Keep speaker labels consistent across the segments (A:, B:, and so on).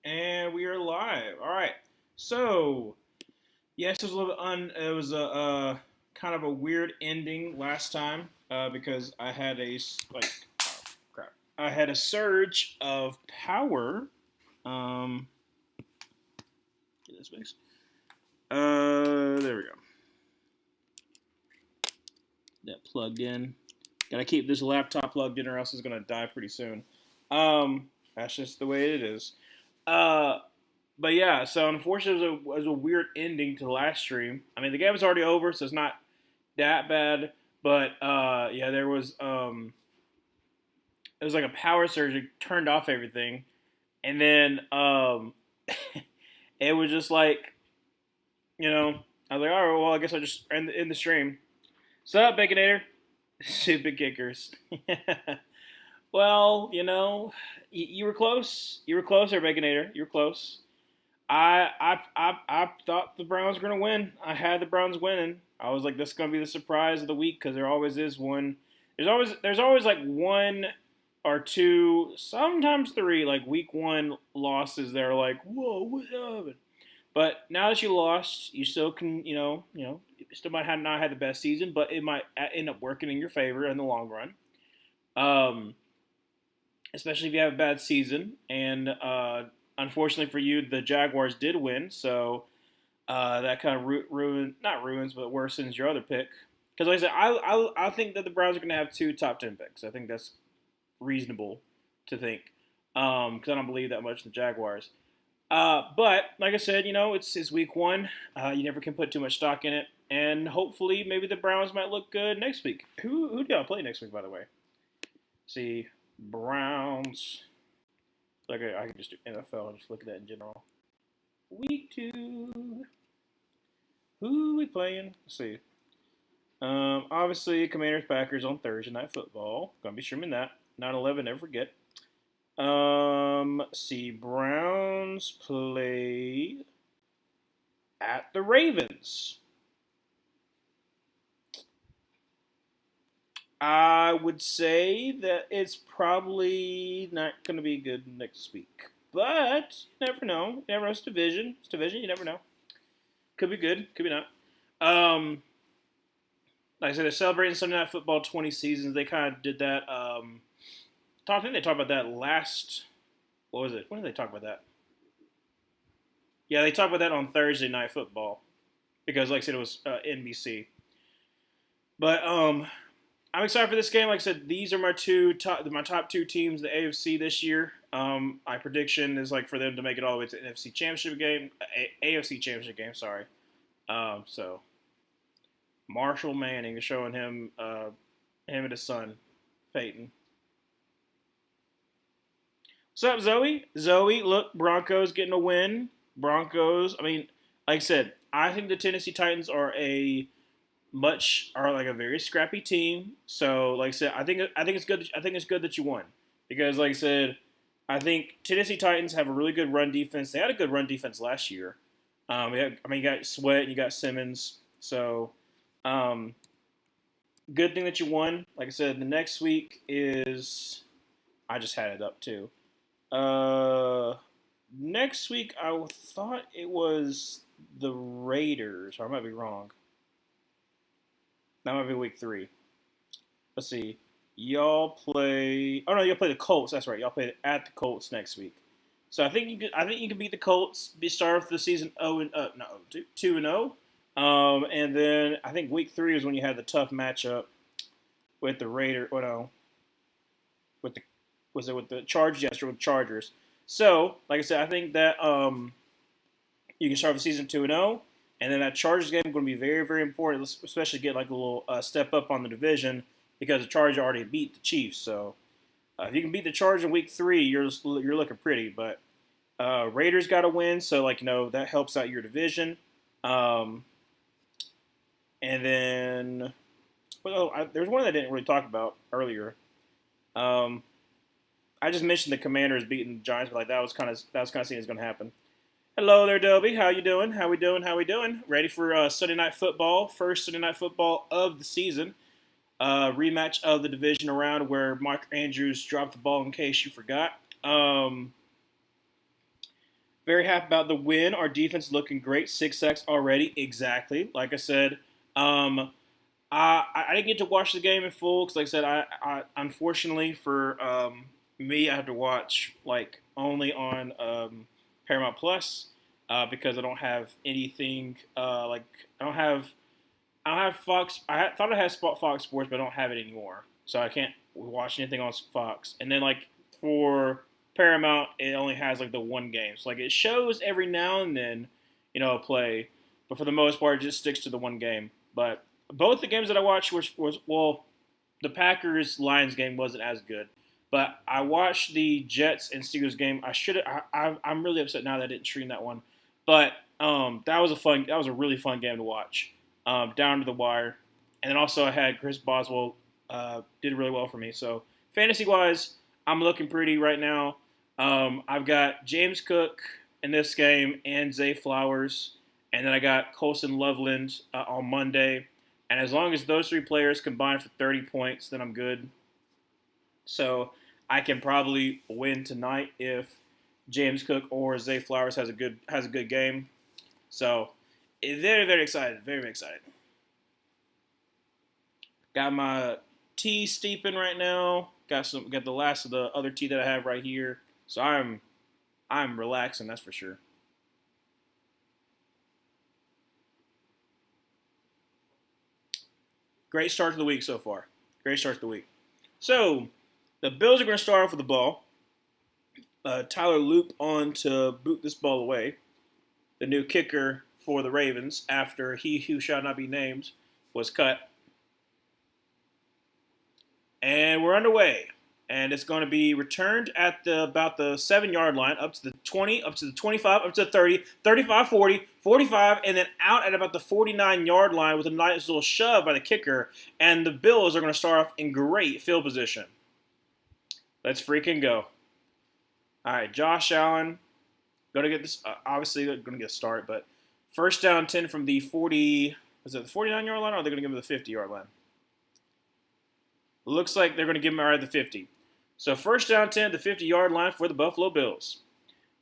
A: And we are live. All right. So, yes, it was a little bit it was a kind of a weird ending last time because I had oh, crap. I had a surge of power. Um, get this space. There we go. That plugged in. Gotta keep this laptop plugged in, or else it's gonna die pretty soon. That's just the way it is. Uh, but yeah, so unfortunately, it was a weird ending to the last stream. I mean, the game was already over, so it's not that bad. But yeah, it was like a power surge. It turned off everything, and then it was just like I was like, all right, well, I guess I'll just end the stream. What's up, Baconator? Stupid kickers. Well, you were close. You were close, there, Baconator. You were close. I thought the Browns were gonna win. I had the Browns winning. I was like, this is gonna be the surprise of the week because there always is one. There's always like one or two, sometimes three, like week one losses that are like, whoa, what happened? But now that you lost, you still can, you still might have not had the best season, but it might end up working in your favor in the long run. Um, Especially if you have a bad season. And unfortunately for you, the Jaguars did win, so that kind of not ruins, but worsens your other pick. Because like I said, I think that the Browns are going to have two top 10 picks. I think that's reasonable to think because I don't believe that much in the Jaguars. But like I said, it's week one. You never can put too much stock in it, and hopefully maybe the Browns might look good next week. Who do y'all play next week, by the way? See, Browns. Like I can just do NFL and just look at that in general. Week two. Who are we playing? Let's see. Obviously, Commanders Packers on Thursday Night Football. Gonna be streaming that. 9/11, never forget. See, Browns play at the Ravens. I would say that it's probably not going to be good next week. But you never know. You never know. It's division. It's division. You never know. Could be good. Could be not. Um, like I said, they're celebrating Sunday Night Football 20 seasons. They kind of did that. I think they talked about that last. What was it? When did they talk about that? Yeah, they talked about that on Thursday Night Football because, like I said, it was NBC. But I'm excited for this game. Like I said, these are my top two teams in the AFC this year. My prediction is like for them to make it all the way to the NFC Championship game, AFC Championship game. Sorry. So Marshall Manning is showing him and his son, Peyton. What's up, Zoe? Zoe, look, Broncos getting a win. Broncos. I mean, like I said, I think the Tennessee Titans are like a very scrappy team. So, like I said, I think it's good. I think it's good that you won because, like I said, I think Tennessee Titans have a really good run defense. They had a good run defense last year. You got Sweat and you got Simmons. So, um, good thing that you won. Like I said, the next week is I just had it up too. Uh, Next week I thought it was the Raiders. Or I might be wrong. That might be week three. Let's see. Y'all play. Oh no, y'all play the Colts. That's right. Y'all play at the Colts next week. So I think you could. I think you can beat the Colts. Be start off the season 2 and 0. And then I think week three is when you had the tough matchup with the Raiders. Oh no, with the was it with the Chargers? Yes, with the Chargers. So like I said, I think that you can start the season 2 and 0. And then that Chargers game is going to be very, very important, especially get like a little step up on the division because the Chargers already beat the Chiefs. So if you can beat the Chargers in week three, you're looking pretty. But Raiders got to win, so that helps out your division. Um, and then there's one that I didn't really talk about earlier. Um, I just mentioned the Commanders beating the Giants, but like that was kind of seen as going to happen. Hello there, Dobie. How you doing? How we doing? How we doing? Ready for Sunday Night Football? First Sunday Night Football of the season. Rematch of the division round where Mark Andrews dropped the ball in case you forgot. Very happy about the win. Our defense looking great. 6 sacks already. Exactly. Like I said, I didn't get to watch the game in full because, like I said, I unfortunately for me, I have to watch like only on Paramount Plus because I don't have anything like I don't have I don't have Fox. thought I had Fox Sports, but I don't have it anymore, so I can't watch anything on Fox. And then like for Paramount, it only has like the one game, so like it shows every now and then, a play, but for the most part, it just sticks to the one game. But both the games that I watched was well, the Packers Lions game wasn't as good, but I watched the Jets and Steelers game. I should I'm really upset now that I didn't stream that one, but that was a really fun game to watch, down to the wire. And then also I had Chris Boswell did really well for me. So fantasy wise, I'm looking pretty right now. I've got James Cook in this game and Zay Flowers, and then I got Colson Loveland on Monday. And as long as those three players combine for 30 points, then I'm good. So I can probably win tonight if James Cook or Zay Flowers has a good game. So very very excited, very very excited. Got my tea steeping right now. Got the last of the other tea that I have right here. So I'm relaxing, that's for sure. Great start to the week so far. Great start to the week. So the Bills are going to start off with the ball. Tyler Loop on to boot this ball away. The new kicker for the Ravens after he who shall not be named was cut. And we're underway. And it's going to be returned at about the 7-yard line, up to the 20, up to the 25, up to the 30, 35, 40, 45, and then out at about the 49-yard line with a nice little shove by the kicker. And the Bills are going to start off in great field position. Let's freaking go. All right, Josh Allen, going to get this, obviously going to get a start, but first down 10 from the 40, is it the 49-yard line, or are they going to give him the 50-yard line? Looks like they're going to give him right at the 50. So first down 10 at the 50-yard line for the Buffalo Bills.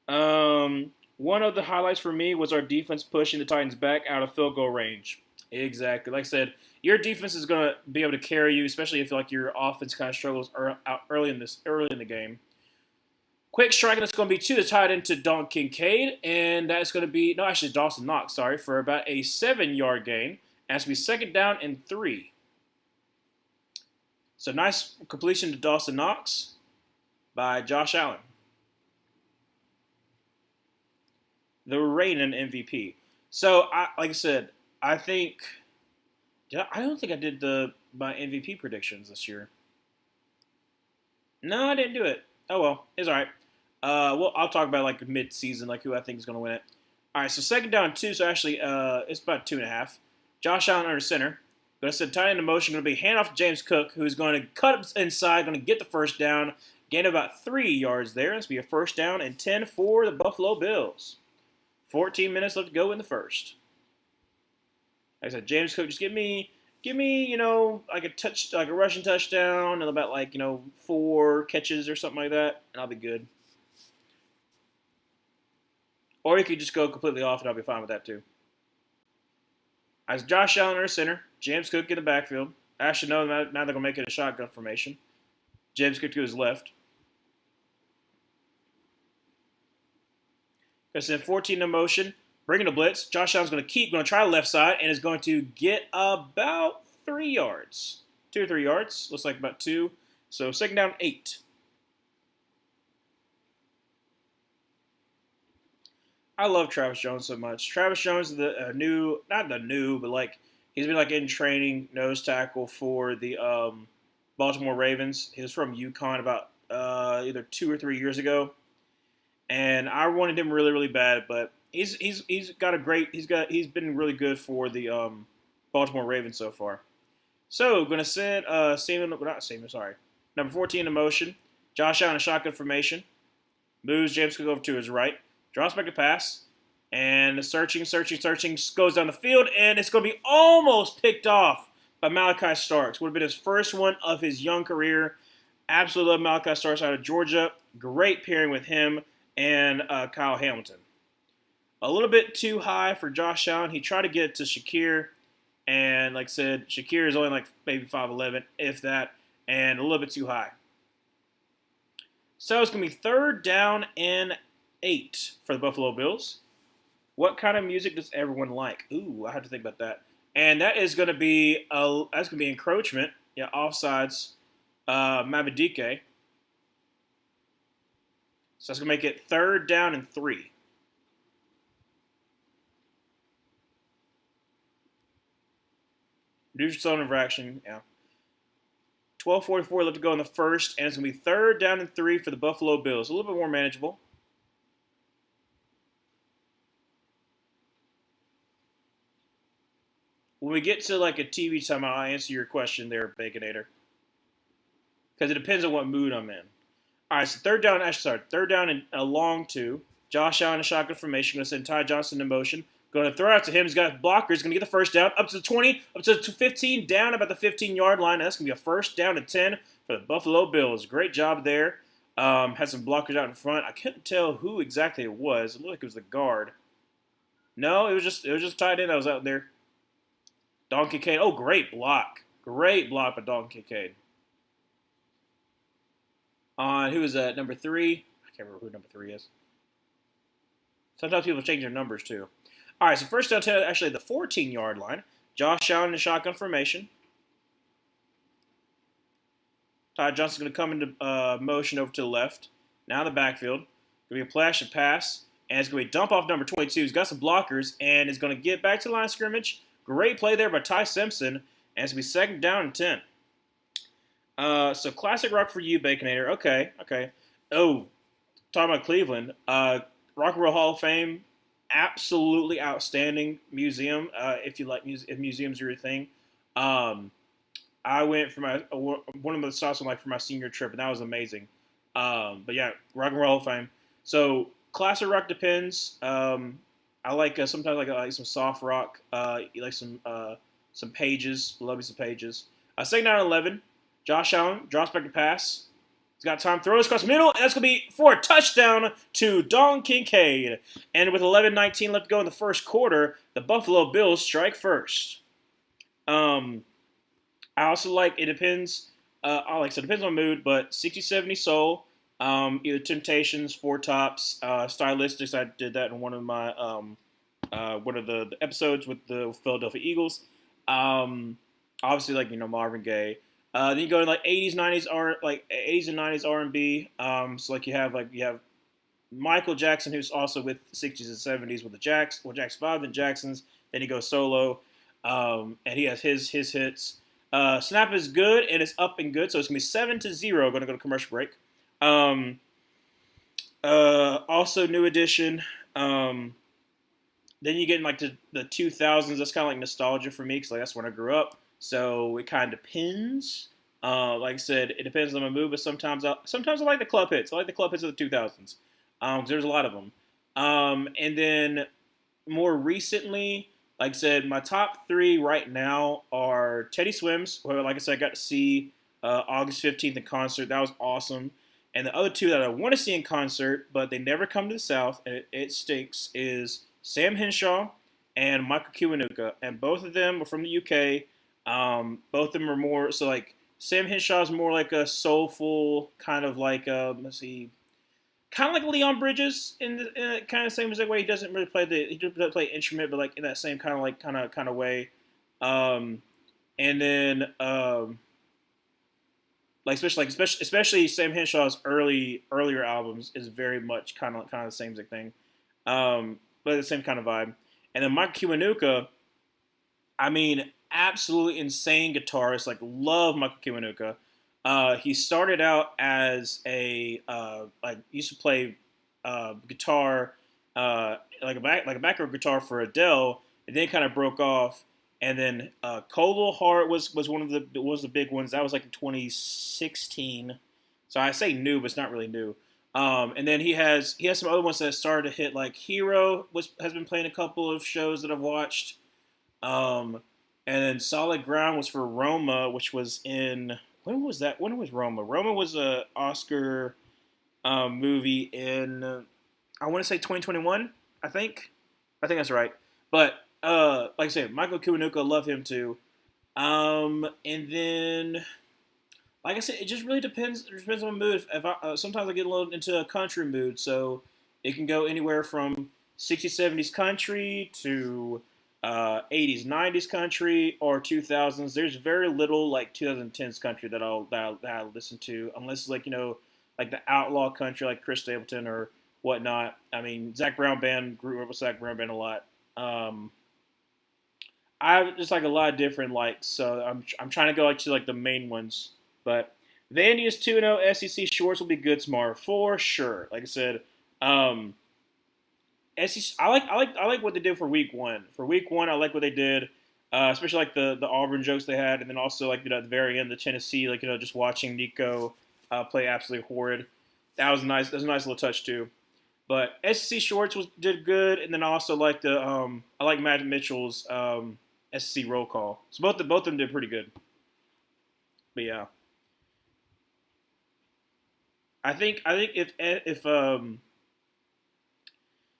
A: One of the highlights for me was our defense pushing the Titans back out of field goal range. Exactly. Like I said, your defense is going to be able to carry you, especially if like your offense kind of struggles early in the game. Quick strike that's going to be to the tight end to Don Kincaid, and that's going to be Dawson Knox. Sorry, for about a 7-yard gain. That's going to be second down and 3. So nice completion to Dawson Knox by Josh Allen, the reigning MVP. So like I said, I don't think I did my MVP predictions this year. No, I didn't do it. Oh well, it's all right. Well, I'll talk about like mid-season, like who I think is going to win it. All right, so second down 2. So actually, it's about 2.5. Josh Allen under center. Going to send tight end in motion. Going to be hand off to James Cook, who's going to cut inside, going to get the first down, gain about 3 yards there. This will be a first down and 10 for the Buffalo Bills. 14 minutes left to go in the first. Like I said, James Cook, just give me, like a rushing touchdown and about 4 catches or something like that, and I'll be good. Or you could just go completely off, and I'll be fine with that too. As Josh Allen under center, James Cook in the backfield. Actually, no, now they're going to make it a shotgun formation. James Cook to his left. Going to send 14 in motion, bringing a blitz. Josh Allen's going to try the left side, and is going to get about 3 yards. 2 or 3 yards. Looks like about 2. So second down 8. I love Travis Jones so much. Travis Jones is he's been in training, nose tackle for the Baltimore Ravens. He was from UConn about either 2 or 3 years ago, and I wanted him really really bad. But he's been really good for the Baltimore Ravens so far. So going to send number 14 in motion. Josh Allen in shotgun formation, moves James Cook over to his right. Drops back to pass, and searching, goes down the field, and it's going to be almost picked off by Malachi Starks. Would have been his first one of his young career. Absolutely love Malachi Starks out of Georgia. Great pairing with him and Kyle Hamilton. a little bit too high for Josh Allen. He tried to get it to Shakir, and like I said, Shakir is only like maybe 5'11", if that, and a little bit too high. So it's going to be 3rd down and 8 for the Buffalo Bills. What kind of music does everyone like? Ooh, I have to think about that. And that is going to be encroachment. Yeah, offsides. Mavidike. So that's going to make it 3rd down and 3. Reduce zone infraction. Yeah. 12:44 left to go in the first, and it's going to be 3rd down and 3 for the Buffalo Bills. A little bit more manageable. When we get to like a TV time, I'll answer your question there, Baconator. Because it depends on what mood I'm in. All right, so 3rd down and a long 2. Josh Allen in shotgun formation. Going to send Ty Johnson in motion. Going to throw out to him. He's got blockers. Going to get the first down. Up to the 20. Up to the 15. Down about the 15-yard line. That's going to be a 1st down and 10 for the Buffalo Bills. Great job there. Had some blockers out in front. I couldn't tell who exactly it was. It looked like it was the guard. No, it was just tight end that was out there. Don Kincaid. Oh, great block. Great block by Don Kincaid. On who is that? Number 3. I can't remember who number 3 is. Sometimes people change their numbers too. All right, so 1st down 10, actually the 14-yard line. Josh Allen in shotgun formation. Ty Johnson's going to come into motion over to the left. Now in the backfield. Going to be a play action pass. And it's going to be a dump off number 22. He's got some blockers and is going to get back to the line of scrimmage. Great play there by Ty Simpson. And it's going to be 2nd down and 10. So classic rock for you, Baconator. Okay. Oh, talking about Cleveland. Rock and Roll Hall of Fame. Absolutely outstanding museum. If you like if museums are your thing. I went for one of the stops for my senior trip, and that was amazing. But yeah, Rock and Roll Hall of Fame. So classic rock depends. I like sometimes I like some soft rock. You like some Pages. Love me some Pages. 2nd down and 11. Josh Allen drops back to pass. He's got time, throws across the middle, and that's going to be for a touchdown to Don Kincaid. And with 11:19 left to go in the first quarter, the Buffalo Bills strike first. I also like, it depends, it depends on mood, but 60-70 Soul, either Temptations, Four Tops, Stylistics. I did that in one of my, one of the episodes with the Philadelphia Eagles. Obviously, Marvin Gaye. Then you go in 80s, 90s '80s and '90s R&B. So you have Michael Jackson, who's also with the '60s and '70s with the Jackson 5 and Jacksons. Then he goes solo, and he has his hits. Snap is good and it's up and good, so it's gonna be 7-0. Going to go to commercial break. Also New Edition. Then you get in the 2000s. That's kind of like nostalgia for me because that's when I grew up. So it kind of depends. Like I said, it depends on my mood, but sometimes I like the club hits. I like the club hits of the 2000s. There's a lot of them. And then more recently, like I said, my top 3 right now are Teddy Swims, who, like I said, I got to see August 15th in concert. That was awesome. And the other 2 that I want to see in concert, but they never come to the South, and it stinks, is Sam Henshaw and Michael Kiwanuka. And both of them are from the UK. Both of them are more, so Sam Henshaw is more like a soulful, kind of like, kind of like Leon Bridges in the kind of same exact way. He doesn't really play instrument, but in that same kind of way. And then especially Sam Henshaw's earlier albums is very much kind of the same exact thing, but the same kind of vibe. And then Mike Kiwanuka, absolutely insane guitarist. Love Michael Kiwanuka. He started out as used to play guitar, a backup guitar for Adele, and then kind of broke off. And then Cold Little Heart was the big ones. That was in 2016. So I say new, but it's not really new. And then he has some other ones that started to hit. Hero has been playing a couple of shows that I've watched. And then Solid Ground was for Roma, which was in, when was that? When was Roma? Roma was a Oscar movie in, I want to say 2021, I think. I think that's right. But like I said, Michael Kiwanuka, love him too. And then like I said, it just really depends. It depends on my mood. If I, sometimes I get a little into a country mood, so it can go anywhere from 60s, 70s country to 80s, 90s country, or 2000s. There's very little like 2010s country that I'll listen to, unless it's like like the outlaw country, like Chris Stapleton or whatnot. I mean, Zach Brown Band, grew up with Zach Brown Band a lot. Um, I have just like a lot of different likes, so I'm trying to go like to like the main ones. But Vandy is 2-0. SEC shorts will be good tomorrow for sure. Like I said, um, SEC. I like what they did for week one. For week one, I like what they did, especially like the Auburn jokes they had, and then also like at the very end, the Tennessee, like just watching Nico play absolutely horrid. That was nice. That was a nice little touch too. But SEC shorts did good, and then I also like I like Matt Mitchell's SEC roll call. So both of them did pretty good. But yeah, I think if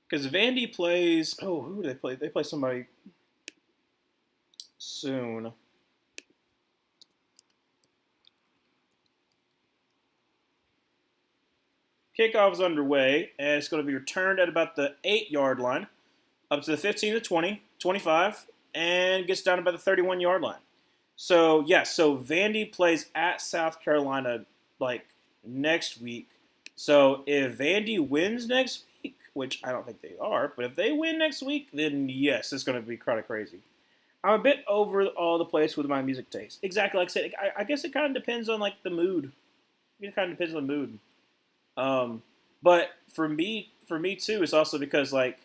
A: because Vandy plays, who do they play? They play somebody soon. Kickoff is underway, and it's going to be returned at about the 8-yard line, up to the 15 to 20, 25, and gets down about the 31-yard line. So, yes, so Vandy plays at South Carolina like next week. So, if Vandy wins next week, which I don't think they are, but if they win next week, then yes, it's going to be kind of crazy. I'm a bit over all the place with my music taste. Exactly like I said, I guess it kind of depends on like the mood. It kind of depends on the mood. Um, but for me too, it's also because like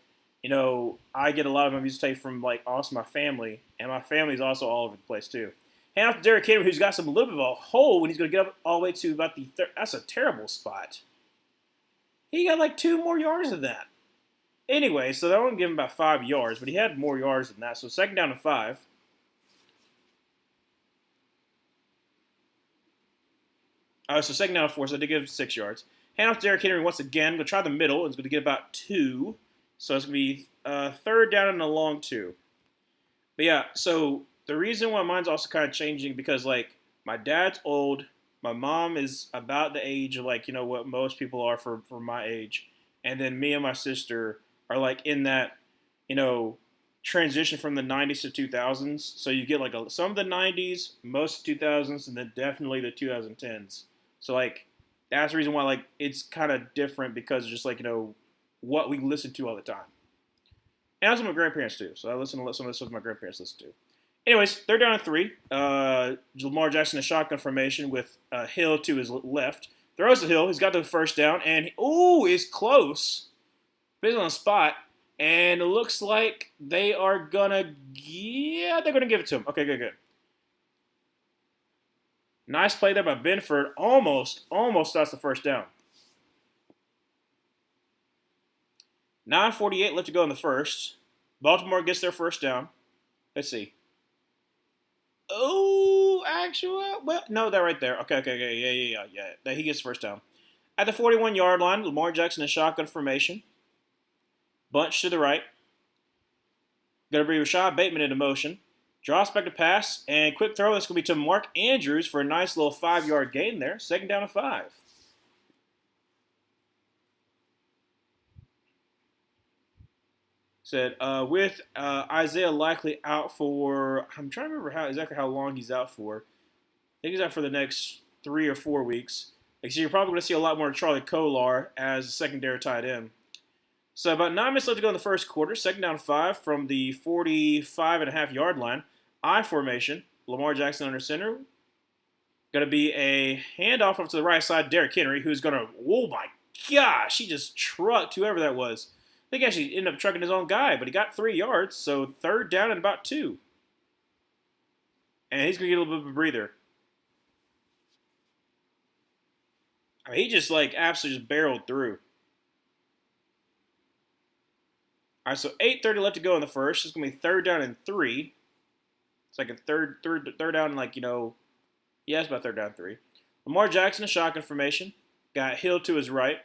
A: I get a lot of my music tape from like also my family, and my family's also all over the place too. Hand off to Derrick Henry, who's got some a little bit of a hole when he's going to get up all the way to about the third. That's a terrible spot. He got like 2 more yards than that. Anyway, so that won't give him about 5 yards, but he had more yards than that. So second down and 5. So second down and 4, so they give him 6 yards. Hand off to Derrick Henry once again. Going to try the middle. It's going to get about 2. So it's going to be third down and a long 2. But yeah, so the reason why mine's also kind of changing because like my dad's old, my mom is about the age of like what most people are for my age, and then me and my sister are like in that you know transition from the 90s to 2000s. So you get like some of the 90s, most 2000s, and then definitely the 2010s. So like that's the reason why like it's kind of different because it's just like what we listen to all the time. And also my grandparents too. So I listen to some of the stuff my grandparents listen to. Anyways, they're down at 3. Lamar Jackson in shotgun formation with Hill to his left. Throws to Hill. He's got the first down, and it's close. But he's on the spot, and it looks like they are gonna. Yeah, they're gonna give it to him. Okay, good. Nice play there by Benford. Almost that's the first down. 9:48 left to go in the first. Baltimore gets their first down. Let's see. Oh, actual. Well, no, they're right there. Okay. Yeah. He gets first down. At the 41-yard line, Lamar Jackson in shotgun formation. Bunch to the right. Going to be Rashad Bateman into motion. Drops back to pass, and quick throw. That's going to be to Mark Andrews for a nice little 5-yard gain there. Second down and 5. Said with Isaiah likely out for, I'm trying to remember exactly how long he's out for. I think he's out for the next 3 or 4 weeks. So you're probably going to see a lot more Charlie Kolar as a secondary tight end. So about 9 minutes left to go in the first quarter. Second down 5 from the 45.5-yard line. I formation. Lamar Jackson under center. Going to be a handoff up to the right side. Derrick Henry, who's going to, oh my gosh, he just trucked whoever that was. I think he actually ended up trucking his own guy, but he got 3 yards, so third down and about 2. And he's going to get a little bit of a breather. I mean, he just like absolutely just barreled through. All right, so 8:30 left to go in the first. It's going to be third down and 3. It's like a third down, like, yeah, it's about third down 3. Lamar Jackson, a shotgun formation. Got Hill to his right.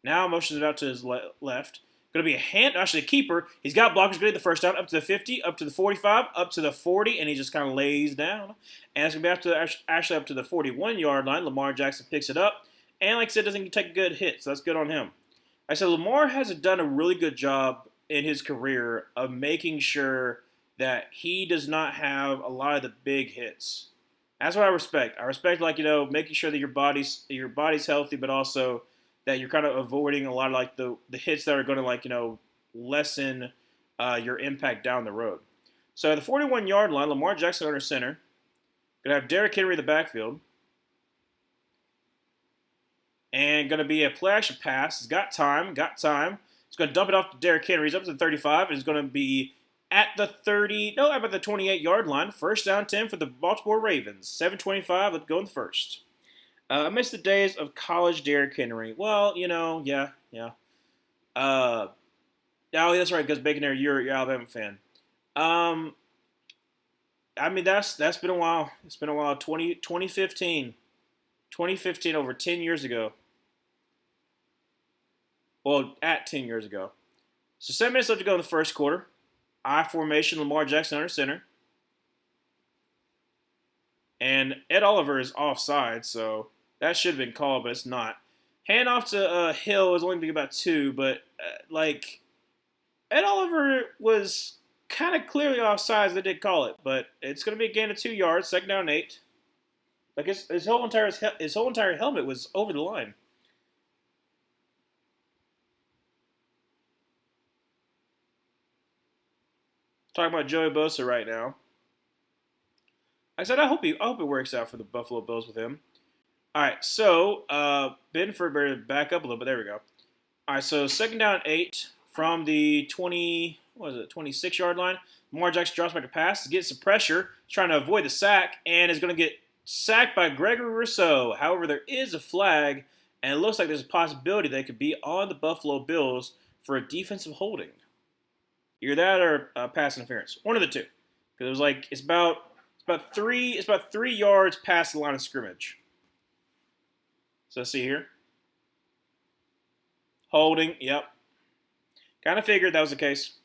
A: Now motions it out to his left. Going to be a hand, actually a keeper. He's got blockers going to the first down, up to the 50, up to the 45, up to the 40, and he just kind of lays down. And it's going to be actually up to the 41-yard line. Lamar Jackson picks it up. And like I said, doesn't take a good hit, so that's good on him. I said Lamar has done a really good job in his career of making sure that he does not have a lot of the big hits. That's what I respect. I respect, like, making sure that your body's healthy, but also that you're kind of avoiding a lot of like the hits that are going to like lessen your impact down the road. So at the 41-yard line, Lamar Jackson under center. Going to have Derrick Henry in the backfield. And going to be a play action pass. He's got time. He's going to dump it off to Derrick Henry. He's up to the 35. And he's going to be at the 28-yard line. First down 10 for the Baltimore Ravens. 7:25. Let's go in the first. I miss the days of college Derrick Henry. Well, yeah. Oh, that's right, because Bacon, you're an Alabama fan. I mean, that's been a while. It's been a while. 2015, over 10 years ago. Well, at 10 years ago. So 7 minutes left to go in the first quarter. I formation, Lamar Jackson under center. And Ed Oliver is offside, so that should have been called, but it's not. Hand off to Hill is only being about 2, but Ed Oliver was kind of clearly offside. They did call it, but it's going to be a gain of 2 yards, second down and 8. Like his whole entire helmet was over the line. Talking about Joey Bosa right now. Like I said, I hope it works out for the Buffalo Bills with him. All right, so Benford better back up a little bit. There we go. All right, so second down 8 from the 26-yard line. Lamar Jackson drops back to pass, gets some pressure, trying to avoid the sack, and is going to get sacked by Gregory Rousseau. However, there is a flag, and it looks like there's a possibility they could be on the Buffalo Bills for a defensive holding. Either that or pass interference. One of the two. Because it was like it's about 3 yards past the line of scrimmage. So let's see here. Holding, yep. Kind of figured that was the case.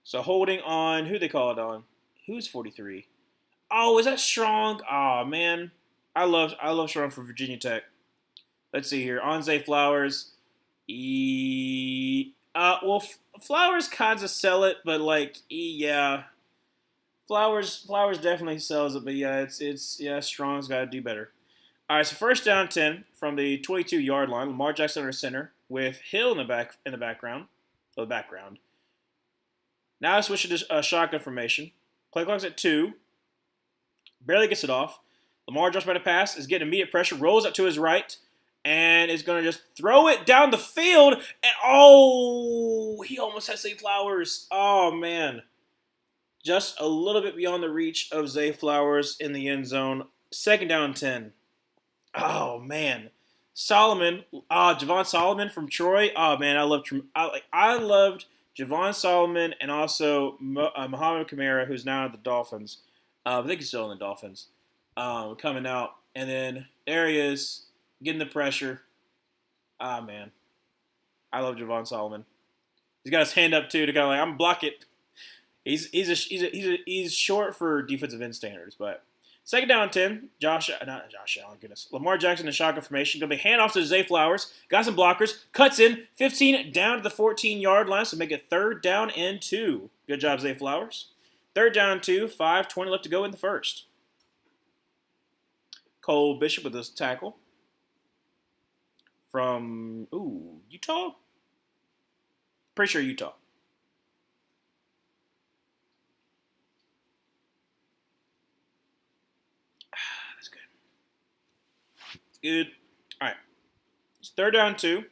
A: So holding on, who they call it on? Who's 43? Oh, is that Strong? Oh man, I love Strong for Virginia Tech. Let's see here. On Zay Flowers. Flowers kinds of sell it, but yeah. Flowers definitely sells it, but yeah, Strong's got to do better. All right, so first down 10 from the 22-yard line. Lamar Jackson under center with Hill in the background. Now I switch to shotgun formation. Play clock's at 2. Barely gets it off. Lamar drops by the pass, is getting immediate pressure, rolls up to his right, and is going to just throw it down the field. And he almost has Zay Flowers. Oh, man. Just a little bit beyond the reach of Zay Flowers in the end zone. Second down 10. Oh, man. Javon Solomon from Troy. Oh, man, I loved Javon Solomon and also Muhammad Kamara, who's now at the Dolphins. I think he's still in the Dolphins. Coming out. And then there he is, getting the pressure. Ah, man. I love Javon Solomon. He's got his hand up, too, to kind of I'm going to block it. He's short for defensive end standards, but second down 10. Lamar Jackson in shotgun formation. Going to be handoff to Zay Flowers. Got some blockers. Cuts in. 15 down to the 14-yard line. So make it third down and 2. Good job, Zay Flowers. Third down 2. 5:20 left to go in the first. Cole Bishop with this tackle. From, Utah? Pretty sure Utah. Good. All right. It's third down 2.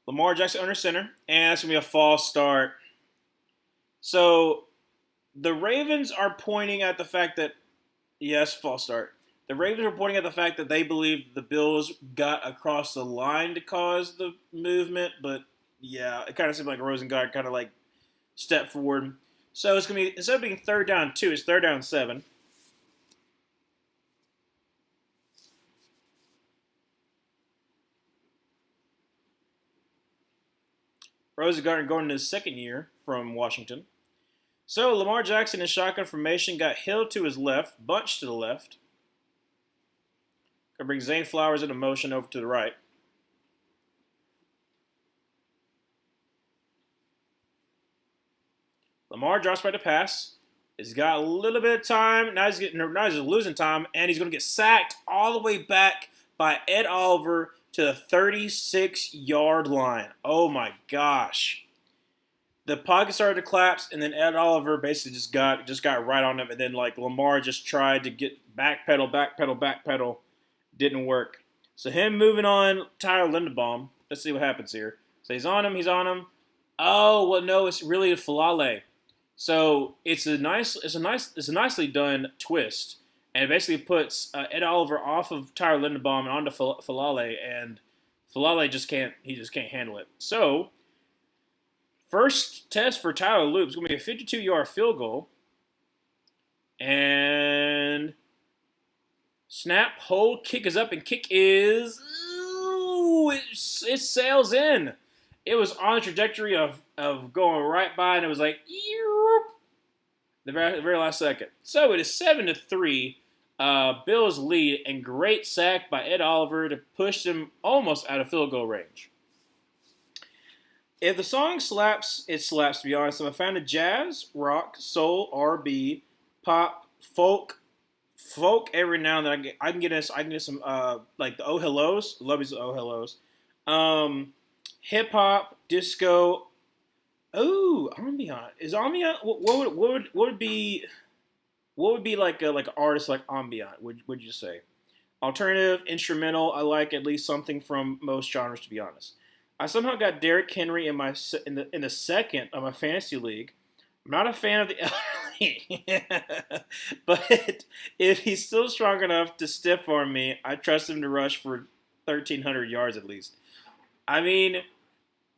A: Lamar Jackson under center. And that's going to be a false start. So the Ravens are pointing at the fact that, yes, false start. The Ravens are pointing at the fact that they believe the Bills got across the line to cause the movement. But, yeah, it kind of seemed like Rosengard kind of stepped forward. So it's going to be, instead of being third down 2, it's third down 7. Rosengarten going into his second year from Washington. So Lamar Jackson in shotgun formation got Hill to his left, Bunch to the left. Gonna bring Zay Flowers into motion over to the right. Lamar drops back to pass. He's got a little bit of time. Now he's losing time, and he's going to get sacked all the way back by Ed Oliver to the 36-yard line. Oh my gosh! The pocket started to collapse, and then Ed Oliver basically just got right on him, and then like Lamar just tried to get backpedal. Didn't work. So him moving on, Tyler Linderbaum. Let's see what happens here. So he's on him. Oh well, no, it's really a Falale. So it's a nicely done twist, and it basically puts Ed Oliver off of Tyler Linderbaum and onto Falale, and Falale just can't handle it. So first test for Tyler Loop is going to be a 52-yard field goal, and snap, hold, kick is up, and kick is it sails in. It was on the trajectory of going right by, and it was like the very last second. So it is 7-3, Bills lead, and great sack by Ed Oliver to push them almost out of field goal range. If the song slaps, it slaps. To be honest, I'm a fan of jazz, rock, soul, R&B, pop, folk every now and then. I can get some like the Oh Hellos. Love these Oh Hellos. Hip hop, disco. Oh, ambient. Is ambient? What would be like an artist like ambient? Would you say? Alternative, instrumental. I like at least something from most genres. To be honest, I somehow got Derrick Henry in the second of my fantasy league. I'm not a fan of the elderly, but if he's still strong enough to stiff arm me, I trust him to rush for 1,300 yards at least. I mean,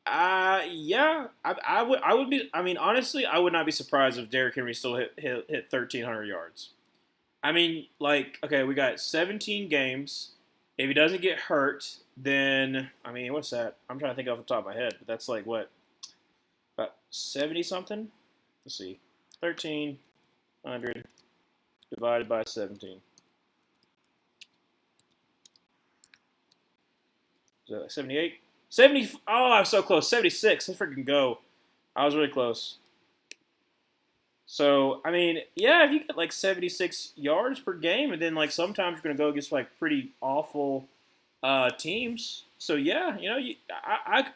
A: yeah, I would be. I mean, honestly, I would not be surprised if Derrick Henry still hit 1,300 yards. I mean, like, okay, we got 17 games. If he doesn't get hurt, then I mean, what's that? I'm trying to think off the top of my head, but that's like what, about 70 something. Let's see, 1,300 divided by 17. Is that 78? 70. Oh, I was so close. 76. Let's freaking go. I was really close. So, I mean, yeah, if you get like 76 yards per game, and then like sometimes you're going to go against like pretty awful teams. So, yeah, you know,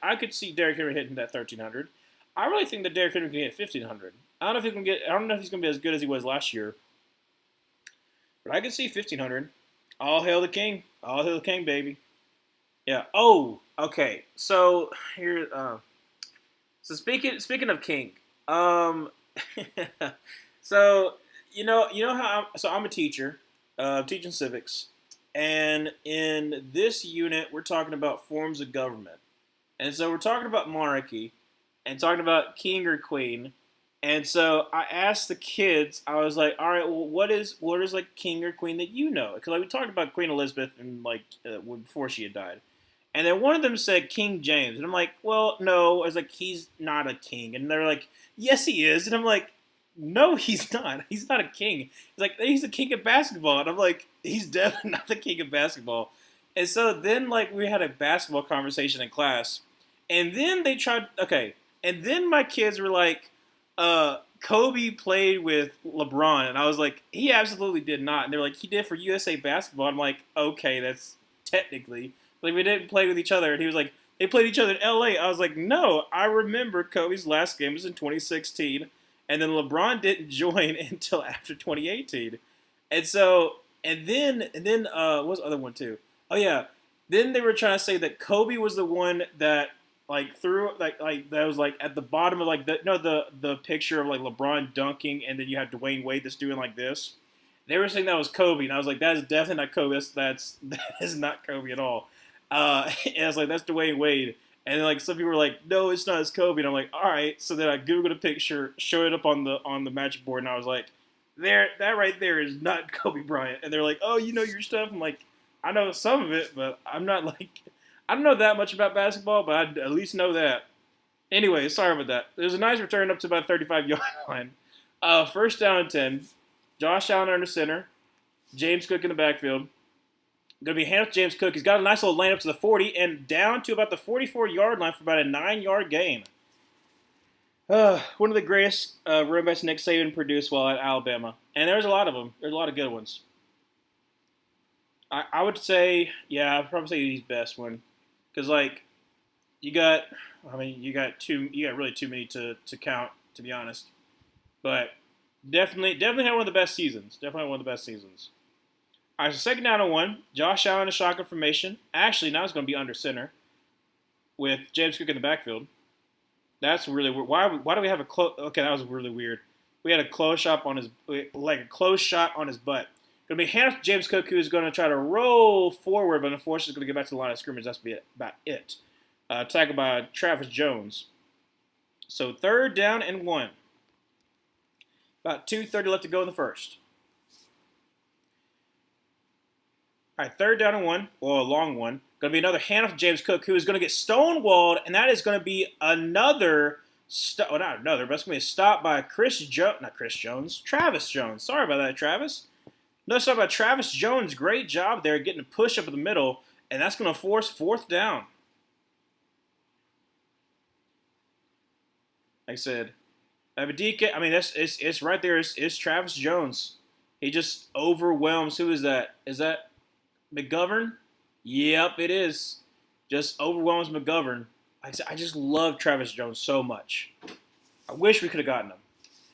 A: I could see Derrick Henry hitting that 1,300. I really think that Derrick Henry can hit 1,500. I don't know if he's going to be as good as he was last year. But I can see 1,500. All hail the king. All hail the king, baby. Yeah. Oh, okay. So here. So speaking of king. So you know how I'm a teacher, teaching civics, and in this unit we're talking about forms of government, and so we're talking about monarchy, and talking about king or queen. And so I asked the kids, I was like, all right, well, what is like king or queen that you know? Because like we talked about Queen Elizabeth and like before she had died. And then one of them said King James. And I'm like, well, no. I was like, he's not a king. And they're like, yes, he is. And I'm like, no, he's not. He's not a king. He's like, he's the king of basketball. And I'm like, he's definitely not the king of basketball. And so then like we had a basketball conversation in class. And then they tried, okay. And then my kids were like, Kobe played with LeBron. And I was like, he absolutely did not. And they're like, he did for USA Basketball. I'm like, okay, that's technically. Like, we didn't play with each other. And he was like, they played each other in L.A. I was like, no, I remember Kobe's last game was in 2016. And then LeBron didn't join until after 2018. And so, and then what was the other one too? Oh, yeah. Then they were trying to say that Kobe was the one that, like, threw, like that was, like, at the bottom of, like, the picture of, like, LeBron dunking. And then you have Dwayne Wade that's doing, like, this. They were saying that was Kobe. And I was like, that is definitely not Kobe. That is not Kobe at all. And I was like, that's Dwayne Wade. And then, like, some people were like, no, it's not as Kobe. And I'm like, all right. So then I Googled a picture, showed it up on the magic board, and I was like, that right there is not Kobe Bryant. And they're like, oh, you know your stuff? I'm like, I know some of it, but I'm not like, I don't know that much about basketball, but I at least know that. Anyway, sorry about that. There's a nice return up to about 35-yard line. First down and 10. Josh Allen under center. James Cook in the backfield. Going to be hands James Cook. He's got a nice little lane up to the 40 and down to about the 44-yard line for about a 9-yard gain. One of the greatest running backs Nick Saban produced while at Alabama. And there's a lot of them. There's a lot of good ones. I would say, yeah, I'd probably say he's best one. Because, like, you got really too many to count, to be honest. But definitely had one of the best seasons. Definitely one of the best seasons. All right, so second down and 1. Josh Allen in shotgun formation. Actually, now it's going to be under center with James Cook in the backfield. That's really weird. Why do we have a close? Okay, that was really weird. We had a close shot on his butt. Going to be hand off to James Cook, who is going to try to roll forward, but unfortunately is going to get back to the line of scrimmage. That's about it. Tackled by Travis Jones. So third down and 1. About 2:30 left to go in the first. All right, third down and 1, or a long one. Going to be another handoff to James Cook, who is going to get stonewalled, and that is going to be another stop. Oh, not another, but it's going to be a stop by Travis Jones. Sorry about that, Travis. Another stop by Travis Jones. Great job there getting a push up in the middle, and that's going to force fourth down. Like I said, Abadika, I mean, it's right there. It's Travis Jones. He just overwhelms. Who is that? Is that McGovern? Yep, it is. Just overwhelms McGovern. I just love Travis Jones so much. I wish we could have gotten him.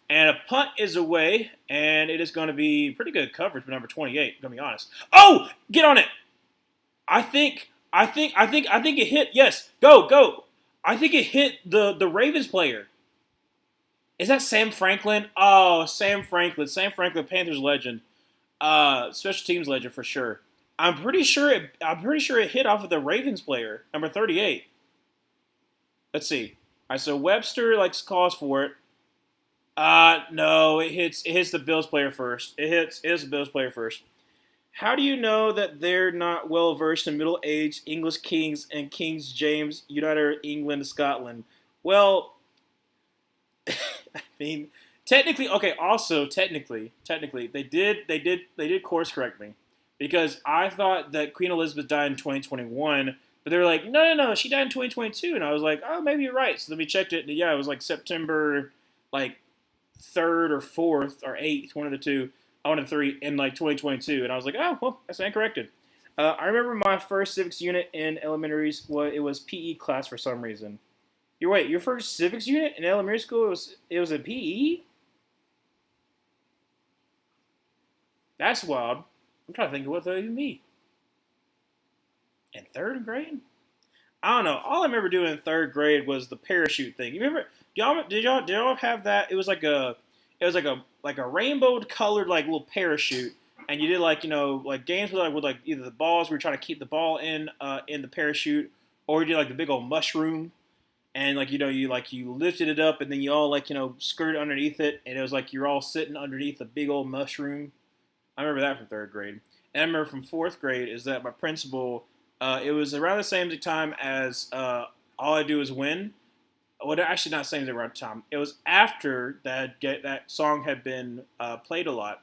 A: And a punt is away, and it is going to be pretty good coverage with number 28. I'm going to be honest. Oh, get on it! I think it hit. Yes, go. I think it hit the Ravens player. Is that Sam Franklin? Oh, Sam Franklin, Panthers legend, special teams legend for sure. I'm pretty sure it hit off of the Ravens player, number 38. Let's see. All right, so Webster calls for it. No, it hits the Bills player first. It hits the Bills player first. How do you know that they're not well versed in middle-aged English kings and Kings James, United England, Scotland? Well, I mean, technically, they did course correct me. Because I thought that Queen Elizabeth died in 2021, but they were like, no, she died in 2022. And I was like, oh, maybe you're right. So then we checked it, and yeah, it was like September, 3rd or 4th or 8th, one of the two, one of the three, in 2022. And I was like, oh, well, that's incorrected. I remember my first civics unit in elementary school, it was PE class for some reason. Your first civics unit in elementary school, it was a PE? That's wild. I'm trying to think of what that even mean. In third grade? I don't know. All I remember doing in third grade was the parachute thing. You remember? Did y'all have that? It was like a rainbow colored little parachute, and you did games with either the balls where you're trying to keep the ball in the parachute, or you did the big old mushroom, and you lifted it up, and then you all skirted underneath it, and it was you're all sitting underneath a big old mushroom. I remember that from third grade. And I remember from fourth grade is that my principal, it was around the same time as All I Do Is Win. Well, actually not the same around the time. It was after that song had been played a lot.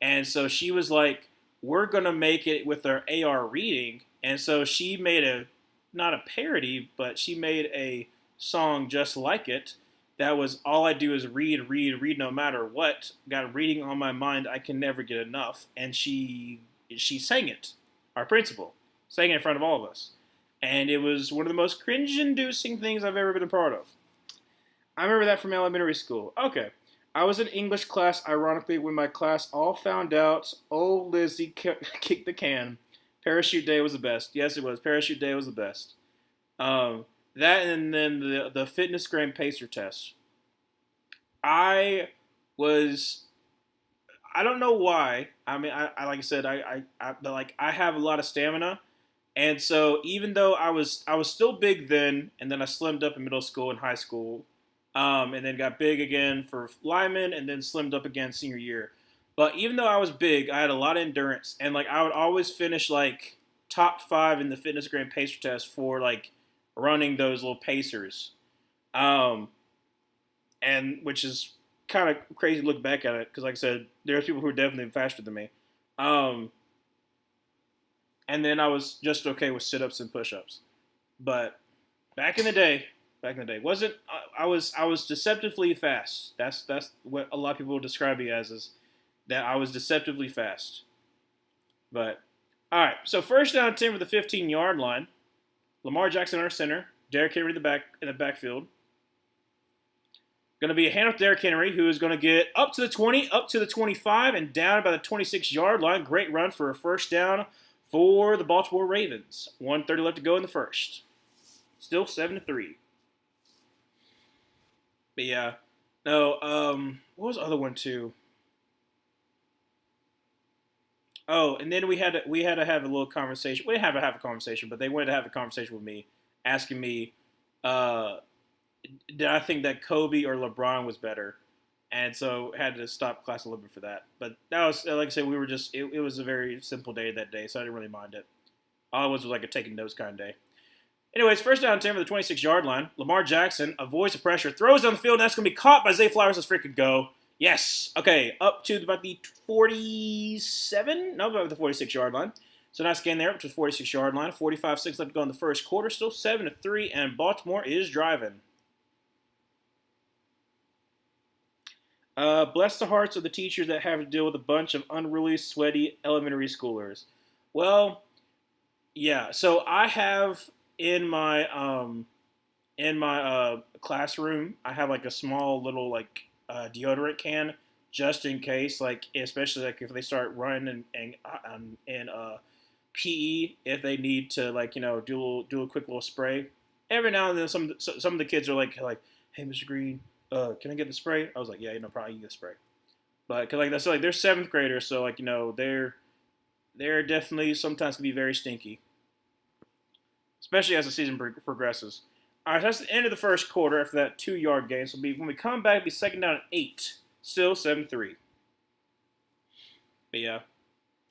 A: And so she was like, we're going to make it with our AR reading. And so she made not a parody, but she made a song just like it. That was All I Do Is Read no matter what. Got reading on my mind, I can never get enough. And she sang it, our principal, sang it in front of all of us. And it was one of the most cringe-inducing things I've ever been a part of. I remember that from elementary school. Okay. I was in English class, ironically, when my class all found out old Lizzie kicked the can. Parachute day was the best. Yes, it was. Parachute day was the best. That and then the fitness gram pacer test. I don't know why. I mean, I like I said, I have a lot of stamina, and so even though I was still big then, and then I slimmed up in middle school and high school, and then got big again for lineman, and then slimmed up again senior year. But even though I was big, I had a lot of endurance, and I would always finish top 5 in the fitness gram pacer test for running those little pacers. Um, and which is kind of crazy to look back at it because, like I said, there's people who are definitely faster than me. Um, and then I was just okay with sit ups and push ups. But back in the day, wasn't I was deceptively fast. That's what a lot of people describe me as, is that I was deceptively fast. But all right, so first down 10 for the 15-yard line. Lamar Jackson, our center. Derrick Henry in the backfield. Going to be a handoff to Derrick Henry, who is going to get up to the 20, up to the 25, and down by the 26-yard line. Great run for a first down for the Baltimore Ravens. 1:30 left to go in the first. Still 7-3. But yeah, no. What was the other one too? Oh, and then we had to have a little conversation. We didn't have a conversation, but they wanted to have a conversation with me, asking me, uh, did I think that Kobe or LeBron was better? And so had to stop class a little bit for that. But that was, like I said, we were just it was a very simple day that day, so I didn't really mind it. All it was like a taking notes kind of day. Anyways, first down 10 for the 26-yard line. Lamar Jackson avoids the pressure, throws down the field, and that's going to be caught by Zay Flowers. Let's freaking go. Yes. Okay, up to about the 47? No, about the 46-yard line. So nice gain there up to the 46-yard line. 45-6 left to go in the first quarter. Still 7-3, and Baltimore is driving. Bless the hearts of the teachers that have to deal with a bunch of unruly, sweaty elementary schoolers. Well, yeah. So I have in my classroom, I have like a small little like deodorant can just in case, like especially like if they start running and PE, if they need to like do a quick little spray. Every now and then, some of the kids are like, hey, Mr. Green, can I get the spray? I was like, yeah, no problem, you can get the spray. But cause like that's like they're seventh graders, so like they're definitely sometimes can be very stinky, especially as the season progresses. All right, so that's the end of the first quarter after that 2-yard gain. So when we come back, it'll be second down and 8, still 7-3. But yeah,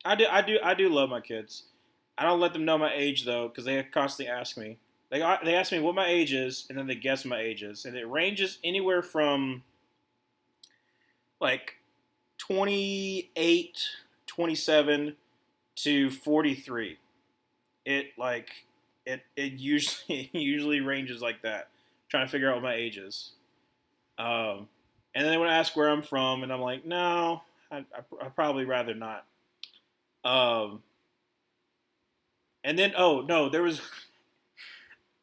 A: I do love my kids. I don't let them know my age though, because they constantly ask me. They ask me what my age is, and then they guess my age is, and it ranges anywhere from like 28, 27 to 43. It usually it usually ranges like that. Trying to figure out what my age is. And then they want to ask where I'm from, and I'm like, no, I'd probably rather not. Um, and then oh no, there was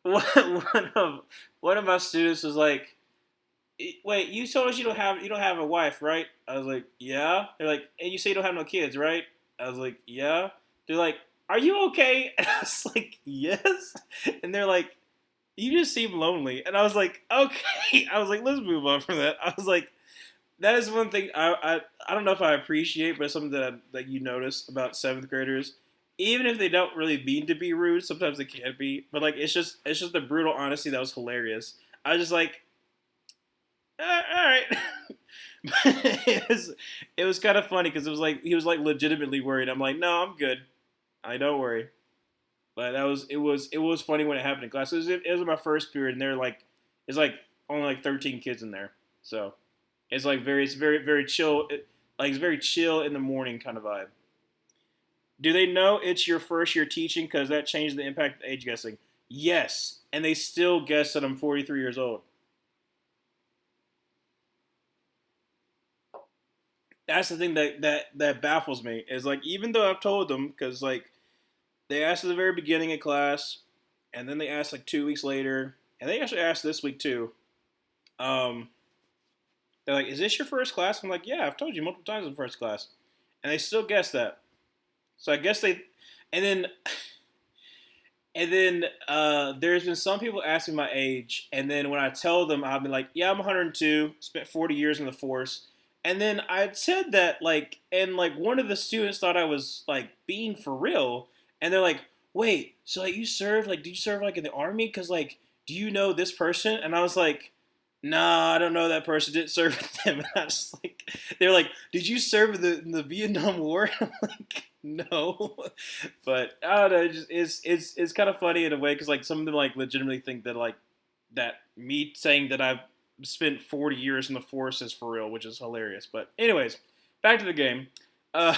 A: one of one of my students was like, wait, you told us you don't have a wife, right? I was like, yeah. They're like, and you say you don't have no kids, right? I was like, yeah. They're like, are you okay? And I was like, yes. And they're like, you just seem lonely. And I was like, okay. I was like, let's move on from that. I was like, that is one thing I don't know if I appreciate, but it's something that you notice about seventh graders. Even if they don't really mean to be rude, sometimes they can be. But like, it's just the brutal honesty that was hilarious. I was just like, all right. it was kind of funny because it was like he was like legitimately worried. I'm like, no, I'm good. I don't worry. But it was funny when it happened in class. It was my first period, and they're like, it's like only like 13 kids in there, so it's very very chill. It's very chill in the morning kind of vibe. Do they know it's your first year teaching because that changed the impact of age guessing? Yes, and they still guess that I'm 43 years old. That's the thing that baffles me is like even though I've told them because like they asked at the very beginning of class, and then they asked like 2 weeks later, and they actually asked this week too. Um, they're like, "Is this your first class?" I'm like, "Yeah, I've told you multiple times in first class," and they still guess that. So I guess they, and then there's been some people asking my age, and then when I tell them, I'll be like, "Yeah, I'm 102. Spent 40 years in the force." And then I said that like, and like one of the students thought I was like being for real, and they're like, "Wait, so like you served like did you serve like in the army? Cause like, do you know this person?" And I was like, "Nah, I don't know that person. Didn't serve with them." And I was like, they're like, "Did you serve in the Vietnam War?" I'm like, "No," but I don't know. It's kind of funny in a way because like some of them like legitimately think that like that me saying that I've spent 40 years in the force is for real, which is hilarious. But anyways, back to the game. Uh,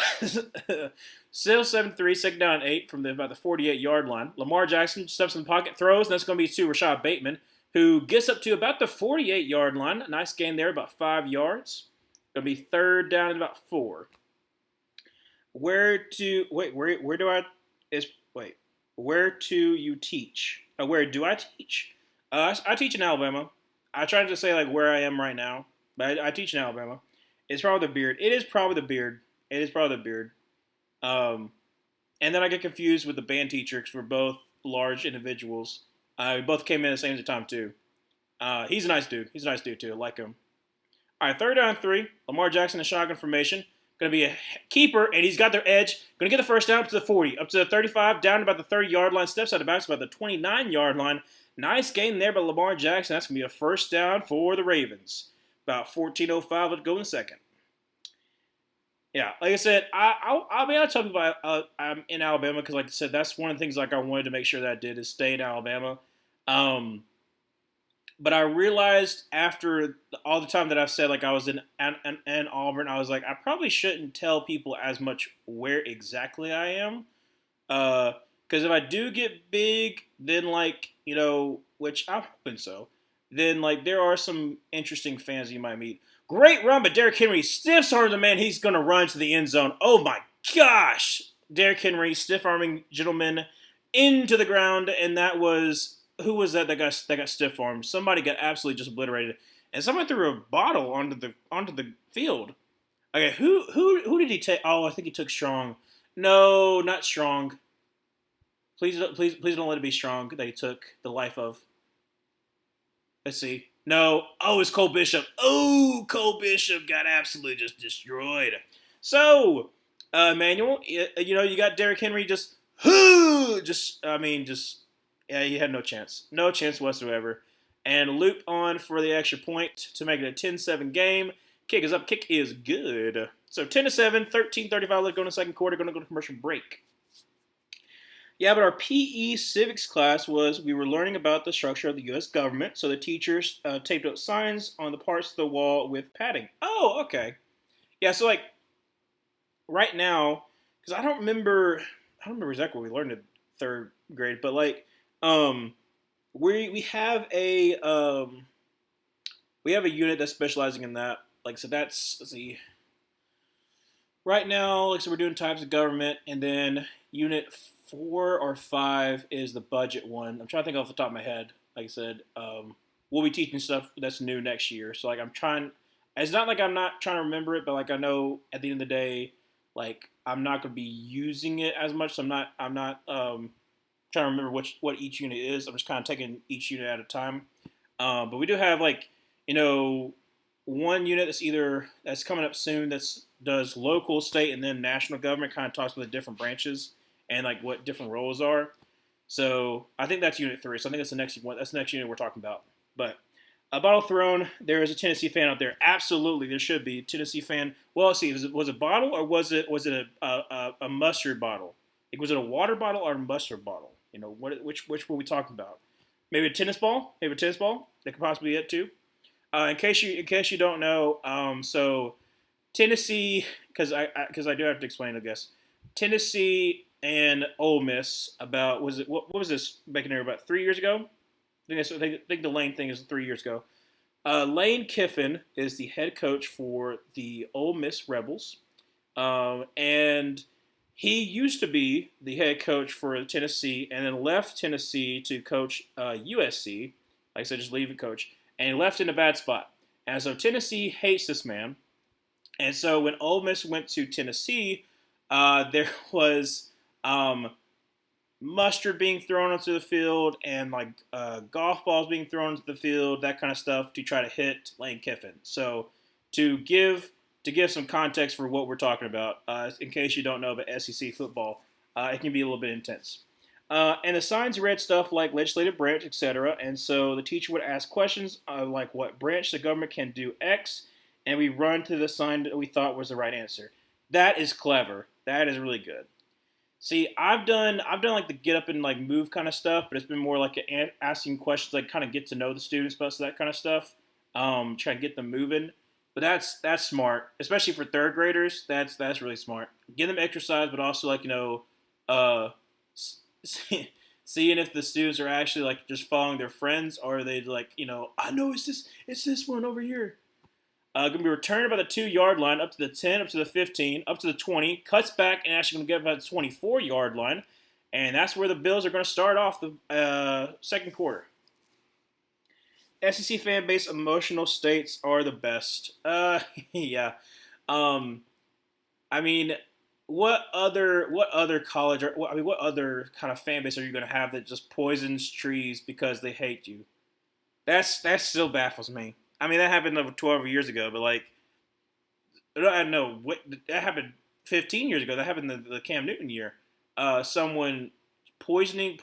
A: Still 7-3, second down and 8 from about the 48-yard line. Lamar Jackson steps in the pocket, throws, and that's going to be to Rashad Bateman, who gets up to about the 48-yard line. A nice gain there, about 5 yards. Going to be third down and about 4. Where do you teach? Where do I teach? I teach in Alabama. I tried to say like where I am right now, but I teach in Alabama. It's probably the beard. It is probably the beard. And then I get confused with the band teacher because we're both large individuals. We both came in at the same time too. He's a nice dude. He's a nice dude too. I like him. All right, third down and 3. Lamar Jackson in shotgun formation. Going to be a keeper, and he's got their edge. Going to get the first down up to the 40, up to the 35, down to about the 30-yard line. Steps out of bounds about the 29-yard line. Nice gain there by Lamar Jackson. That's going to be a first down for the Ravens. About 14:05 to go in the second. Yeah, like I said, I'll tell people I'm in Alabama because, like I said, that's one of the things like I wanted to make sure that I did is stay in Alabama. But I realized after all the time that I've said like I was in Auburn, I was like I probably shouldn't tell people as much where exactly I am, because if I do get big, then like which I'm hoping so, then like there are some interesting fans you might meet. Great run, but Derrick Henry stiff arms the man. He's going to run to the end zone. Oh my gosh, Derrick Henry stiff arming gentleman into the ground, and that was. Who was that got stiff armed? Somebody got absolutely just obliterated, and someone threw a bottle onto the field. Okay, who did he take? Oh, I think he took Strong. No, not Strong. Please don't let it be Strong that he took the life of. Let's see. No. Oh, it's Cole Bishop. Oh, Cole Bishop got absolutely just destroyed. So, Emmanuel, you got Derrick Henry yeah, he had no chance. No chance whatsoever. And loop on for the extra point to make it a 10-7 game. Kick is up. Kick is good. So 10-7, 13:35 left going to the second quarter. Going to go to commercial break. Yeah, but our PE civics class we were learning about the structure of the U.S. government. So the teachers taped up signs on the parts of the wall with padding. Oh, okay. Yeah, so like right now, because I don't remember exactly what we learned in third grade, but like we have a unit that's specializing in that. Like so that's let's see. Right now, like so we're doing types of government, and then unit 4 or 5 is the budget one. I'm trying to think off the top of my head. Like I said, we'll be teaching stuff that's new next year. So like I'm trying. It's not like I'm not trying to remember it, but like I know at the end of the day, like I'm not going to be using it as much. So I'm not trying to remember what each unit is. I'm just kind of taking each unit at a time. But we do have like one unit that's coming up soon does local, state, and then national government. Kind of talks about the different branches and like what different roles are. So I think that's unit 3. So I think that's the next one. That's the next unit we're talking about. But a bottle thrown. There is a Tennessee fan out there. Absolutely, there should be a Tennessee fan. Well, let's see. Was it a bottle or was it a mustard bottle? Like, was it a water bottle or a mustard bottle? Which were we talking about? Maybe a tennis ball. Maybe a tennis ball. That could possibly be it too. In case you don't know, so Tennessee, because I do have to explain, I guess. Tennessee and Ole Miss what was this back in there about 3 years ago? I think the Lane thing is 3 years ago. Lane Kiffin is the head coach for the Ole Miss Rebels, and he used to be the head coach for Tennessee, and then left Tennessee to coach USC. Like I said, just leave and coach, and he left in a bad spot. And so Tennessee hates this man. And so when Ole Miss went to Tennessee, there was mustard being thrown onto the field and like golf balls being thrown into the field, that kind of stuff to try to hit Lane Kiffin. So to give some context for what we're talking about, in case you don't know about SEC football, it can be a little bit intense. And the signs read stuff like legislative branch, etc. And so the teacher would ask questions like what branch the government can do X, and we run to the sign that we thought was the right answer. That is clever. That is really good. See, I've done like the get up and like move kind of stuff, but it's been more like asking questions, like kind of get to know the students, plus that kind of stuff. Try to get them moving. But that's smart, especially for third graders. That's really smart. Give them exercise, but also like uh, seeing if the students are actually like just following their friends, or are they like I know it's this one over here. Going to be returned about the 2 yard line, up to the 10, up to the 15, up to the 20, cuts back, and actually going to get about the 24 yard line. And that's where the Bills are going to start off the second quarter. SEC fan base emotional states are the best. Yeah. Um, I mean, what other college or what other kind of fan base are you going to have that just poisons trees because they hate you? That still baffles me. I mean, that happened over 12 years ago, but like, I know what that happened 15 years ago. That happened the Cam Newton year. Someone poisoning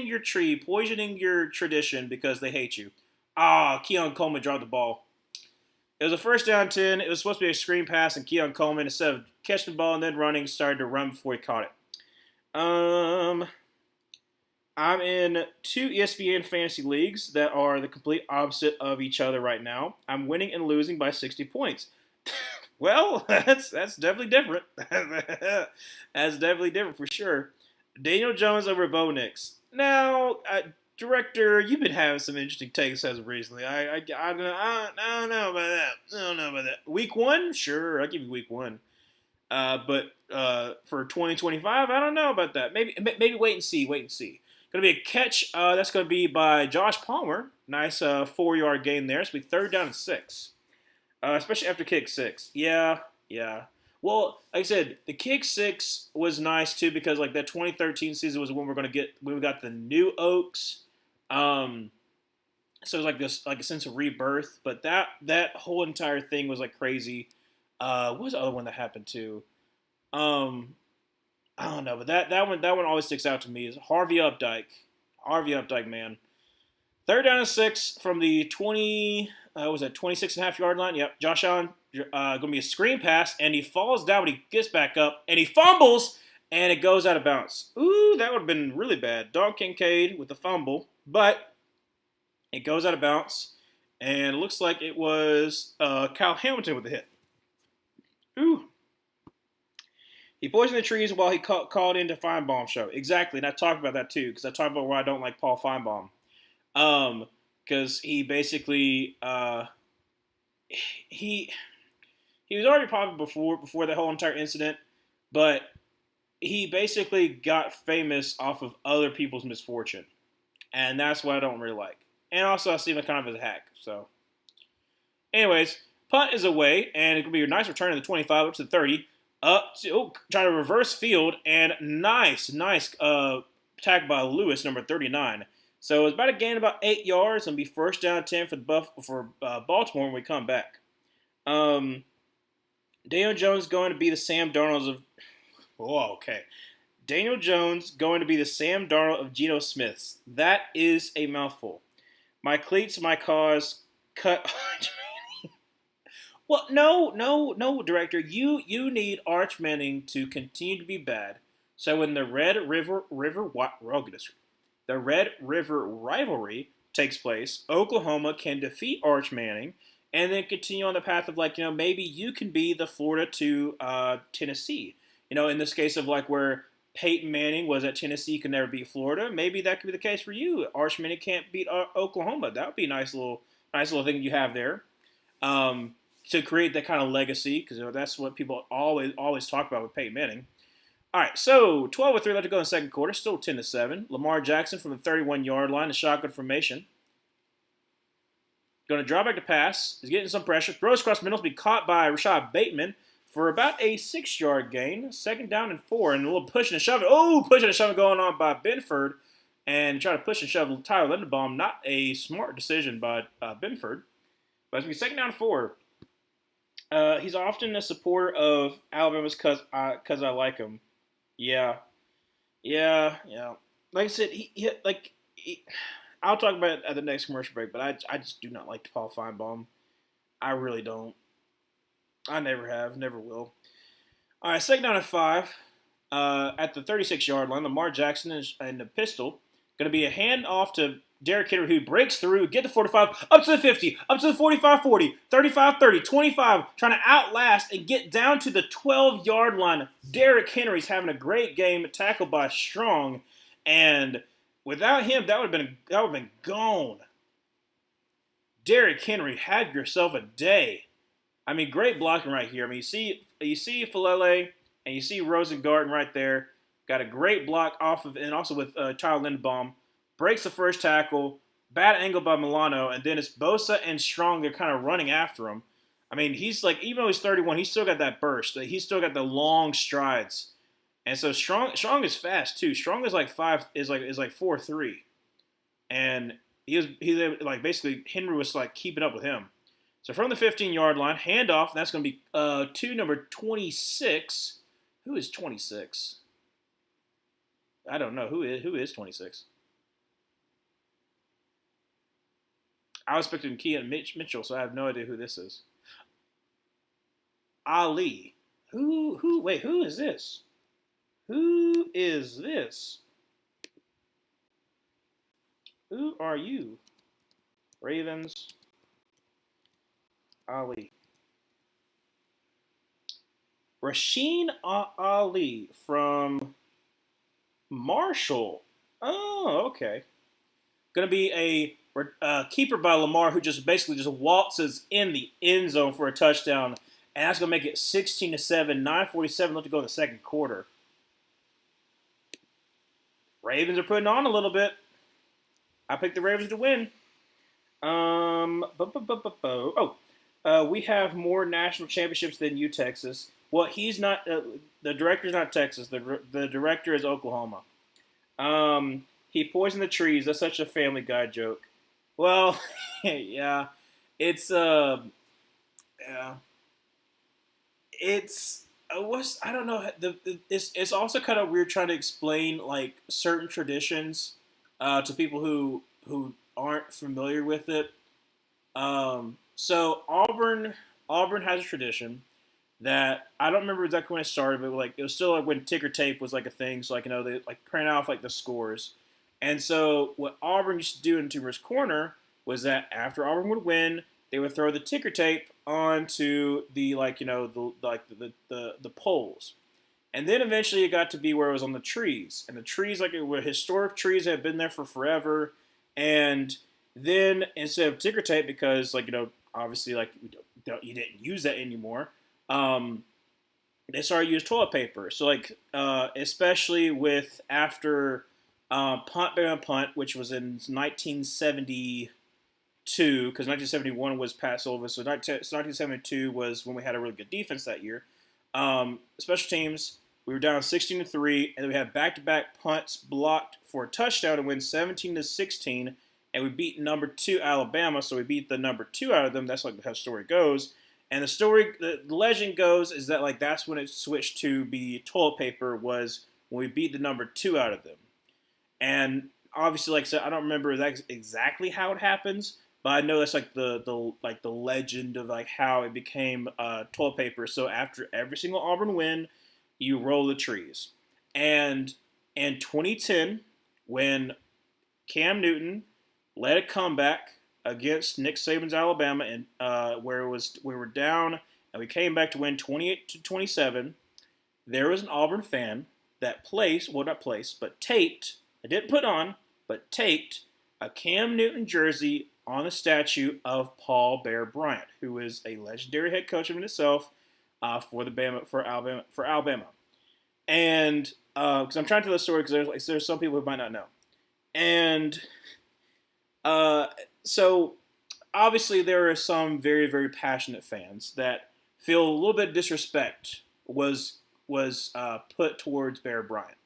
A: your tree, poisoning your tradition because they hate you. Keon Coleman dropped the ball. It was a first down 10. It was supposed to be a screen pass, and Keon Coleman, instead of catching the ball and then running, started to run before he caught it. I'm in two ESPN fantasy leagues that are the complete opposite of each other right now. I'm winning and losing by 60 points. Well, that's definitely different. That's definitely different for sure. Daniel Jones over Bo Nix. Now, director, you've been having some interesting takes as of recently. I don't know about that. I don't know about that. Week one, sure, I'll give you week one. But for 2025, I don't know about that. Maybe wait and see. Wait and see. Going to be a catch. That's going to be by Josh Palmer. Nice 4 yard gain there. It's going to be third down and 6. Especially after kick 6. Yeah, yeah. Well, like I said, the kick 6 was nice too because like that 2013 season was when we got the new Oaks. So it was like this like a sense of rebirth. But that whole entire thing was like crazy. What was the other one that happened too? Um, I don't know, but that one always sticks out to me is Harvey Updike. Harvey Updike, man. Third down and 6 from the 20, was that 26.5 yard line? Yep. Josh Allen, going to be a screen pass, and he falls down, but he gets back up, and he fumbles, and it goes out of bounds. Ooh, that would have been really bad. Dog Kincaid with the fumble, but it goes out of bounds, and it looks like it was Kyle Hamilton with the hit. Ooh. He poisoned the trees while he called into Feinbaum show. Exactly, and I talked about that too, because I talked about why I don't like Paul Feinbaum. Because he basically he was already popular before the whole entire incident, but he basically got famous off of other people's misfortune, and that's what I don't really like. And also, I see him kind of as a hack. So, anyways, punt is away, and it could be a nice return to the 25 up to the 30. Trying to reverse field, and nice tackle by Lewis, number 39. So it's about to gain about 8 yards and be first down 10 for Baltimore when we come back. Daniel Jones going to be the Sam Darnold of. Oh, okay. Daniel Jones going to be the Sam Darnold of Geno Smiths. That is a mouthful. My cleats, my cause, cut. Well, no, director. You need Arch Manning to continue to be bad. So when the Red River rivalry takes place, Oklahoma can defeat Arch Manning and then continue on the path of maybe you can be the Florida to Tennessee. In this case of where Peyton Manning was at Tennessee, could never beat Florida. Maybe that could be the case for you. Arch Manning can't beat Oklahoma. That would be a nice little thing you have there. To create that kind of legacy, because that's what people always talk about with Peyton Manning. All right, so 12-3 left to go in the second quarter, still 10-7. Lamar Jackson from the 31-yard line, the shotgun formation. Going to draw back to pass. He's getting some pressure. Throws across middle to be caught by Rashad Bateman for about a 6-yard gain. Second down and 4, and a little pushing and shoving. Oh, pushing and shoving going on by Benford. And try to push and shove Tyler Linderbaum. Not a smart decision by Benford. But it's going to be second down and 4. He's often a supporter of Alabama's cause I like him. Yeah. Like I said, I'll talk about it at the next commercial break, but I just do not like Paul Feinbaum. I really don't. I never have, never will. All right, second down and 5. at the 36-yard line, Lamar Jackson and the pistol. Going to be a handoff to Derrick Henry, who breaks through, get the 45, up to the 50, up to the 45 40, 35 30, 25, trying to outlast and get down to the 12-yard line. Derrick Henry's having a great game, tackled by Strong, and without him, that would have been gone. Derrick Henry, have yourself a day. I mean, great blocking right here. I mean, you see Falele and you see Rosengarten right there. Got a great block off of, and also with Tyler Linderbaum. Breaks the first tackle. Bad angle by Milano, and then it's Bosa and Strong. They're kind of running after him. I mean, he's like, even though he's 31, he's still got that burst. He's still got the long strides. And so Strong is fast too. Strong is like 4'3", and he's like basically Henry was like keeping up with him. So from the 15-yard line, handoff. That's going to be to number 26. Who is 26? I don't know who is 26. I was expecting Keaton Mitchell, so I have no idea who this is. Ali. Wait, who is this? Who is this? Who are you? Ravens. Ali. Rasheen Ali from Marshall. Oh, okay. Going to be a keeper by Lamar, who just basically just waltzes in the end zone for a touchdown, and that's going to make it 16-7, 9:47 left to go in the second quarter. Ravens are putting on a little bit. I picked the Ravens to win. We have more national championships than you, Texas. Well, he's not. The director's not Texas. The director is Oklahoma. He poisoned the trees. That's such a Family Guy joke. Well, yeah, it's yeah, it's I don't know. It's also kind of weird trying to explain like certain traditions to people who aren't familiar with it. So Auburn has a tradition that I don't remember exactly when it started, but like it was still like when ticker tape was like a thing. So like they like print off like the scores. And so what Auburn used to do in Toomer's Corner was that after Auburn would win, they would throw the ticker tape onto the the poles. And then eventually it got to be where it was on the trees. And the trees, like, it were historic trees that had been there for forever. And then instead of ticker tape, because, obviously, you didn't use that anymore, they started to use toilet paper. So, especially with after Punt Bama Punt, which was in 1972, because 1971 was Passover. So 1972 was when we had a really good defense that year. Special teams, we were down 16-3, and we had back-to-back punts blocked for a touchdown to win 17-16, and we beat number 2 Alabama, so we beat the number 2 out of them. That's like how the story goes. And the legend goes is that that's when it switched to be toilet paper, was when we beat the number 2 out of them. And obviously, like I said, I don't remember exactly how it happens, but I know that's the legend of how it became toilet paper. So after every single Auburn win, you roll the trees. And in 2010, when Cam Newton led a comeback against Nick Saban's Alabama, and we were down and we came back to win 28-27, there was an Auburn fan that taped. I didn't put on, but taped a Cam Newton jersey on the statue of Paul Bear Bryant, who is a legendary head coach in itself for Alabama. And because I'm trying to tell the story, because there's some people who might not know. And so obviously there are some very, very passionate fans that feel a little bit of disrespect was put towards Bear Bryant.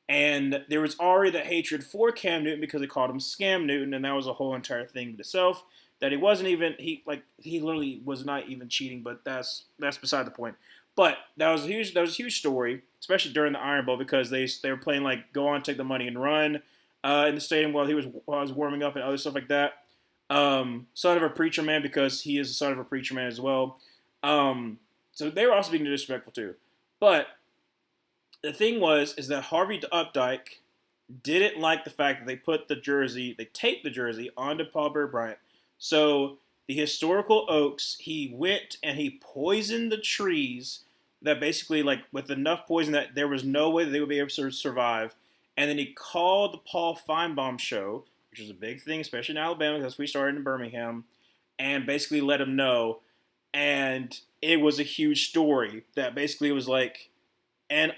A: And there was already the hatred for Cam Newton because they called him Scam Newton, and that was a whole entire thing in itself. That he literally was not even cheating, but that's beside the point. But that was a huge story, especially during the Iron Bowl, because they were playing go on, take the money and run in the stadium while I was warming up and other stuff like that. Son of a preacher man, because he is the son of a preacher man as well. So they were also being disrespectful too. But The thing is that Harvey Updike didn't like the fact that they taped the jersey onto Paul Bear Bryant. So the historical oaks, he went and he poisoned the trees that basically, like, with enough poison that there was no way that they would be able to survive. And then he called the Paul Feinbaum show, which is a big thing, especially in Alabama, because we started in Birmingham, and basically let him know. And it was a huge story that basically was like, and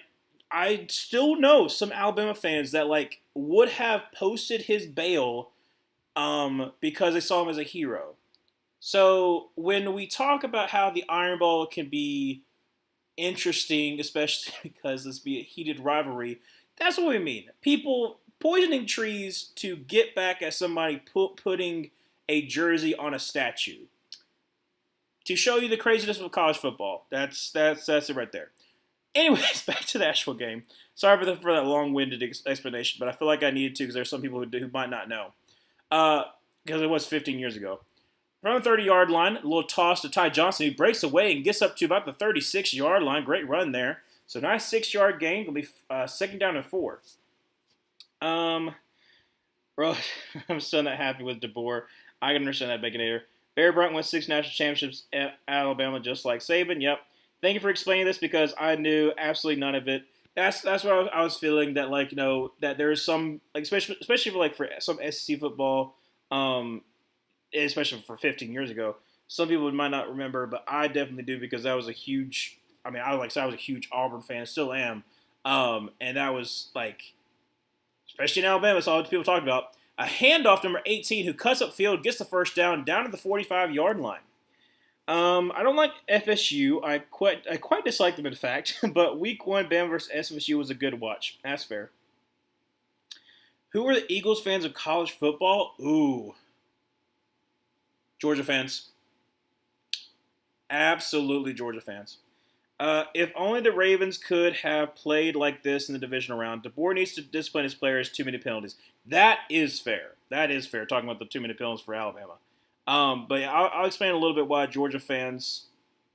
A: I still know some Alabama fans that like would have posted his bail because they saw him as a hero. So when we talk about how the Iron Bowl can be interesting, especially because this be a heated rivalry, that's what we mean. People poisoning trees to get back at somebody putting a jersey on a statue to show you the craziness of college football. That's it right there. Anyways, back to the actual game. Sorry for that long-winded explanation, but I feel like I needed to because there's some people who might not know. Because it was 15 years ago. From the 30-yard line, a little toss to Ty Johnson, who breaks away and gets up to about the 36-yard line. Great run there. So nice 6-yard gain. It'll be second down and 4. Bro, I'm still not happy with DeBoer. I can understand that, Baconator. Bear Bryant won 6 national championships at Alabama, just like Saban. Yep. Thank you for explaining this because I knew absolutely none of it. That's what I was feeling, that like, you know, that there's some, like, especially for some SEC football, especially for 15 years ago, some people might not remember, but I definitely do because that was a huge. I mean, I was a huge Auburn fan, still am, and that was like, especially in Alabama, that's all people talked about. A handoff, number 18, who cuts up field, gets the first down to the 45-yard line. I don't like FSU. I quite dislike them, in fact. But Week 1, Bama versus FSU was a good watch. That's fair. Who are the Eagles fans of college football? Ooh, Georgia fans. Absolutely Georgia fans. If only the Ravens could have played like this in the divisional round. DeBoer needs to discipline his players. Too many penalties. That is fair. That is fair. Talking about the too many penalties for Alabama. But yeah, I'll explain a little bit why Georgia fans,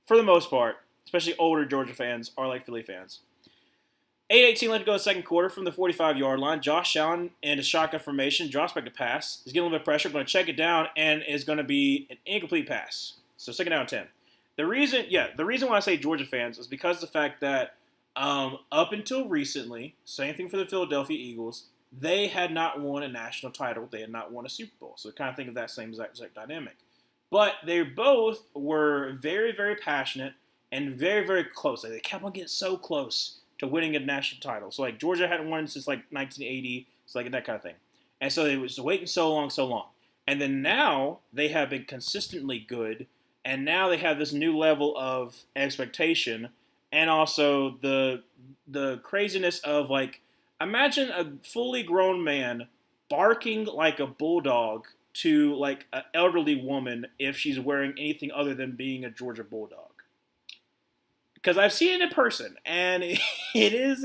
A: for the most part, especially older Georgia fans, are like Philly fans. 8:18 left to go in the second quarter from the 45-yard line. Josh Allen in a shotgun formation drops back to pass. He's getting a little bit of pressure, going to check it down, and is going to be an incomplete pass. So second down and 10. The reason why I say Georgia fans is because of the fact that up until recently, same thing for the Philadelphia Eagles, they had not won a national title. They had not won a Super Bowl. So kind of think of that same exact dynamic. But they both were very, very passionate and very, very close. Like, they kept on getting so close to winning a national title. So like Georgia hadn't won since like 1980. It's like that kind of thing. And so they was waiting so long. And then now they have been consistently good. And now they have this new level of expectation, and also the craziness of, like, imagine a fully grown man barking like a bulldog to like an elderly woman if she's wearing anything other than being a Georgia Bulldog. Because I've seen it in person, and it is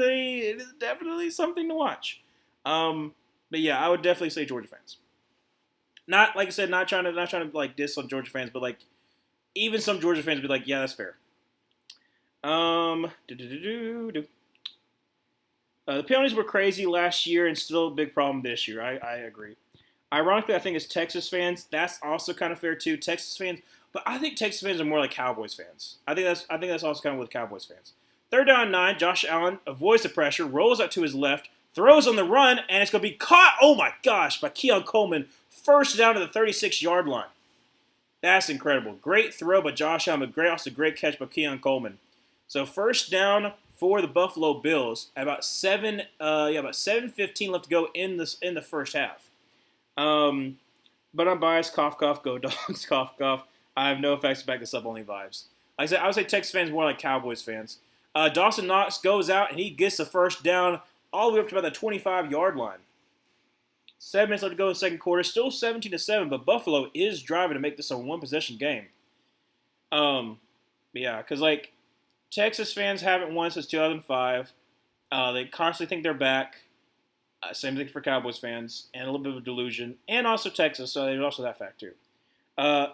A: definitely something to watch. But yeah, I would definitely say Georgia fans. Not, like I said, not trying to like diss on Georgia fans, but like, even some Georgia fans would be like, yeah, that's fair. The penalties were crazy last year and still a big problem this year. I agree. Ironically, I think it's Texas fans. That's also kind of fair too. Texas fans, but I think Texas fans are more like Cowboys fans. I think that's also kind of with Cowboys fans. Third down and 9. Josh Allen avoids the pressure, rolls out to his left, throws on the run, and it's going to be caught. Oh my gosh, by Keon Coleman. First down to the 36-yard line. That's incredible. Great throw by Josh Allen, but great catch by Keon Coleman. So first down for the Buffalo Bills. About 7:15 left to go in the first half. But I'm biased. Cough, cough, go Dogs. Cough, cough. I have no facts to back this up. Only vibes. Like I said, I would say Texas fans more like Cowboys fans. Dawson Knox goes out and he gets the first down all the way up to about the 25-yard line. 7 minutes left to go in the second quarter. Still 17-7, but Buffalo is driving to make this a one-possession game. Yeah, because like Texas fans haven't won since 2005. They constantly think they're back. Same thing for Cowboys fans, and a little bit of a delusion, and also Texas. So there's also that fact too.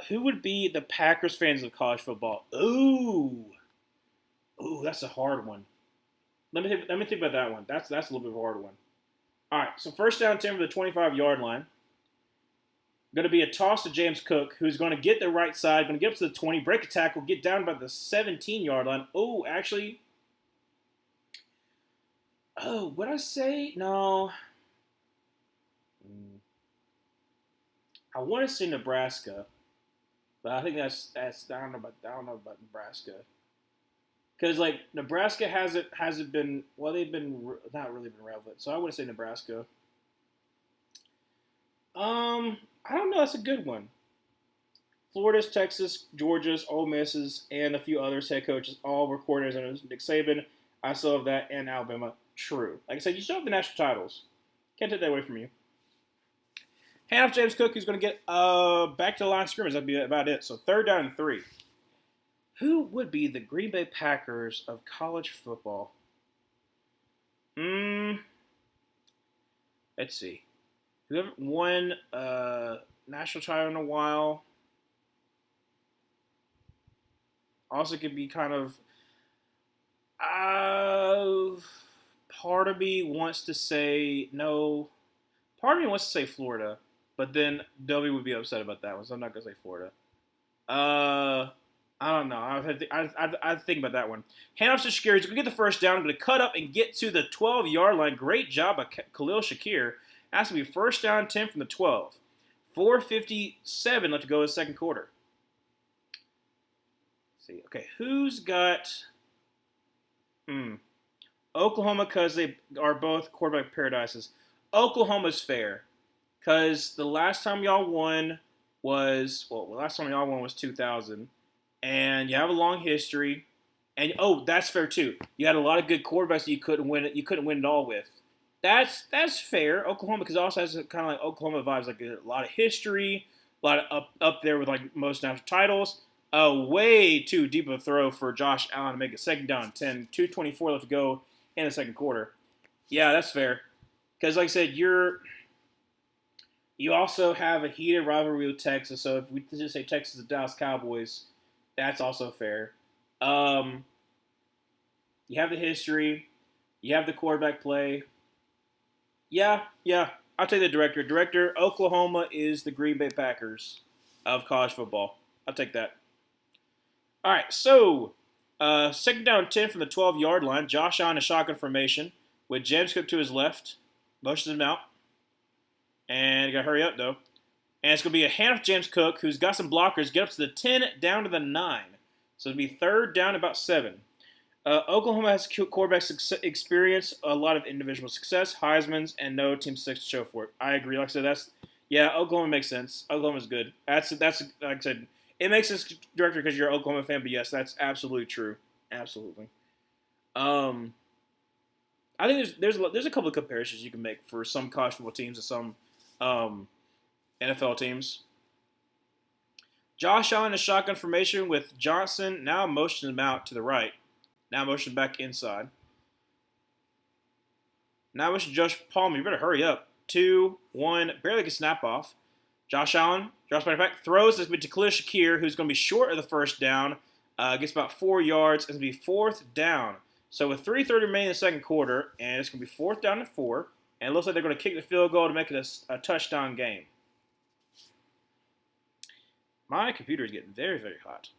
A: Who would be the Packers fans of college football? Ooh, that's a hard one. Let me think about that one. That's a little bit of a hard one. All right, so first down 10 for the 25-yard line. Going to be a toss to James Cook, who's going to get the right side, going to get up to the 20, break a tackle, get down about the 17-yard line. Oh, actually, what I say? No, I want to say Nebraska, but I think that's I don't know about Nebraska because like Nebraska hasn't been well they've been not really been relevant, so I want to say Nebraska. I don't know. That's a good one. Florida's, Texas, Georgia's, Ole Miss's, and a few others head coaches all were coordinators under Nick Saban. I still have that, and Alabama. True. Like I said, you still have the national titles. Can't take that away from you. Hand off James Cook, who's going to get back to the line of scrimmage. That'd be about it. So third down and 3. Who would be the Green Bay Packers of college football? Let's see. Who haven't won a national title in a while? Also could be kind of uh, part of me wants to say no. Part of me wants to say Florida, but then W would be upset about that one, so I'm not gonna say Florida. Uh, I don't know. I'd think about that one. Handoff to Shakir. He's gonna get the first down. I'm gonna cut up and get to the 12-yard line. Great job by Khalil Shakir. That's gonna be first down 10 from the 12. 4:57 left to go in the second quarter. See. Okay, who's got Oklahoma because they are both quarterback paradises. Oklahoma's fair because the last time y'all won the last time y'all won was 2000, and you have a long history. And that's fair too. You had a lot of good quarterbacks that you couldn't win it. You couldn't win it all with. That's fair. Oklahoma because it also has kind of like Oklahoma vibes, like a lot of history, a lot of up there with like most national titles. A way too deep of a throw for Josh Allen to make it second down 10, 2:24 left to go in the second quarter. Yeah, that's fair. Because like I said, you also have a heated rivalry with Texas. So if we just say Texas and Dallas Cowboys, that's also fair. Um, you have the history. You have the quarterback play. Yeah. I'll take the director. Director, Oklahoma is the Green Bay Packers of college football. I'll take that. All right, so second down 10 from the 12-yard line. Josh Allen in shotgun formation with James Cook to his left. Motions him out. And you got to hurry up, though. And it's going to be a handoff James Cook, who's got some blockers. Get up to the 10, down to the 9. So it'll be third down, about 7. Oklahoma has quarterback experience, a lot of individual success, Heisman's, and no team six to show for it. I agree. Like I said, Oklahoma makes sense. Oklahoma's good. That's like I said, it makes sense, director, because you're an Oklahoma fan. But yes, that's absolutely true. Absolutely. I think there's a couple of comparisons you can make for some college football teams and some NFL teams. Josh Allen in shotgun formation with Johnson now motioning him out to the right. Now motion back inside. Now motion Josh Palmer. You better hurry up. 2, 1. Barely get snap off. Josh Allen drops back, throws this to Khalil Shakir, who's going to be short of the first down. Gets about 4 yards. It's going to be fourth down. So with 3:30 remaining in the second quarter, and it's going to be fourth down and 4. And it looks like they're going to kick the field goal to make it a touchdown game. My computer is getting very, very hot.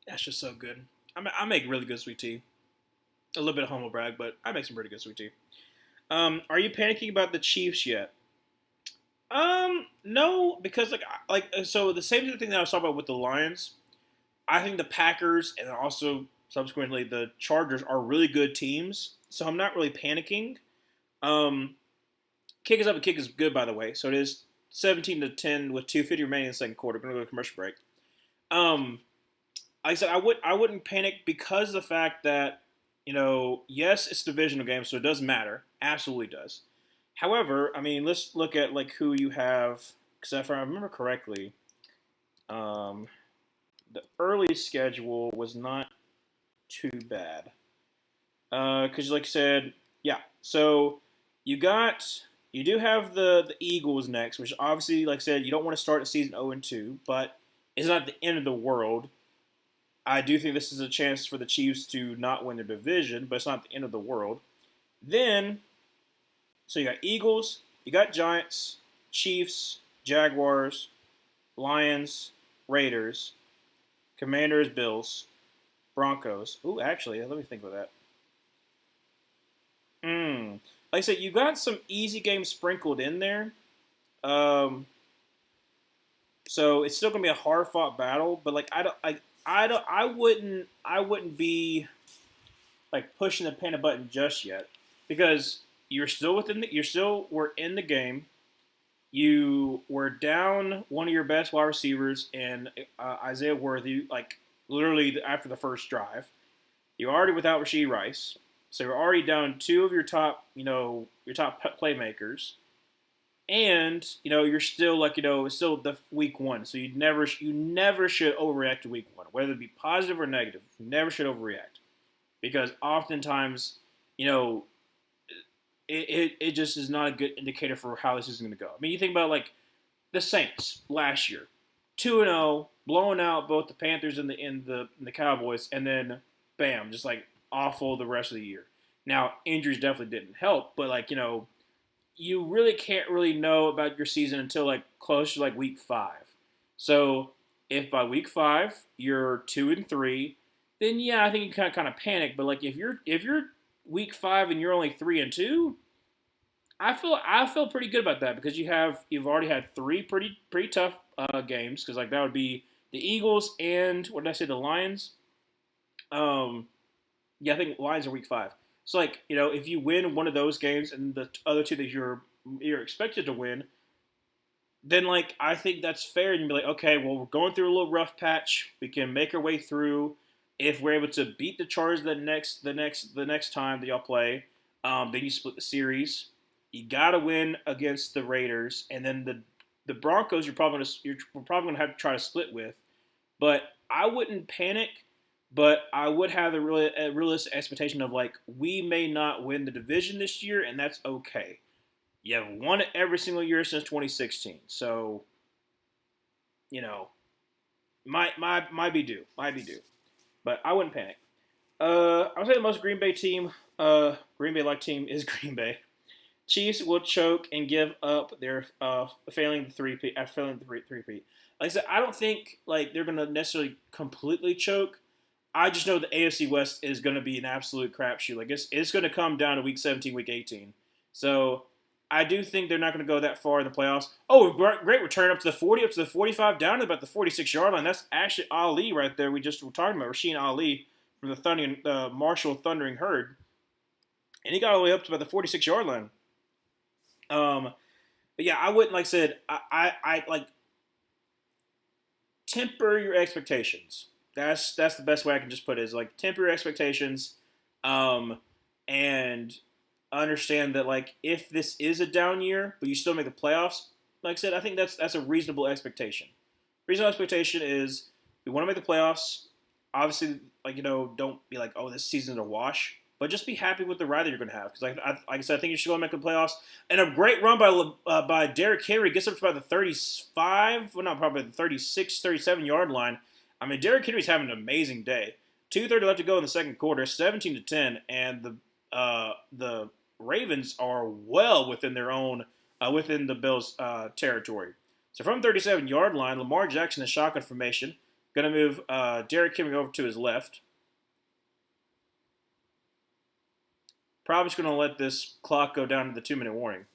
A: That's just so good. I make really good sweet tea. A little bit of humble brag, but I make some pretty good sweet tea. Are you panicking about the Chiefs yet? No, because so the same thing that I was talking about with the Lions. I think the Packers and also subsequently the Chargers are really good teams, so I'm not really panicking. Kick is up and kick is good, by the way. So it is 17-10 with 2:50 remaining in the second quarter. We're gonna go to commercial break. Like I said, I wouldn't panic because of the fact that, yes, it's a divisional game, so it does matter. Absolutely does. However, I mean, let's look at like who you have. Because if I remember correctly, the early schedule was not too bad. Because like I said, yeah. So you do have the Eagles next, which obviously, like I said, you don't want to start the season 0-2, but It's not the end of the world. I do think this is a chance for the Chiefs to not win their division, but it's not the end of the world. Then, so you got Eagles, you got Giants, Chiefs, Jaguars, Lions, Raiders, Commanders, Bills, Broncos. Ooh, actually, let me think about that. Like I said, you got some easy games sprinkled in there. Um, so it's still gonna be a hard fought battle, but like I wouldn't be like pushing the panic button just yet because you're still were in the game. You were down one of your best wide receivers in Isaiah Worthy, like literally after the first drive. You're already without Rasheed Rice, so you're already down two of your top, your top playmakers, and you're still like it's still the week one, so you never should overreact to week one, whether it be positive or negative. You never should overreact because oftentimes, you know, it just is not a good indicator for how this is going to go. I mean, you think about like the Saints last year, 2-0, blowing out both the Panthers and the Cowboys, and then bam, just like awful the rest of the year. Now injuries definitely didn't help, but like you really can't really know about your season until like close to like week 5. So if by week 5 you're 2-3, then yeah, I think you kind of panic. But like if you're week 5 and you're only 3-2, I feel pretty good about that because you've already had three pretty tough games because like that would be the Eagles and what did I say, the Lions. Um, yeah, I think Lions are week 5. So like if you win one of those games and the other two that you're expected to win, then like I think that's fair. And you be like, okay, well we're going through a little rough patch. We can make our way through. If we're able to beat the Chargers the next time that y'all play, then you split the series. You got to win against the Raiders, and then the Broncos you're probably gonna have to try to split with. But I wouldn't panic. But I would have a realistic expectation of like we may not win the division this year, and that's okay. You have won it every single year since 2016, so you know might be due, but I wouldn't panic. I would say the most Green Bay like team is Green Bay. Chiefs will choke and give up their failing the three-peat after failing the three-peat. Like I said, I don't think like they're gonna necessarily completely choke. I just know the AFC West is going to be an absolute crapshoot. Like it's going to come down to week 17, week 18. So I do think they're not going to go that far in the playoffs. Oh, great return up to the 40, up to the 45, down to about the 46-yard line. That's actually Ali right there. We just were talking about Rasheen Ali from the Marshall Thundering Herd, and he got all the way up to about the 46-yard line. But yeah, I wouldn't like I said. I like temper your expectations. That's the best way I can just put it is like temper your expectations, and understand that like if this is a down year but you still make the playoffs, like I said, I think that's a reasonable expectation. Reasonable expectation is we want to make the playoffs. Obviously, like don't be like, oh, this season's a wash, but just be happy with the ride that you're going to have because like I said, I think you should go and make the playoffs. And a great run by Derrick Henry gets up to about the 35, well not probably the 36, 37-yard line. I mean, Derrick Henry's having an amazing day. 2:30 left to go in the second quarter, 17-10, and the Ravens are well within their own within the Bills' territory. So from 37-yard line, Lamar Jackson in shotgun formation, going to move Derrick Henry over to his left. Probably just going to let this clock go down to the 2-minute warning.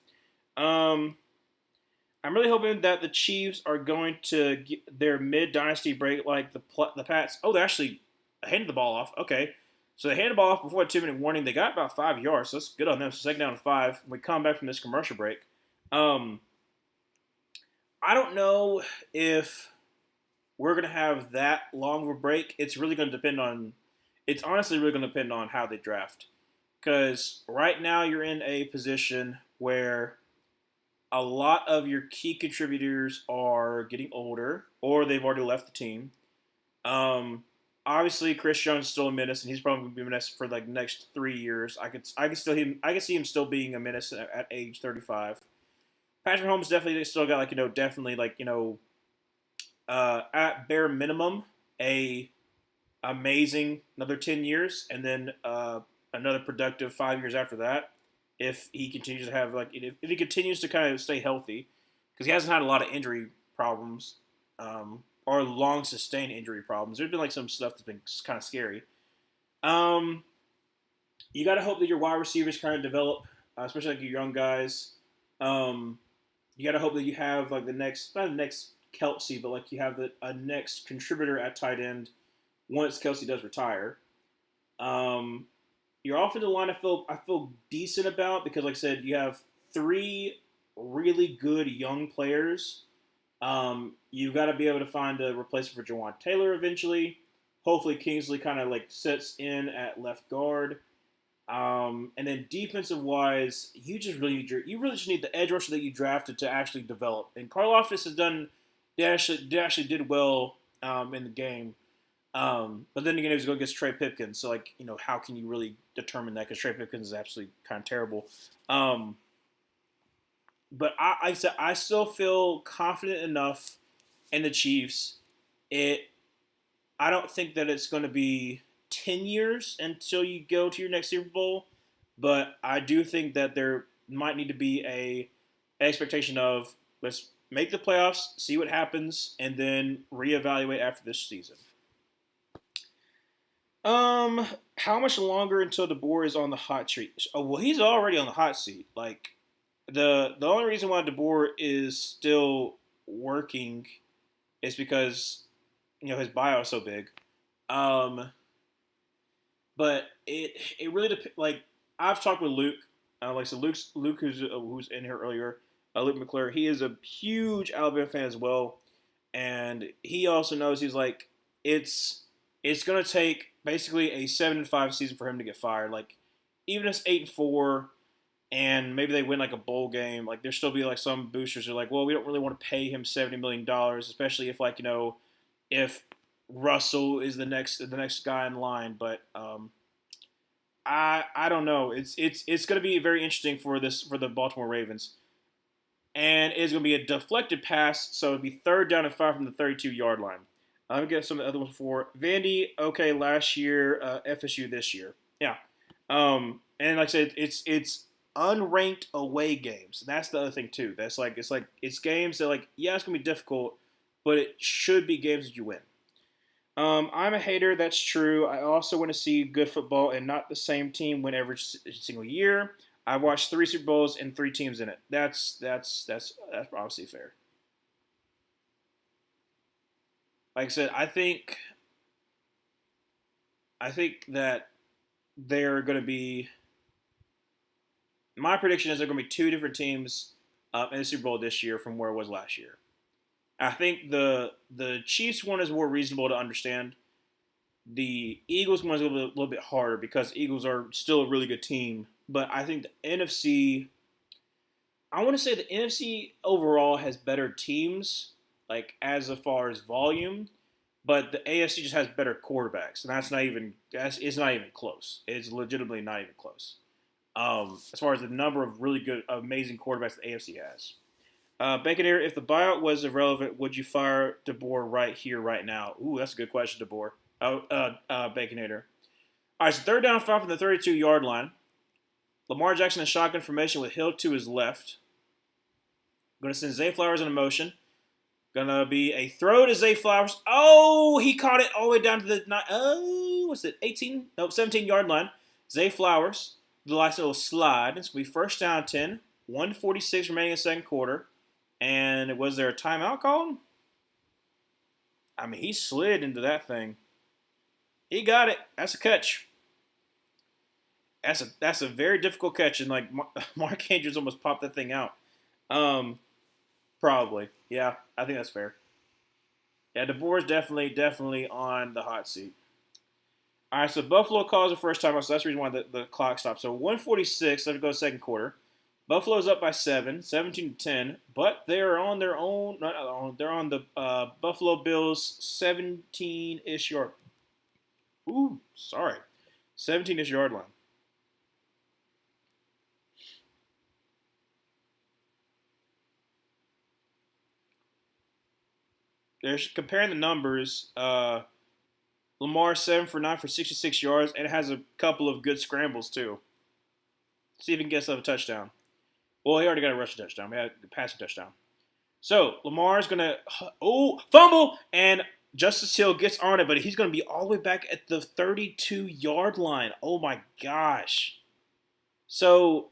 A: I'm really hoping that the Chiefs are going to get their mid-dynasty break like the Pats. Oh, they actually handed the ball off. Okay. So they handed the ball off before a 2-minute warning. They got about 5 yards, so that's good on them. So second down and 5. We come back from this commercial break. I don't know if we're going to have that long of a break. It's really going to depend on – it's honestly really going to depend on how they draft. Because right now you're in a position where – a lot of your key contributors are getting older or they've already left the team. Obviously, Chris Jones is still a menace, and he's probably going to be a menace for like the next 3 years. I could see him still being a menace at age 35. Patrick Mahomes definitely still got definitely at bare minimum, a amazing another 10 years, and then another productive 5 years after that. If he continues to have if he continues to kind of stay healthy, because he hasn't had a lot of injury problems or long sustained injury problems. There's been like some stuff that's been kind of scary. Um, you got to hope that your wide receivers kind of develop, especially like your young guys. Um, you got to hope that you have like the next, not the next Kelsey, but like you have a next contributor at tight end once Kelsey does retire. Um, your offensive line, I feel decent about because, like I said, you have three really good young players. You got to be able to find a replacement for Jawan Taylor eventually. Hopefully, Kingsley kind of like sets in at left guard. And then defensive wise, you really just need the edge rusher that you drafted to actually develop. And Karlaftis has done. They actually did well in the game. But then again, he was going against Trey Pipkins. So, like, how can you really determine that? Because Trey Pipkins is absolutely kind of terrible. But I said I still feel confident enough in the Chiefs. It. I don't think that it's going to be 10 years until you go to your next Super Bowl, but I do think that there might need to be a expectation of let's make the playoffs, see what happens, and then reevaluate after this season. How much longer until DeBoer is on the hot seat? Oh, well, he's already on the hot seat. Like the only reason why DeBoer is still working is because his bio is so big. Um, but it really like I've talked with Luke. Like so, Luke who's in here earlier. Luke McClure. He is a huge Alabama fan as well, and he also knows he's like it's gonna take basically a 7-5 season for him to get fired. Like even if it's 8-4, and maybe they win like a bowl game, like there still be like some boosters who are like, well, we don't really want to pay him $70 million, especially if like if Russell is the next guy in line. But I don't know. It's going to be very interesting for the Baltimore Ravens, and it's going to be a deflected pass, so it'll be 3rd down and 5 from the 32-yard line. I'm gonna get some of the other ones before Vandy. Okay, last year, FSU this year. Yeah, and like I said, it's unranked away games. And that's the other thing too. That's like it's games that like yeah, it's gonna be difficult, but it should be games that you win. I'm a hater. That's true. I also want to see good football and not the same team win every single year. I've watched 3 Super Bowls and 3 teams in it. That's obviously fair. Like I said, I think that they're going to be. My prediction is they're going to be 2 different teams in the Super Bowl this year from where it was last year. I think the Chiefs one is more reasonable to understand. The Eagles one is a little bit harder because Eagles are still a really good team. But I think the NFC, I want to say the NFC overall has better teams, like as far as volume. But the AFC just has better quarterbacks, and it's not even close. It's legitimately not even close. As far as the number of really good, amazing quarterbacks the AFC has. Baconator, if the buyout was irrelevant, would you fire DeBoer right here, right now? Ooh, that's a good question, DeBoer. Oh, Baconator. All right, so 3rd down and 5 from the 32-yard line. Lamar Jackson in shotgun formation with Hill to his left. Going to send Zay Flowers in a motion. Going to be a throw to Zay Flowers. Oh, he caught it all the way down to the, what's it, 18? Nope, 17-yard line. Zay Flowers, the last little slide. It's going to be 1st down 10. 1:46 remaining in the second quarter. And was there a timeout called? I mean, he slid into that thing. He got it. That's a catch. That's a very difficult catch, and like Mark Andrews almost popped that thing out. Probably, yeah, I think that's fair. Yeah, DeBoer's definitely on the hot seat. All right, so Buffalo calls the first time, so that's the reason why the clock stopped. So 1:46, let's go second quarter. Buffalo's up by 7, 17-10, but they're on their own. They're on the Buffalo Bills 17-ish yard. Ooh, sorry, 17-ish yard line. they're comparing the numbers. Lamar 7 for 9 for 66 yards, and it has a couple of good scrambles too. See if he can get himself a touchdown. Well, he already got a rushing touchdown. We had a passing touchdown. So Lamar's gonna fumble, and Justice Hill gets on it, but he's gonna be all the way back at the 32-yard line. Oh my gosh! So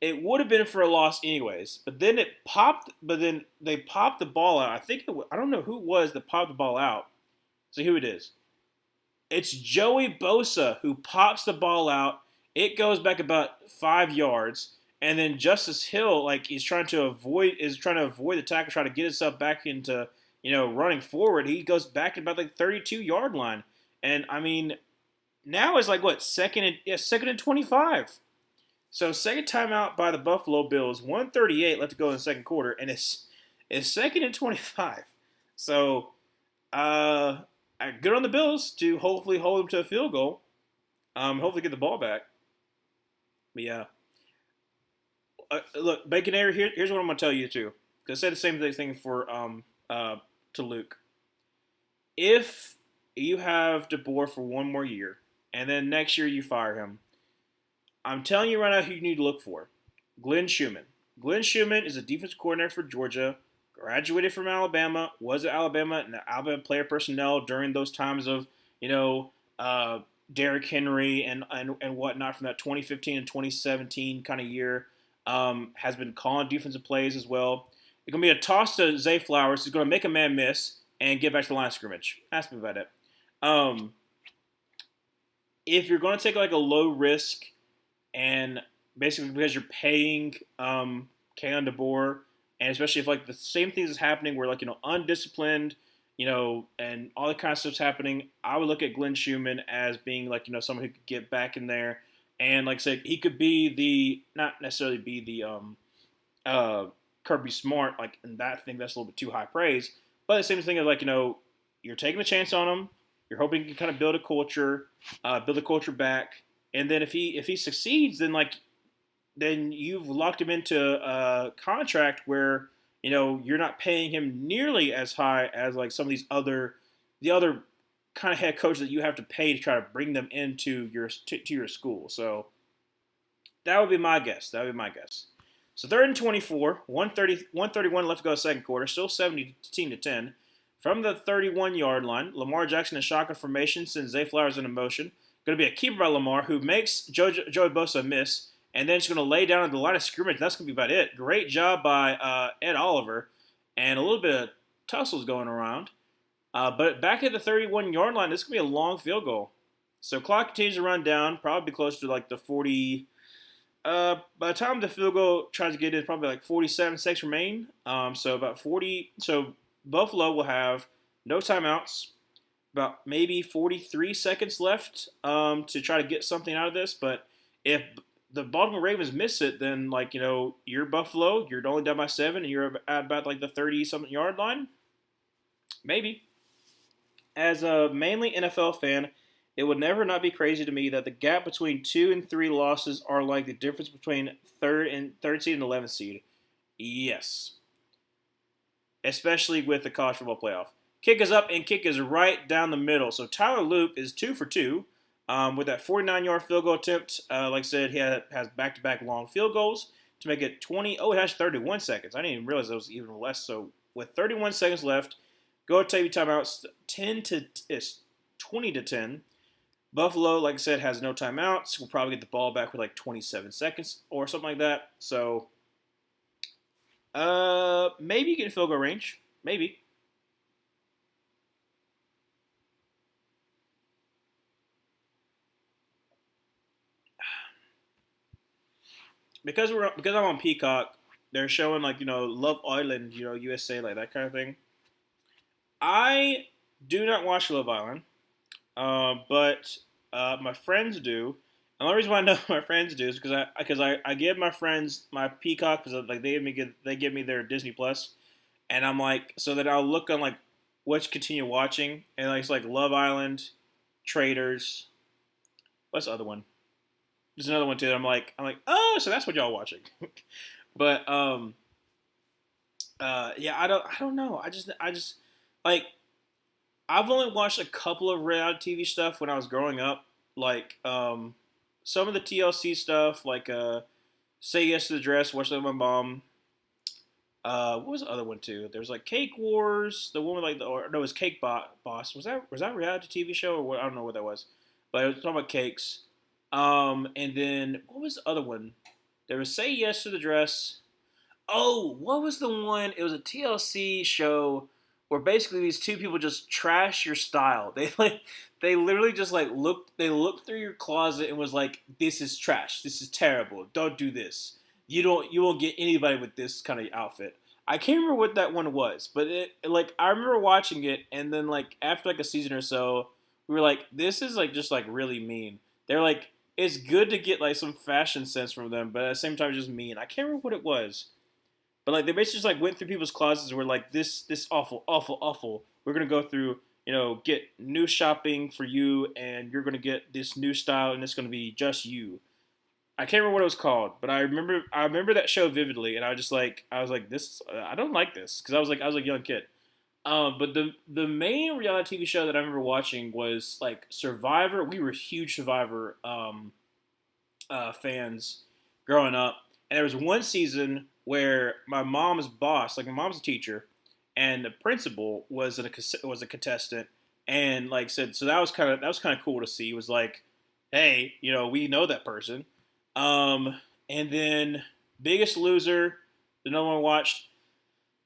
A: it would have been for a loss anyways. But then it popped. But then they popped the ball out. I don't know who it was that popped the ball out. See who it is. It's Joey Bosa who pops the ball out. It goes back about 5 yards, and then Justice Hill, like, is trying to avoid the tackle, trying to get himself back into running forward. He goes back at about like 32-yard line, and I mean now it's like what second and 25. So second timeout by the Buffalo Bills, 1:38 left to go in the second quarter, and it's second and 25. So good on the Bills to hopefully hold them to a field goal. Hopefully get the ball back. But yeah. Look, Baconator, here's what I'm going to tell you too. Because I said the same thing for to Luke. If you have DeBoer for one more year, and then next year you fire him, I'm telling you right now who you need to look for. Glenn Schumann. Glenn Schumann is a defense coordinator for Georgia, graduated from Alabama, was at Alabama and Alabama player personnel during those times of, Derrick Henry and whatnot from that 2015 and 2017 kind of year. Has been calling defensive plays as well. It's going to be a toss to Zay Flowers. He's going to make a man miss and get back to the line of scrimmage. Ask me about it. If you're going to take like a low risk and basically because you're paying Kalen DeBoer, and especially if like the same things is happening where like undisciplined, and all that kind of stuff's happening, I would look at Glenn Schumann as being like someone who could get back in there, and like I said, he could be not necessarily be the Kirby Smart, like in that thing that's a little bit too high praise, but the same thing is like you're taking a chance on him, you're hoping you can kind of build a culture back, and then if he succeeds, then you've locked him into a contract where you're not paying him nearly as high as like some of the other kind of head coaches that you have to pay to try to bring them into your school. So that would be my guess. So third and 24, 131 left to go second quarter, still 17-10. From the 31-yard line, Lamar Jackson in shotgun formation sends Zay Flowers into motion. Going to be a keeper by Lamar who makes Joey Bosa miss. And then it's going to lay down at the line of scrimmage. That's going to be about it. Great job by Ed Oliver. And a little bit of tussles going around. But back at the 31-yard line, this is going to be a long field goal. So clock continues to run down. Probably close to like the 40. By the time the field goal tries to get in, probably like 47 seconds remain. So about 40. So Buffalo will have no timeouts. About maybe 43 seconds left to try to get something out of this. But if the Baltimore Ravens miss it, then you're Buffalo, you're only down by 7, and you're at about like the 30-something yard line. Maybe. As a mainly NFL fan, it would never not be crazy to me that the gap between 2 and 3 losses are like the difference between third seed and 11th seed. Yes. Especially with the college football playoff. Kick is up and kick is right down the middle. So Tyler Loop is 2 for 2. With that 49-yard field goal attempt, like I said, he has back-to-back long field goals to make it 20. Oh, it has 31 seconds. I didn't even realize it was even less. So with 31 seconds left, go to TV timeouts. It's 20-10. Buffalo, like I said, has no timeouts. We'll probably get the ball back with like 27 seconds or something like that. So maybe you get a field goal range. Maybe. Because I'm on Peacock, they're showing like Love Island, USA, like that kind of thing. I do not watch Love Island, but my friends do. And the only reason why I know my friends do is because I give my friends my Peacock because like they give me their Disney Plus, and I'm like so that I'll look on like which continue watching, and like it's like Love Island, Traders. What's the other one? There's another one too. I'm like, oh, so that's what y'all watching. But yeah, I don't know. I just like I've only watched a couple of reality TV stuff when I was growing up, like some of the TLC stuff, like Say Yes to the Dress, watched that with my mom. What was the other one too? There was like Cake Wars, the one with like or no, it was Boss. Was that a reality TV show or what? I don't know what that was, but it was talking about cakes. And then what was the other one? There was Say Yes to the Dress. Oh, what was the one? It was a TLC show where basically these two people just trash your style. They literally just like looked through your closet and was like, "This is trash. This is terrible. Don't do this. You won't get anybody with this kind of outfit." I can't remember what that one was, but like I remember watching it and then like after like a season or so, we were like, "This is like just like really mean." They're like, it's good to get like some fashion sense from them, but at the same time, just mean. I can't remember what it was. But like they basically just like went through people's closets and were like, this awful, awful, awful. We're gonna go through, get new shopping for you, and you're gonna get this new style, and it's gonna be just you. I can't remember what it was called, but I remember that show vividly, and I was like this I don't like this because I was a young kid. But the main reality TV show that I remember watching was like Survivor. We were huge Survivor fans growing up, and there was one season where my mom's boss, like my mom's a teacher, and the principal was a contestant, and like said, so that was kind of cool to see. It was like, hey, we know that person. And then Biggest Loser, the no one watched.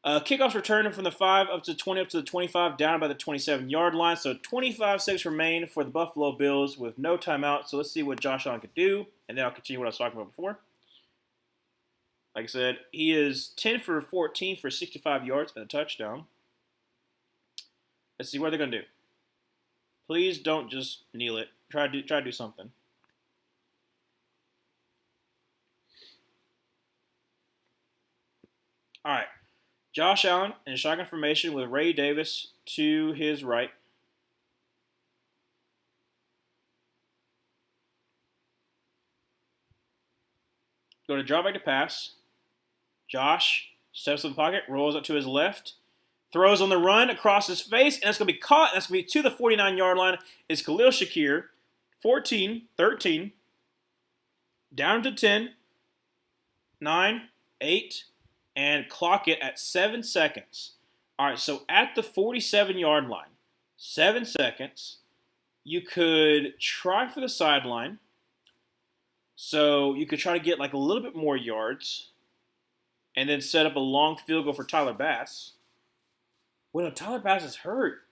A: Kickoffs returning from the 5 up to 20 up to the 25, down by the 27-yard line. So 25 seconds remain for the Buffalo Bills with no timeout. So let's see what Josh Allen could do, and then I'll continue what I was talking about before. Like I said, he is 10 for 14 for 65 yards and a touchdown. Let's see what they're going to do. Please don't just kneel it. Try to do something. All right. Josh Allen in shotgun formation with Ray Davis to his right. Go to drop back to pass. Josh steps in the pocket, rolls up to his left, throws on the run across his face, and it's going to be caught. That's going to be to the 49-yard line. Is Khalil Shakir, 14, 13, down to 10, 9, 8, and clock it at 7 seconds. All right, so at the 47-yard line, 7 seconds, you could try for the sideline. So you could try to get like a little bit more yards and then set up a long field goal for Tyler Bass. Well, no, Tyler Bass is hurt.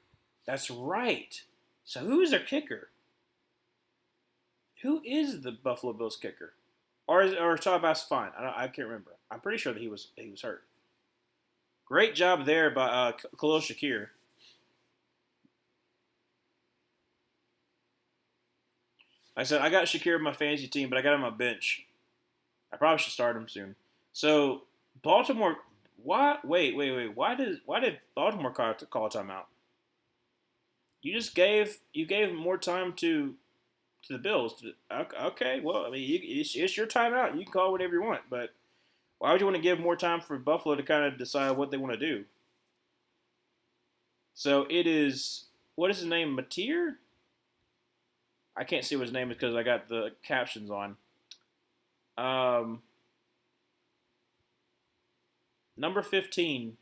A: That's right. So who is their kicker? Who is the Buffalo Bills kicker? Or Tyler Bass fine? I can't remember. I'm pretty sure that he was hurt. Great job there by Khalil Shakir. I said I got Shakir on my fantasy team, but I got him on my bench. I probably should start him soon. So Baltimore, why? Wait. Why did Baltimore call a timeout? You gave more time to the Bills. Okay, well, I mean, it's your timeout. You can call whatever you want, but why would you want to give more time for Buffalo to kind of decide what they want to do? So it is, what is his name, Mateer? I can't see what his name is because I got the captions on. Number 15.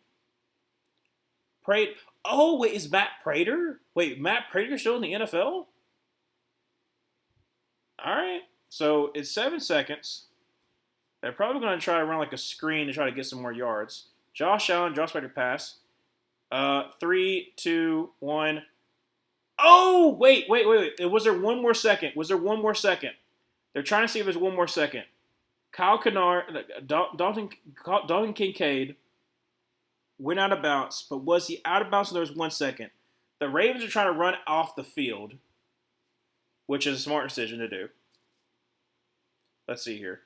A: Oh, wait, is Matt Prater? Wait, Matt Prater still in the NFL? All right. So it's 7 seconds. They're probably going to try to run like a screen to try to get some more yards. Josh Allen, drops back to pass. 3, 2, 1. Oh, wait. Was there one more second? They're trying to see if there's one more second. Kyle Kennard, Dalton Kincaid went out of bounds, but was he out of bounds when there was 1 second? The Ravens are trying to run off the field, which is a smart decision to do. Let's see here.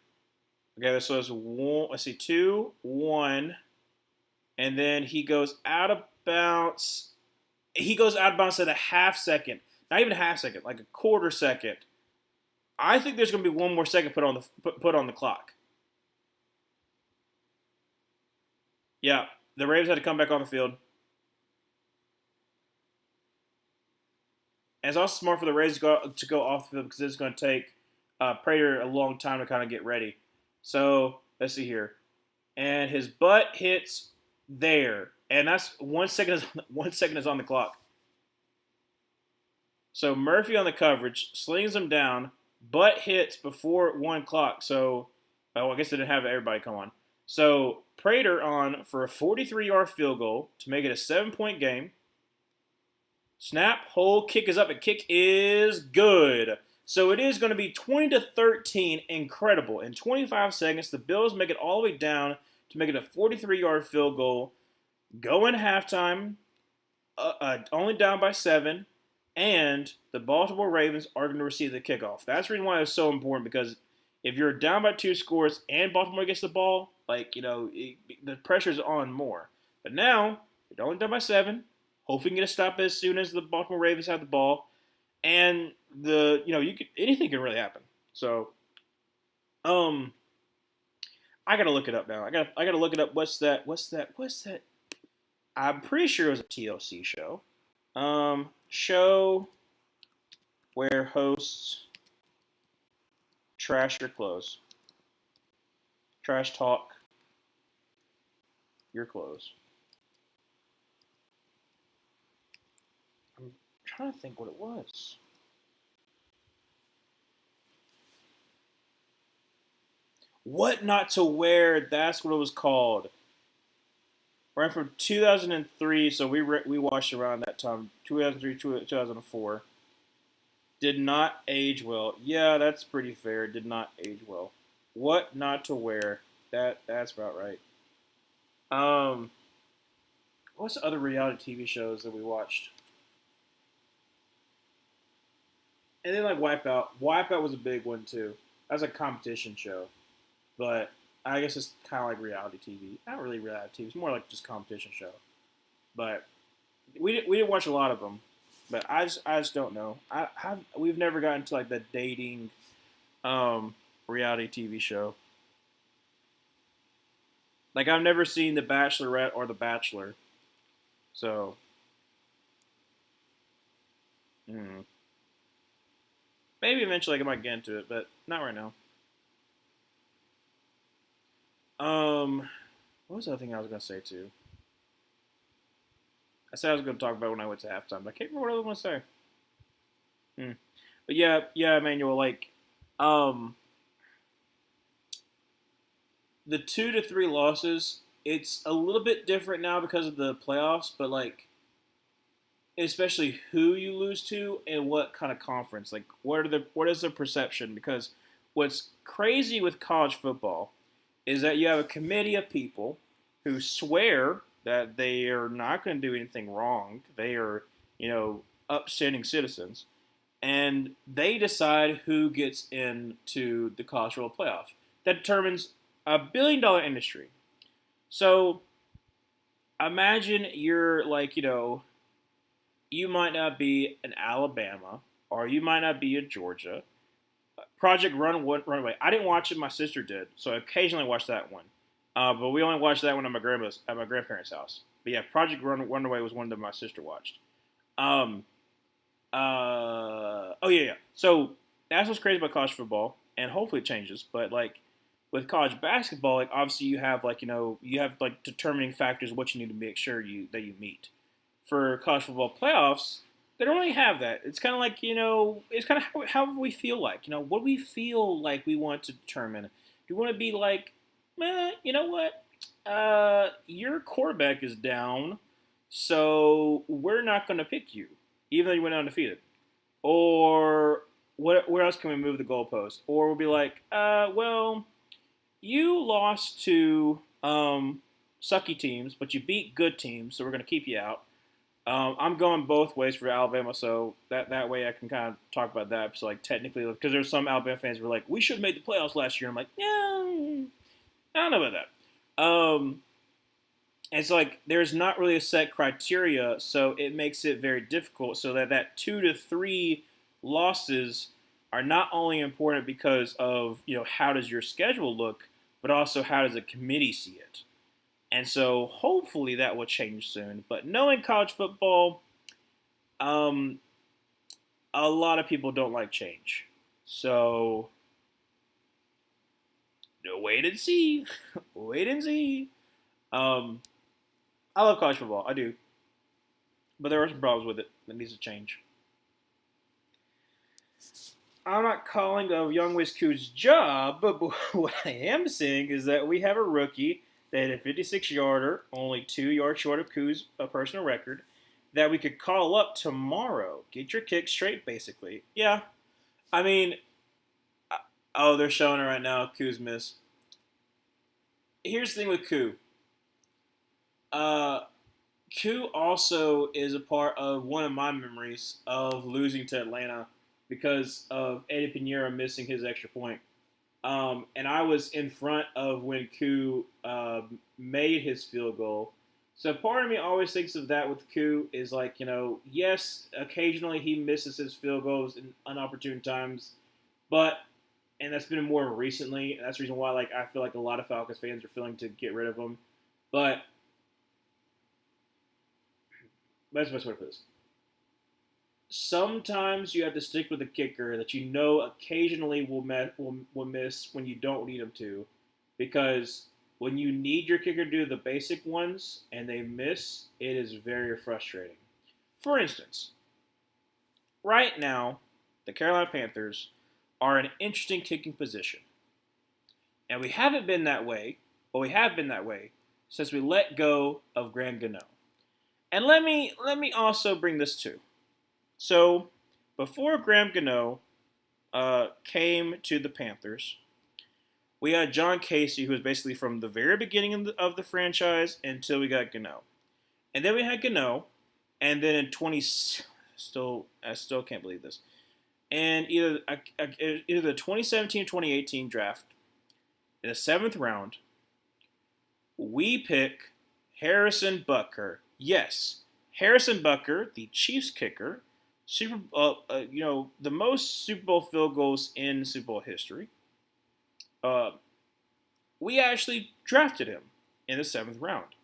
A: Okay, so it's 1. Let's see, 2, 1, and then he goes out of bounds. He goes out of bounds at a half second, not even a half second, like a quarter second. I think there's going to be one more second put on the clock. Yeah, the Ravens had to come back on the field. And it's also smart for the Rays to go off the field because it's going to take Prater a long time to kind of get ready. So let's see here, and his butt hits there, and that's 1 second. 1 second is on the clock. So Murphy on the coverage slings him down, butt hits before 1 clock. So, I guess they didn't have everybody come on. So Prater on for a 43-yard field goal to make it a 7-point game. Snap, hold, kick is up, and kick is good. So it is going to be 20-13, incredible. In 25 seconds, the Bills make it all the way down to make it a 43-yard field goal. Go in halftime, only down by 7, and the Baltimore Ravens are going to receive the kickoff. That's the reason why it's so important, because if you're down by 2 scores and Baltimore gets the ball, the pressure's on more. But now, you're only down by 7. Hopefully, you can get a stop as soon as the Baltimore Ravens have the ball, and anything can really happen. So, I gotta look it up now. I gotta look it up. What's that? I'm pretty sure it was a TLC show. Show where hosts trash your clothes. Trash talk your clothes. I'm trying to think what it was. What Not to Wear, that's what it was called. Ran from 2003, so we watched around that time, 2003, 2004. Did not age well. Yeah, that's pretty fair. Did not age well. What Not to Wear. That's about right. What's the other reality TV shows that we watched? And then Wipeout. Wipeout was a big one too. That was a competition show, but I guess it's kind of like reality TV. Not really reality TV. It's more like just competition show. But we didn't watch a lot of them. But I just don't know. We've never gotten to the dating reality TV show. I've never seen The Bachelorette or The Bachelor. So, maybe eventually I might get into it, but not right now. What was the other thing I was gonna say too? I said I was gonna talk about when I went to halftime, but I can't remember what I was gonna say. But yeah, Emmanuel, the 2 to 3 losses, it's a little bit different now because of the playoffs, but especially who you lose to and what kind of conference. What is the perception? Because what's crazy with college football is that you have a committee of people who swear that they are not going to do anything wrong. They are, upstanding citizens, and they decide who gets into the college football playoff. That determines $1 billion industry. So imagine you're you might not be an Alabama, or you might not be a Georgia. Project Runway. I didn't watch it. My sister did, so I occasionally watched that one. But we only watched that one at my grandparents' house. But yeah, Project Runaway was one that my sister watched. Oh yeah. So that's what's crazy about college football, and hopefully it changes. But with college basketball, obviously you have determining factors what you need to make sure that you meet. For college football playoffs, they don't really have that. It's kind of it's kind of how we feel like. What do we feel like we want to determine? Do we want to be you know what? Your quarterback is down, so we're not going to pick you, even though you went undefeated. Or where else can we move the goalpost? Or we'll be well, you lost to sucky teams, but you beat good teams, so we're going to keep you out. I'm going both ways for Alabama, so that way I can kind of talk about that. So technically, because there's some Alabama fans who were we should have made the playoffs last year. I'm yeah, I don't know about that. It's there's not really a set criteria, so it makes it very difficult. So that 2 to 3 losses are not only important because of how does your schedule look, but also how does the committee see it. And so hopefully that will change soon. But knowing college football, a lot of people don't like change. So wait and see. Wait and see. Um, I love college football. I do. But there are some problems with it that needs to change. I'm not calling of Young Koo's job, but what I am saying is that we have a rookie that had a 56-yarder, only 2 yards short of Koo's personal record, that we could call up tomorrow. Get your kick straight, basically. Yeah. I mean, oh, they're showing it right now. Koo's miss. Here's the thing with Koo. Koo also is a part of one of my memories of losing to Atlanta because of Eddie Pinheiro missing his extra point. And I was in front of when Koo made his field goal. So part of me always thinks of that with Koo is like, yes, occasionally he misses his field goals in unopportune times, but and that's been more recently. And that's the reason why like I feel like a lot of Falcons fans are feeling to get rid of him. But that's the best way to put this. Sometimes you have to stick with a kicker that you know occasionally will miss when you don't need them to, because when you need your kicker to do the basic ones and they miss, it is very frustrating. For instance, right now, the Carolina Panthers are in an interesting kicking position. And we haven't been that way, but we have been that way since we let go of Graham Gano. And let me also bring this too. So, before Graham Gano came to the Panthers, we had John Casey, who was basically from the very beginning of the franchise until we got Gano. And then we had Gano, and then in I still can't believe this. And either the 2017 or 2018 draft, in the 7th round, we pick Harrison Butker. Yes, Harrison Butker, the Chiefs kicker, the most Super Bowl field goals in Super Bowl history. We actually drafted him in the 7th round,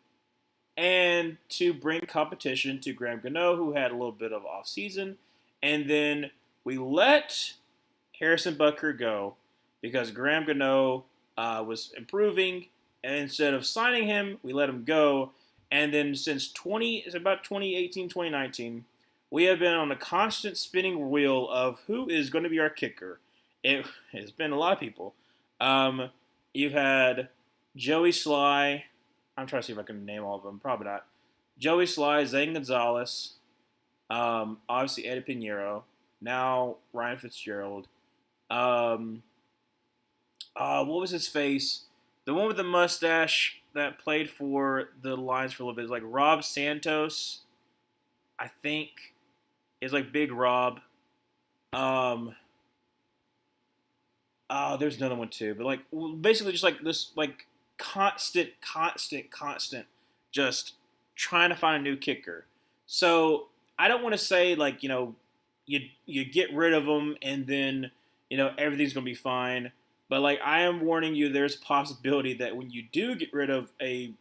A: and to bring competition to Graham Gano, who had a little bit of off season, and then we let Harrison Butker go because Graham Gano was improving, and instead of signing him, we let him go. And then since about 2018, 2019, we have been on a constant spinning wheel of who is going to be our kicker. It has been a lot of people. You've had Joey Sly. I'm trying to see if I can name all of them. Probably not. Joey Sly, Zane Gonzalez, obviously Eddie Pinheiro, now Ryan Fitzgerald. What was his face? The one with the mustache that played for the Lions for a little bit is like Rob Santos, I think, is like Big Rob. There's another one too, but like basically just like this like constant, just trying to find a new kicker. So I don't want to say like you get rid of them and then everything's gonna be fine. But like I am warning you, there's a possibility that when you do get rid of a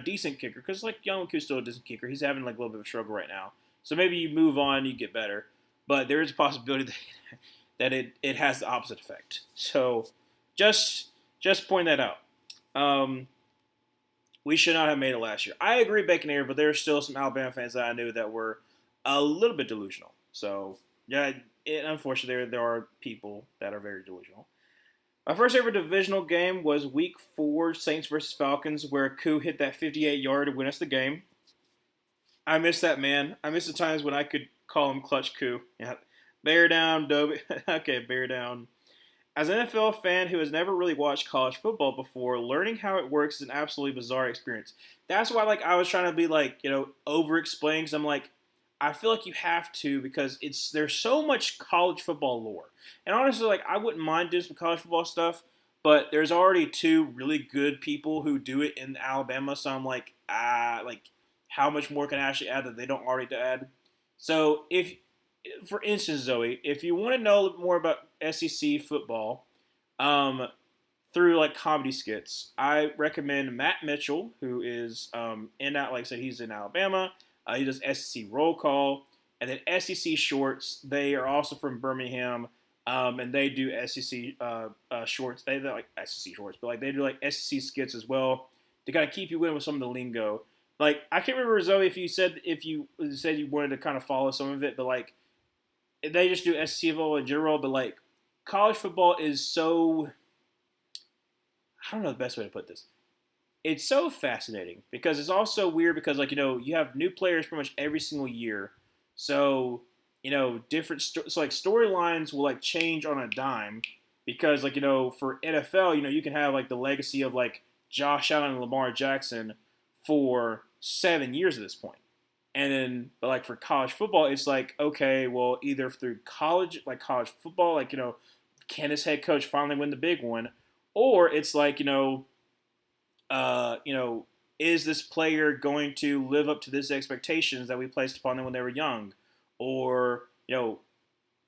A: decent kicker, because like Young Koo's still a decent kicker, he's having like a little bit of a struggle right now. So maybe you move on, you get better. But there is a possibility that it has the opposite effect. So just point that out. We should not have made it last year. I agree, Baconator, but there are still some Alabama fans that I knew that were a little bit delusional. So yeah, unfortunately, there are people that are very delusional. My first ever divisional game was Week 4, Saints versus Falcons, where Koo hit that 58-yard to win us the game. I miss that man. I miss the times when I could call him Clutch Koo. Yeah, bear down, Dobie. Okay, bear down. As an NFL fan who has never really watched college football before, learning how it works is an absolutely bizarre experience. That's why, like, I was trying to be like, over-explain. Because I'm like, I feel like you have to because there's so much college football lore. And honestly, like I wouldn't mind doing some college football stuff, but there's already 2 really good people who do it in Alabama. So I'm like, how much more can I actually add that they don't already add? So for instance, Zoe, if you want to know more about SEC football, through like comedy skits, I recommend Matt Mitchell, who is like I said, he's in Alabama. He does SEC Roll Call, And then SEC Shorts, they are also from Birmingham, and they do SEC shorts. They're like SEC shorts, but like they do like SEC skits as well to kind of keep you in with some of the lingo. Like I can't remember Zoe if you said you wanted to kind of follow some of it, but like they just do SEC football in general. But like college football is so, I don't know the best way to put this. It's so fascinating because it's also weird because like you have new players pretty much every single year, so different so like storylines will like change on a dime because like for NFL you can have like the legacy of like Josh Allen and Lamar Jackson for 7 years at this point. And then, but like for college football, it's like, okay, well, either through college, like college football, like, can this head coach finally win the big one? Or it's like, is this player going to live up to these expectations that we placed upon them when they were young? Or,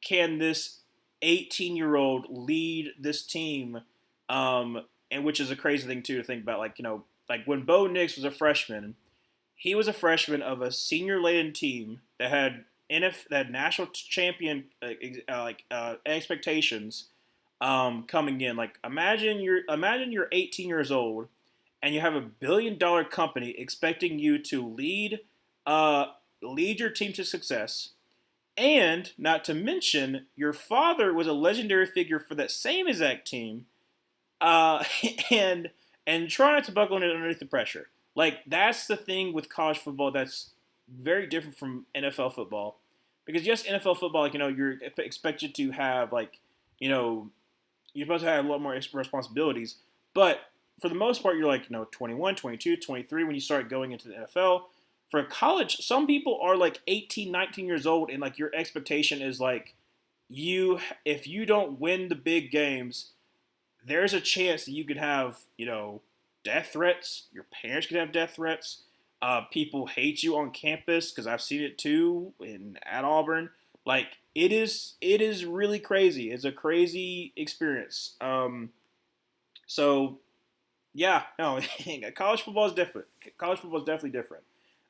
A: can this 18-year-old lead this team? And which is a crazy thing too to think about. Like when Bo Nix was a freshman, he was a freshman of a senior-laden team that had national champion expectations coming in. Like imagine you're 18 years old and you have $1 billion company expecting you to lead your team to success, and not to mention your father was a legendary figure for that same exact team, uh, and try not to buckle underneath the pressure. Like that's the thing with college football that's very different from NFL football, because yes, NFL football, like you're expected to have like you're supposed to have a lot more responsibilities, but for the most part, you're like 21, 22, 23 when you start going into the NFL. For college, some people are like 18, 19 years old, and like your expectation is like if you don't win the big games, there's a chance that you could have, death threats. Your parents could have death threats. People hate you on campus because I've seen it too at Auburn. Like it is really crazy. It's a crazy experience. So yeah, no, college football is different. College football is definitely different.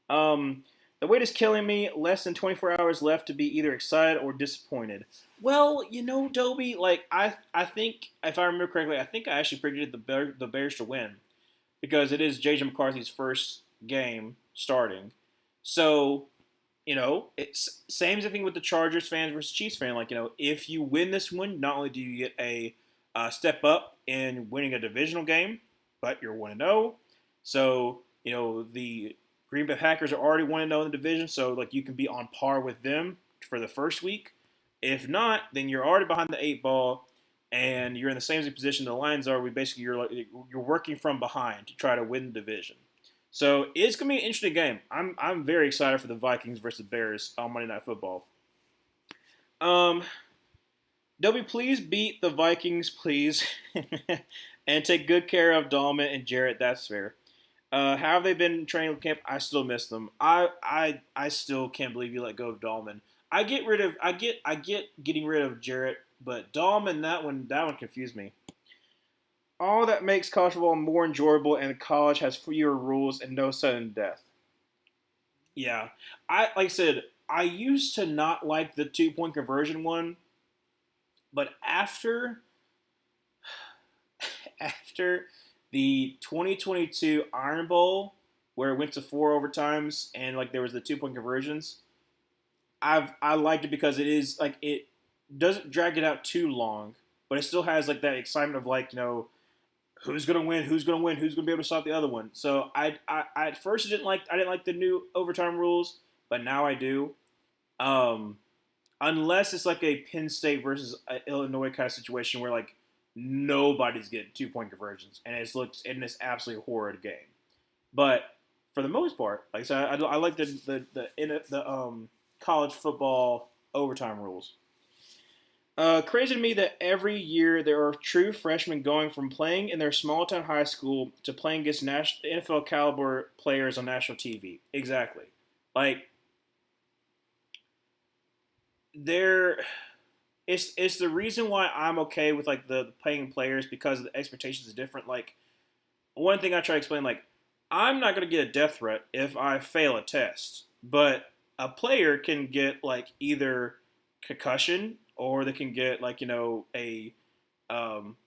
A: The wait is killing me. Less than 24 hours left to be either excited or disappointed. Well, Dobie, like I think if I remember correctly, I think I actually predicted the Bears to win because it is JJ McCarthy's first game starting. So, it's same as I think with the Chargers fans versus Chiefs fan. Like, if you win this one, not only do you get a step up in winning a divisional game, but you're 1-0. So, the Green Bay Packers are already 1-0 in the division, so like you can be on par with them for the first week. If not, then you're already behind the 8 ball, and you're in the same position the Lions are. You're working from behind to try to win the division. So it's gonna be an interesting game. I'm very excited for the Vikings versus Bears on Monday Night Football. Um, W, please beat the Vikings, please, and take good care of Dalman and Jarrett. That's fair. How have they been in training camp? I still miss them. I still can't believe you let go of Dahlman. I get getting rid of Jarrett, but Dahlman, that one confused me. All that makes college football more enjoyable, and college has fewer rules and no sudden death. Yeah, like I said, I used to not like the 2 point conversion one, but after the 2022 Iron Bowl, where it went to 4 overtimes and like there was the 2 point conversions, I liked it because it is like it doesn't drag it out too long, but it still has like that excitement of like who's gonna win, who's gonna win, who's gonna be able to stop the other one. So I at first I didn't like the new overtime rules, but now I do. Um, Unless it's like a Penn State versus Illinois kind of situation where like nobody's getting 2 point conversions and it's absolutely horrid game. But for the most part, like I said, I like the college football overtime rules. Crazy to me that every year there are true freshmen going from playing in their small town high school to playing against NFL caliber players on national TV. Exactly. Like there, it's the reason why I'm okay with like the playing players because the expectations is different. Like one thing I try to explain, like I'm not gonna get a death threat if I fail a test, but a player can get like either concussion or they can get like a um,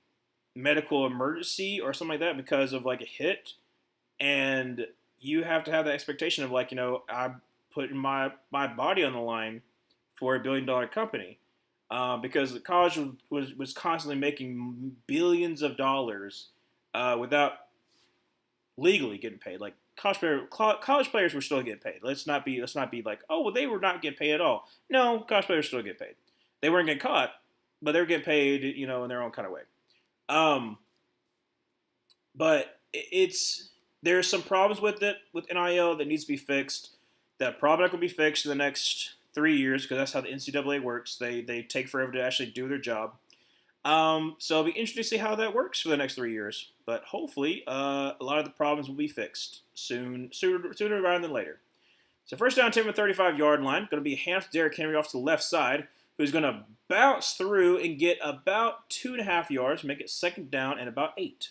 A: medical emergency or something like that because of like a hit, and you have to have the expectation of like I'm putting my body on the line for a $1 billion company, because the college was constantly making billions of dollars without legally getting paid. Like college players were still getting paid. Let's not be like, oh well, they were not getting paid at all. No, college players still get paid. They weren't getting caught, but they were getting paid, in their own kind of way. Um, but it's there's some problems with it with NIL that needs to be fixed. That probably not going to be fixed in the next 3 years because that's how the NCAA works. They take forever to actually do their job. So it'll be interesting to see how that works for the next 3 years. But hopefully, a lot of the problems will be fixed sooner rather than later. So first down, 10 from the 35-yard line. Going to be a handoff to Derrick Henry off to the left side, who's going to bounce through and get about 2.5 yards, make it second down and about 8.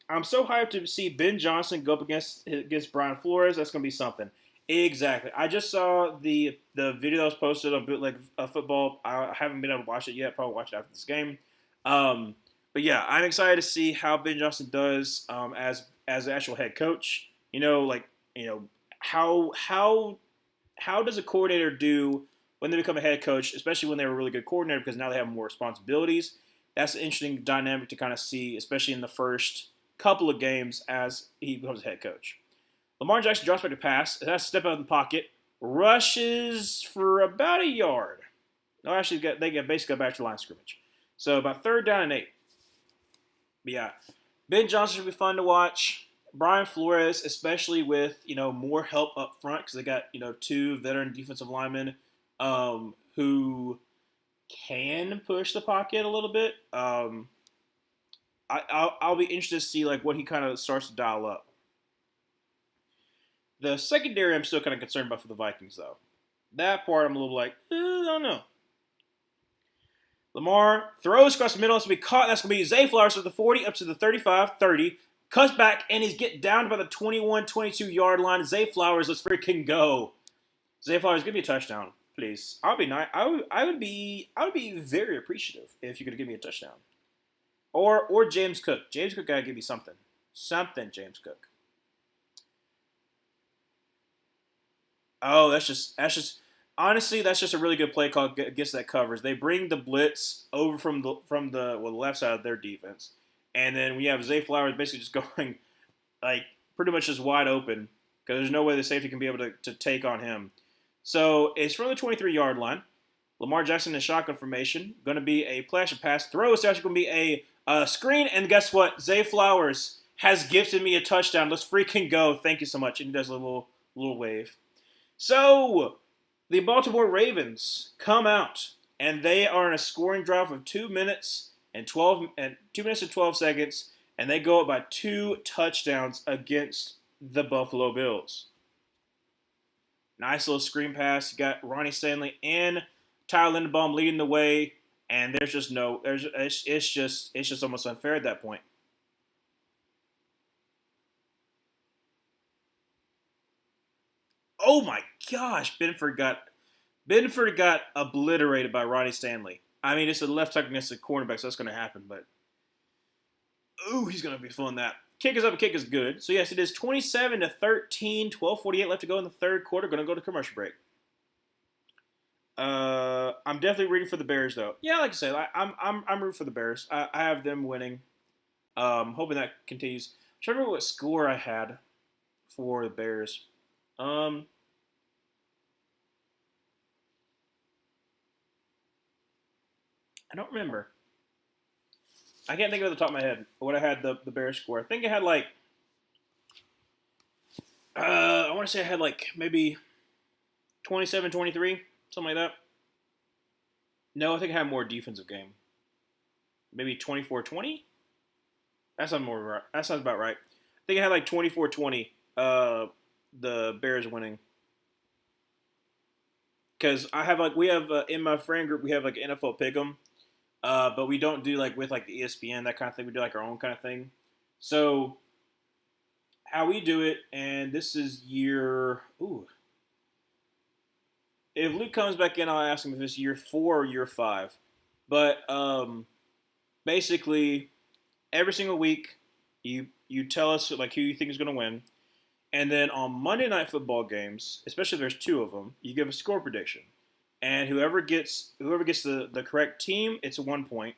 A: I'm so hyped to see Ben Johnson go up against Brian Flores. That's going to be something. Exactly. I just saw the video that was posted on Bootleg Football. I haven't been able to watch it yet. Probably watch it after this game. But yeah, I'm excited to see how Ben Johnson does as the actual head coach. How does a coordinator do when they become a head coach, especially when they were a really good coordinator because now they have more responsibilities. That's an interesting dynamic to kind of see, especially in the first couple of games as he becomes head coach. Lamar Jackson drops back to pass. It has to step out of the pocket. Rushes for about a yard. No, actually, they basically got back to the line of scrimmage. So about third down and 8. But yeah, Ben Johnson should be fun to watch. Brian Flores, especially with more help up front because they got 2 veteran defensive linemen who can push the pocket a little bit. I'll be interested to see like what he kind of starts to dial up. The secondary I'm still kind of concerned about for the Vikings though. That part I'm a little like, I don't know. Lamar throws across the middle. That's going to be caught. That's going to be Zay Flowers from the 40 up to the 35, 30. Cuts back and he's getting down by the 21, 22 yard line. Zay Flowers, let's freaking go. Zay Flowers, give me a touchdown, please. I would be very appreciative if you could give me a touchdown. Or James Cook. James Cook gotta give me something. Something, James Cook. Oh, that's just honestly, that's just a really good play call against that covers. They bring the blitz over from the left side of their defense. And then we have Zay Flowers basically just going like pretty much just wide open because there's no way the safety can be able to take on him. So it's from the 23-yard line. Lamar Jackson in shotgun formation. Going to be a play action pass. Throw is actually going to be a screen. And guess what? Zay Flowers has gifted me a touchdown. Let's freaking go. Thank you so much. And he does a little wave. So the Baltimore Ravens come out. And they are in a scoring drive of 2 minutes and 12 seconds. And they go up by 2 touchdowns against the Buffalo Bills. Nice little screen pass. You got Ronnie Stanley and Tyler Linderbaum leading the way, and it's just almost unfair at that point. Oh my gosh, Benford got obliterated by Ronnie Stanley. I mean, it's a left tackle against the cornerback, so that's going to happen, but he's going to be feeling that. Kick is up and kick is good. So, yes, it is 27-13, 12:48 left to go in the third quarter. Going to go to commercial break. I'm definitely rooting for the Bears, though. Yeah, like I said, I'm rooting for the Bears. I have them winning. Hoping that continues. I'm trying to remember what score I had for the Bears. I don't remember. I can't think of it at the top of my head what I had the Bears score. I think I had like, I want to say I had like maybe 27-23, something like that. No, I think I had more defensive game. Maybe 24-20? That sounds about right. I think I had like 24-20, the Bears winning. Because we have in my friend group, we have like NFL Pick'em. But we don't do like with like the ESPN, that kind of thing. We do like our own kind of thing. So how we do it, and this is year if Luke comes back in, I'll ask him if it's year 4 or year 5. But basically, every single week, you tell us like who you think is going to win, and then on Monday Night Football games, especially if there's two of them, you give a score prediction, and whoever gets the correct team, it's a 1 point.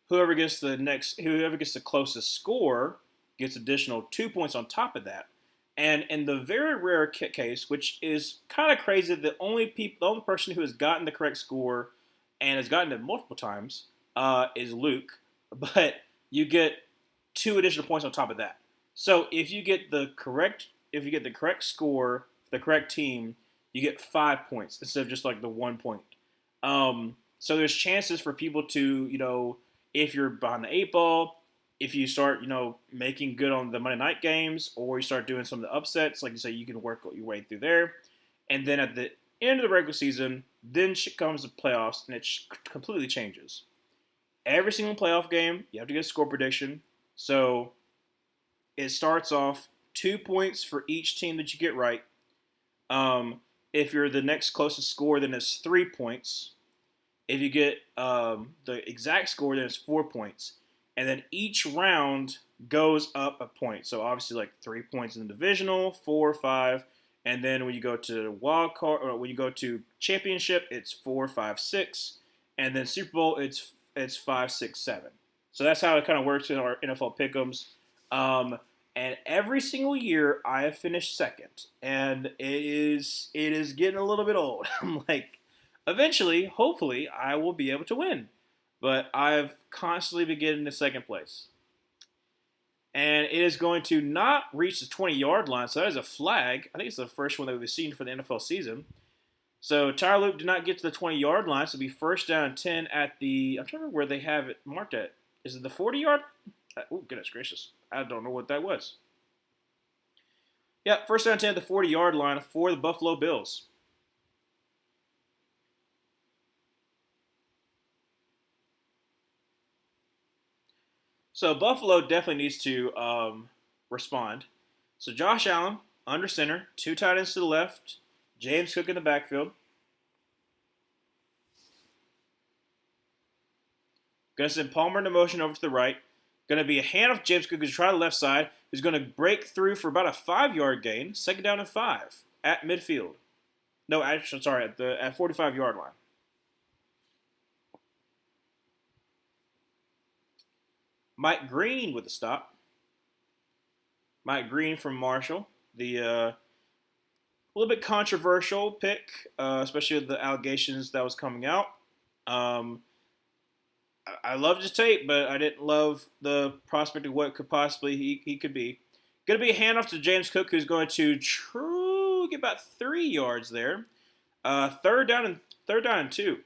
A: Whoever gets the closest score gets additional 2 points on top of that. And in the very rare case, which is kind of crazy, the only person who has gotten the correct score and has gotten it multiple times is Luke. But you get two additional points on top of that. So if you get the correct score, the correct team, you get 5 points instead of just like the 1 point. So there's chances for people to, if you're behind the eight ball, if you start, making good on the Monday night games, or you start doing some of the upsets, like you say, you can work your way through there. And then at the end of the regular season, then comes the playoffs, and it completely changes. Every single playoff game, you have to get a score prediction. So it starts off 2 points for each team that you get right. If you're the next closest score, then it's 3 points. If you get the exact score, then it's 4 points. And then each round goes up a point. So obviously, like 3 points in the divisional, 4, 5, and then when you go to wild card, or when you go to championship, it's 4, 5, 6, and then Super Bowl, it's 5, 6, 7. So that's how it kind of works in our NFL pick'ems. And every single year, I have finished second, and it is getting a little bit old. I'm like, eventually, hopefully, I will be able to win. But I've constantly been getting to second place. And it is going to not reach the 20-yard line, so that is a flag. I think it's the first one that we've seen for the NFL season. So Tyler Luke did not get to the 20-yard line, so it'll be first down and 10 at the – I'm trying to remember where they have it marked at. Is it the 40-yard? Oh, goodness gracious. I don't know what that was. Yeah, first down and 10 at the 40-yard line for the Buffalo Bills. So Buffalo definitely needs to respond. So Josh Allen, under center, two tight ends to the left, James Cook in the backfield. Going to send Palmer into motion over to the right. Going to be a handoff. James Cook who's trying the left side, who's going to break through for about a 5-yard gain. Second down and 5 at midfield. No, actually, sorry, at 45-yard line. Mike Green with the stop. Mike Green from Marshall. The a little bit controversial pick, especially with the allegations that was coming out. I loved his tape, but I didn't love the prospect of what could possibly he could be. Going to be a handoff to James Cook, who's going to get about 3 yards there. Third down and 2.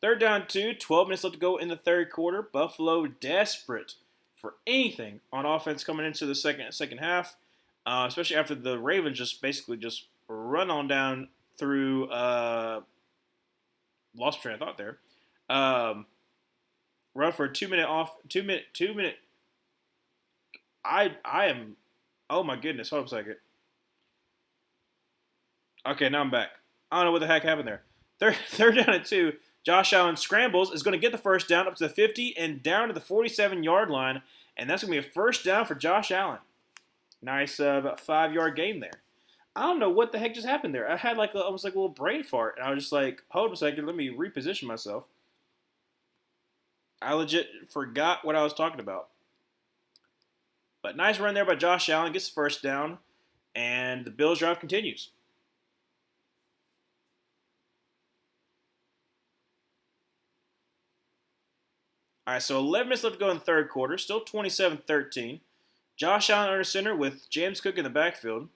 A: Third down and 2, 12 minutes left to go in the third quarter. Buffalo desperate for anything on offense coming into the second half, especially after the Ravens just basically just run on down through lost train of thought there. Run for a 2-minute off, 2 minute. I am, oh my goodness, hold on a second. Okay, now I'm back. I don't know what the heck happened there. Third down and 2. Josh Allen scrambles, is going to get the first down up to the 50 and down to the 47-yard line, and that's going to be a first down for Josh Allen. Nice, about 5-yard gain there. I don't know what the heck just happened there. I had almost like a little brain fart, and I was just like, hold on a second, let me reposition myself. I legit forgot what I was talking about. But nice run there by Josh Allen, gets the first down, and the Bills drive continues. All right, so 11 minutes left to go in the third quarter. Still 27-13. Josh Allen under center with James Cook in the backfield.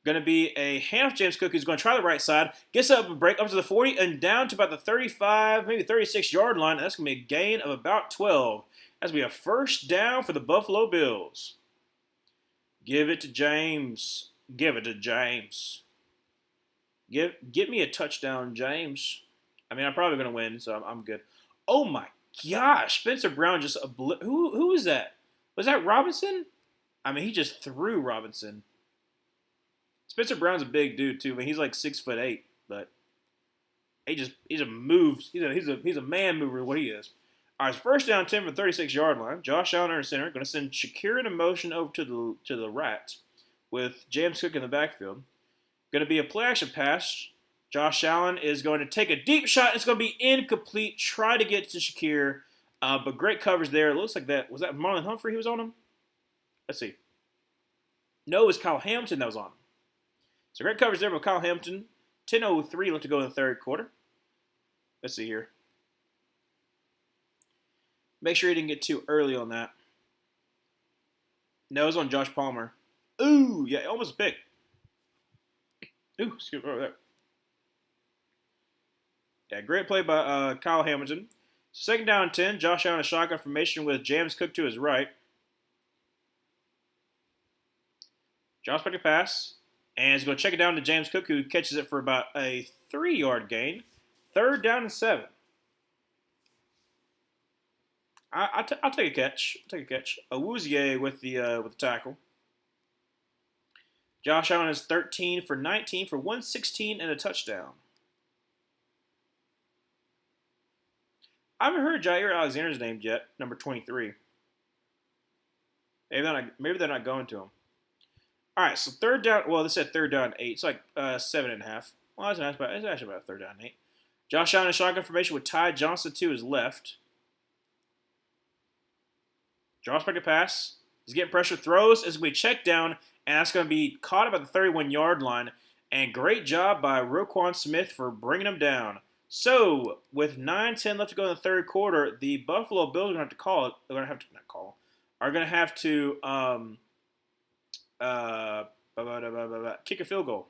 A: Going to be a handoff. James Cook who's going to try the right side. Gets up a break up to the 40 and down to about the 35, maybe 36-yard line. And that's going to be a gain of about 12. That's going to be a first down for the Buffalo Bills. Give it to James. Give it to James. Get me a touchdown, James. I mean, I'm probably going to win, so I'm good. Oh, my gosh, Spencer Brown just who is that? Was that Robinson? I mean, he just threw Robinson. Spencer Brown's a big dude too, but he's like 6'8", but he's a moves. He's a man mover. What he is. All right, first down 10 from the 36-yard line. Josh Allen under center, going to send Shakir in a motion over to the right with James Cook in the backfield. Going to be a play action pass. Josh Allen is going to take a deep shot. It's going to be incomplete. Try to get to Shakir, but great coverage there. It looks like that. Was that Marlon Humphrey who was on him? Let's see. No, it was Kyle Hamilton that was on him. So great coverage there by Kyle Hamilton. 10:03 left to go in the third quarter. Let's see here. Make sure he didn't get too early on that. No, it was on Josh Palmer. Ooh, yeah, almost a pick. Ooh, excuse me over there. Yeah, great play by Kyle Hamilton. Second down 10. Josh Allen in a shotgun formation with James Cook to his right. Josh back to pass. And he's going to check it down to James Cook, who catches it for about a 3-yard gain. Third down and 7. I'll take a catch. Awuzie with the tackle. Josh Allen is 13 for 19 for 116 and a touchdown. I haven't heard Jair Alexander's name yet, number 23. Maybe they're not going to him. All right, so third down. Well, they said third down 8. It's like 7.5. Well, it's actually about third down 8. Josh Allen in shotgun formation with Ty Johnson to his left. Draws back to pass. He's getting pressure. Throws. It's going to be a check down, and that's going to be caught up at the 31-yard line. And great job by Roquan Smith for bringing him down. So, with 9:10 left to go in the third quarter, the Buffalo Bills are going to have to call it. They're going to have to not call. Are going to have to kick a field goal.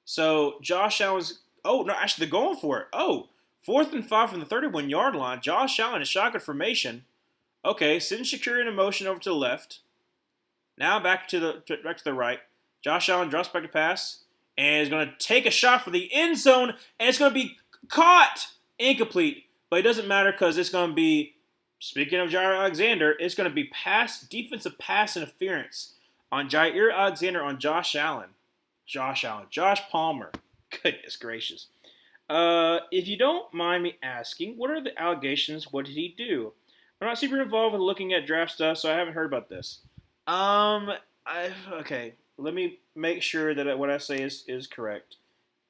A: So Josh Allen's. Oh no, actually they're going for it. Oh, 4th and 5 from the 31-yard line. Josh Allen is shotgun formation. Okay, send Shakir in a motion over to the left. Now back to the right. Josh Allen drops back to pass and is going to take a shot for the end zone, and it's going to be caught. Incomplete. But it doesn't matter because it's going to be, speaking of Jair Alexander, it's going to be defensive pass interference on Jair Alexander on Josh Allen. Josh Palmer. Goodness gracious. If you don't mind me asking, what are the allegations? What did he do? I'm not super involved with looking at draft stuff, so I haven't heard about this. Okay. Let me make sure that what I say is correct.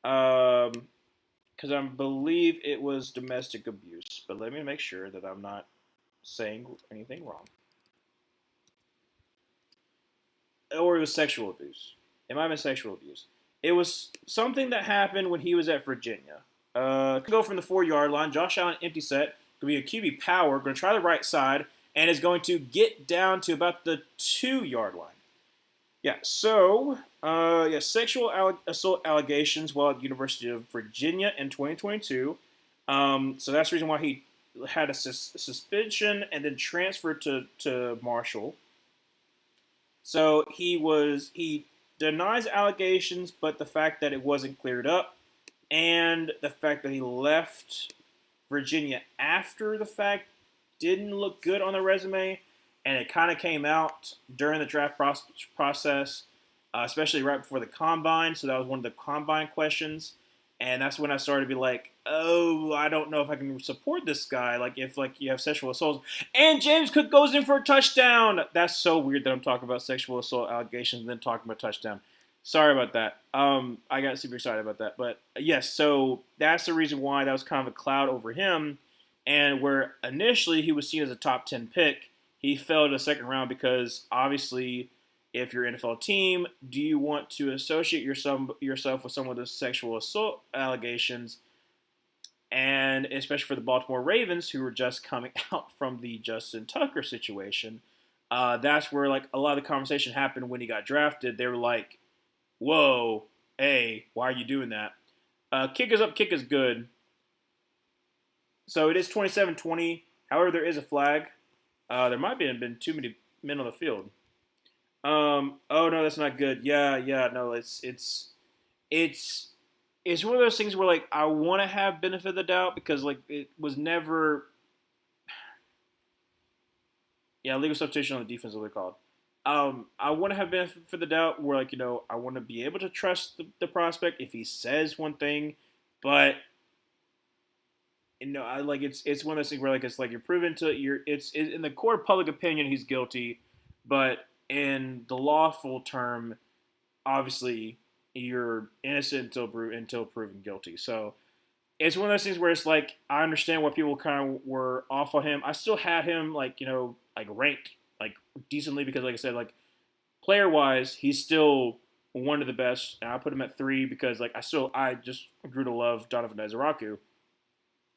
A: Because I believe it was domestic abuse. But let me make sure that I'm not saying anything wrong. Or it was sexual abuse. It might have been sexual abuse. It was something that happened when he was at Virginia. Go from the 4-yard line. Josh Allen, empty set. Going to be a QB power. Going to try the right side. And is going to get down to about the 2-yard line. Yeah, so, sexual assault allegations while at the University of Virginia in 2022. So that's the reason why he had a suspension and then transferred to Marshall. So he denies allegations, but the fact that it wasn't cleared up and the fact that he left Virginia after the fact didn't look good on the resume, and it kind of came out during the draft process, especially right before the combine. So that was one of the combine questions, and that's when I started to be like, oh, I don't know if I can support this guy. Like if you have sexual assault, and James Cook goes in for a touchdown. That's so weird that I'm talking about sexual assault allegations and then talking about touchdown. Sorry about that. I got super excited about that, but yes. So that's the reason why that was kind of a cloud over him. And where initially he was seen as a top 10 pick, he fell to the second round because obviously, if you're an NFL team, do you want to associate yourself with someone with sexual assault allegations? And especially for the Baltimore Ravens, who were just coming out from the Justin Tucker situation, that's where like a lot of the conversation happened when he got drafted. They were like, "Whoa, hey, why are you doing that?" Kick is up, kick is good. So it is 27-20. However, there is a flag. There might have been too many men on the field. Oh no, that's not good. Yeah, no, it's one of those things where like I want to have benefit of the doubt because like it was never. Yeah, legal substitution on the defense, what they're called. I want to have benefit for the doubt where, like, I want to be able to trust the prospect if he says one thing, but I like it's one of those things where, like, it's like you're proven to it's in the court of public opinion he's guilty, but in the lawful term, obviously you're innocent until proven guilty. So it's one of those things where it's like I understand why people kind of were off on him. I still had him like like ranked like decently because, like I said, like player wise, he's still one of the best. And I put him at 3 because like I just grew to love Donovan Ezaraku,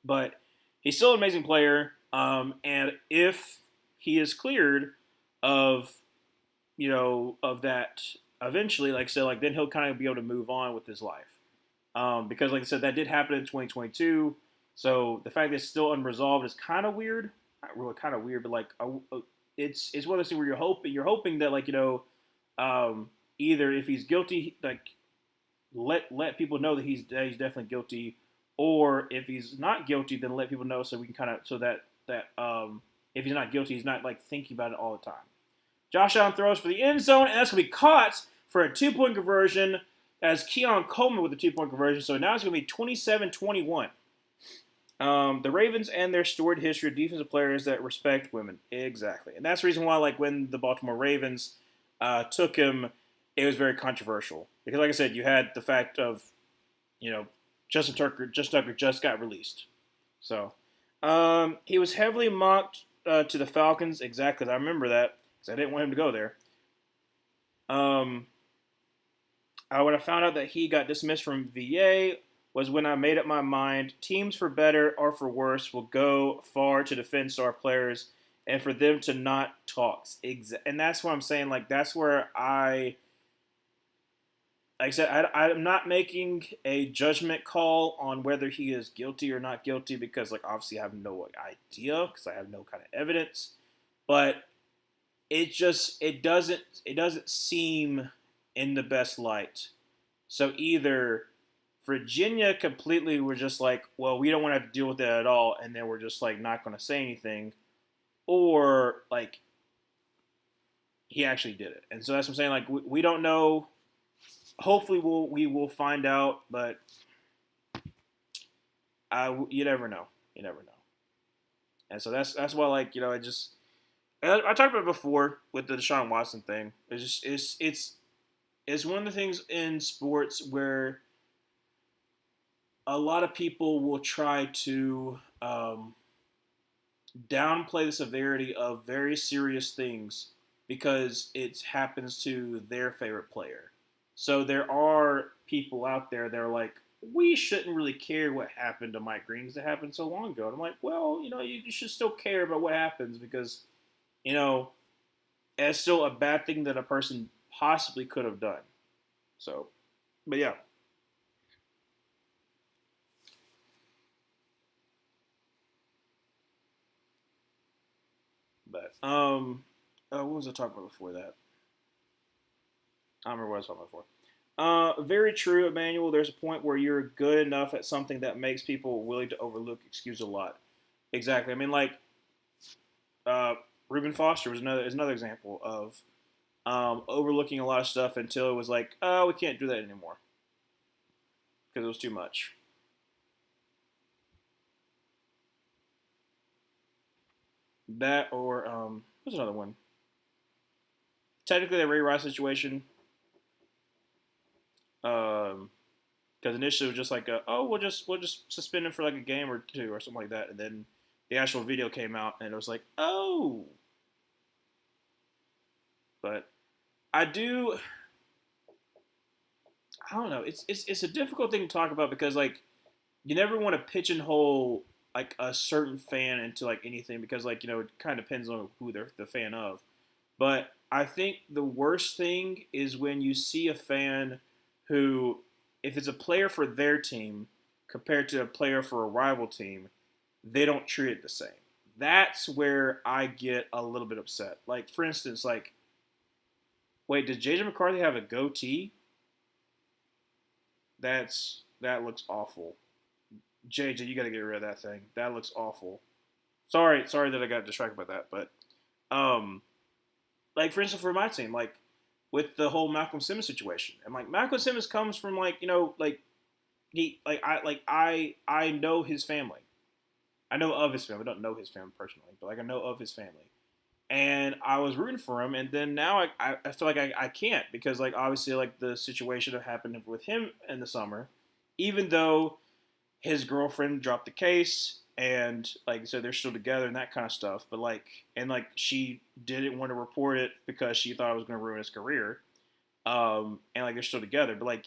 A: but he's still an amazing player. And if he is cleared of of that eventually, like I said, like then he'll kind of be able to move on with his life. Because, like I said, that did happen in 2022. So the fact that it's still unresolved is kind of weird. Not really kind of weird, but like it's one of those things where you're hoping that like either if he's guilty, like let people know that he's definitely guilty, or if he's not guilty, then let people know so we can kind of so that if he's not guilty, he's not like thinking about it all the time. Josh Allen throws for the end zone, and that's gonna be caught for a 2-point conversion as Keon Coleman with the 2-point conversion. So now it's going to be 27-21. The Ravens and their storied history of defensive players that respect women. Exactly. And that's the reason why, like, when the Baltimore Ravens took him, it was very controversial. Because, like I said, you had the fact of, Justin Tucker just got released. So, he was heavily mocked to the Falcons. Exactly. I remember that because I didn't want him to go there. When I found out that he got dismissed from VA was when I made up my mind. Teams, for better or for worse, will go far to defend star players and for them to not talk. And that's what I'm saying. Like, that's where like I said, I'm not making a judgment call on whether he is guilty or not guilty because, like, obviously I have no idea because I have no kind of evidence. But it doesn't seem in the best light. So either Virginia completely were just like, well, we don't want to have to deal with that at all, and then we're just like not going to say anything, or like he actually did it. And so that's what I'm saying. Like we don't know. Hopefully we will find out, but you never know. You never know. And so that's why I just I talked about it before with the Deshaun Watson thing. It's one of the things in sports where a lot of people will try to downplay the severity of very serious things because it happens to their favorite player. So there are people out there that are like, we shouldn't really care what happened to Mike Green because it happened so long ago. And I'm like, well, you should still care about what happens because, it's still a bad thing that a person possibly could have done. So, but yeah. But what was I talking about before that? I don't remember what I was talking about before. Very true, Emmanuel. There's a point where you're good enough at something that makes people willing to overlook excuse a lot. Exactly. I mean, like uh, Reuben Foster is another example of overlooking a lot of stuff until it was like, oh, we can't do that anymore because it was too much. That or what's another one? Technically, the Ray Rice situation. Um, because initially it was just like, oh, we'll just suspend him for like a game or two or something like that, and then the actual video came out and it was like, oh, but I do. I don't know. It's a difficult thing to talk about because like you never want to pigeonhole like a certain fan into like anything because like it kind of depends on who they're the fan of. But I think the worst thing is when you see a fan who, if it's a player for their team compared to a player for a rival team, they don't treat it the same. That's where I get a little bit upset. Like for instance, like wait, did JJ McCarthy have a goatee? That looks awful. JJ, you got to get rid of that thing. That looks awful. Sorry that I got distracted by that, but Um, like for instance, for my team, like with the whole Malcolm Simmons situation, and like Malcolm Simmons comes from like like I know his family. I know of his family. I don't know his family personally, but like I know of his family. And I was rooting for him, and then now I feel like I can't because like obviously like the situation that happened with him in the summer, even though his girlfriend dropped the case and like so they're still together and that kind of stuff, but like and like she didn't want to report it because she thought it was going to ruin his career, and like they're still together, but like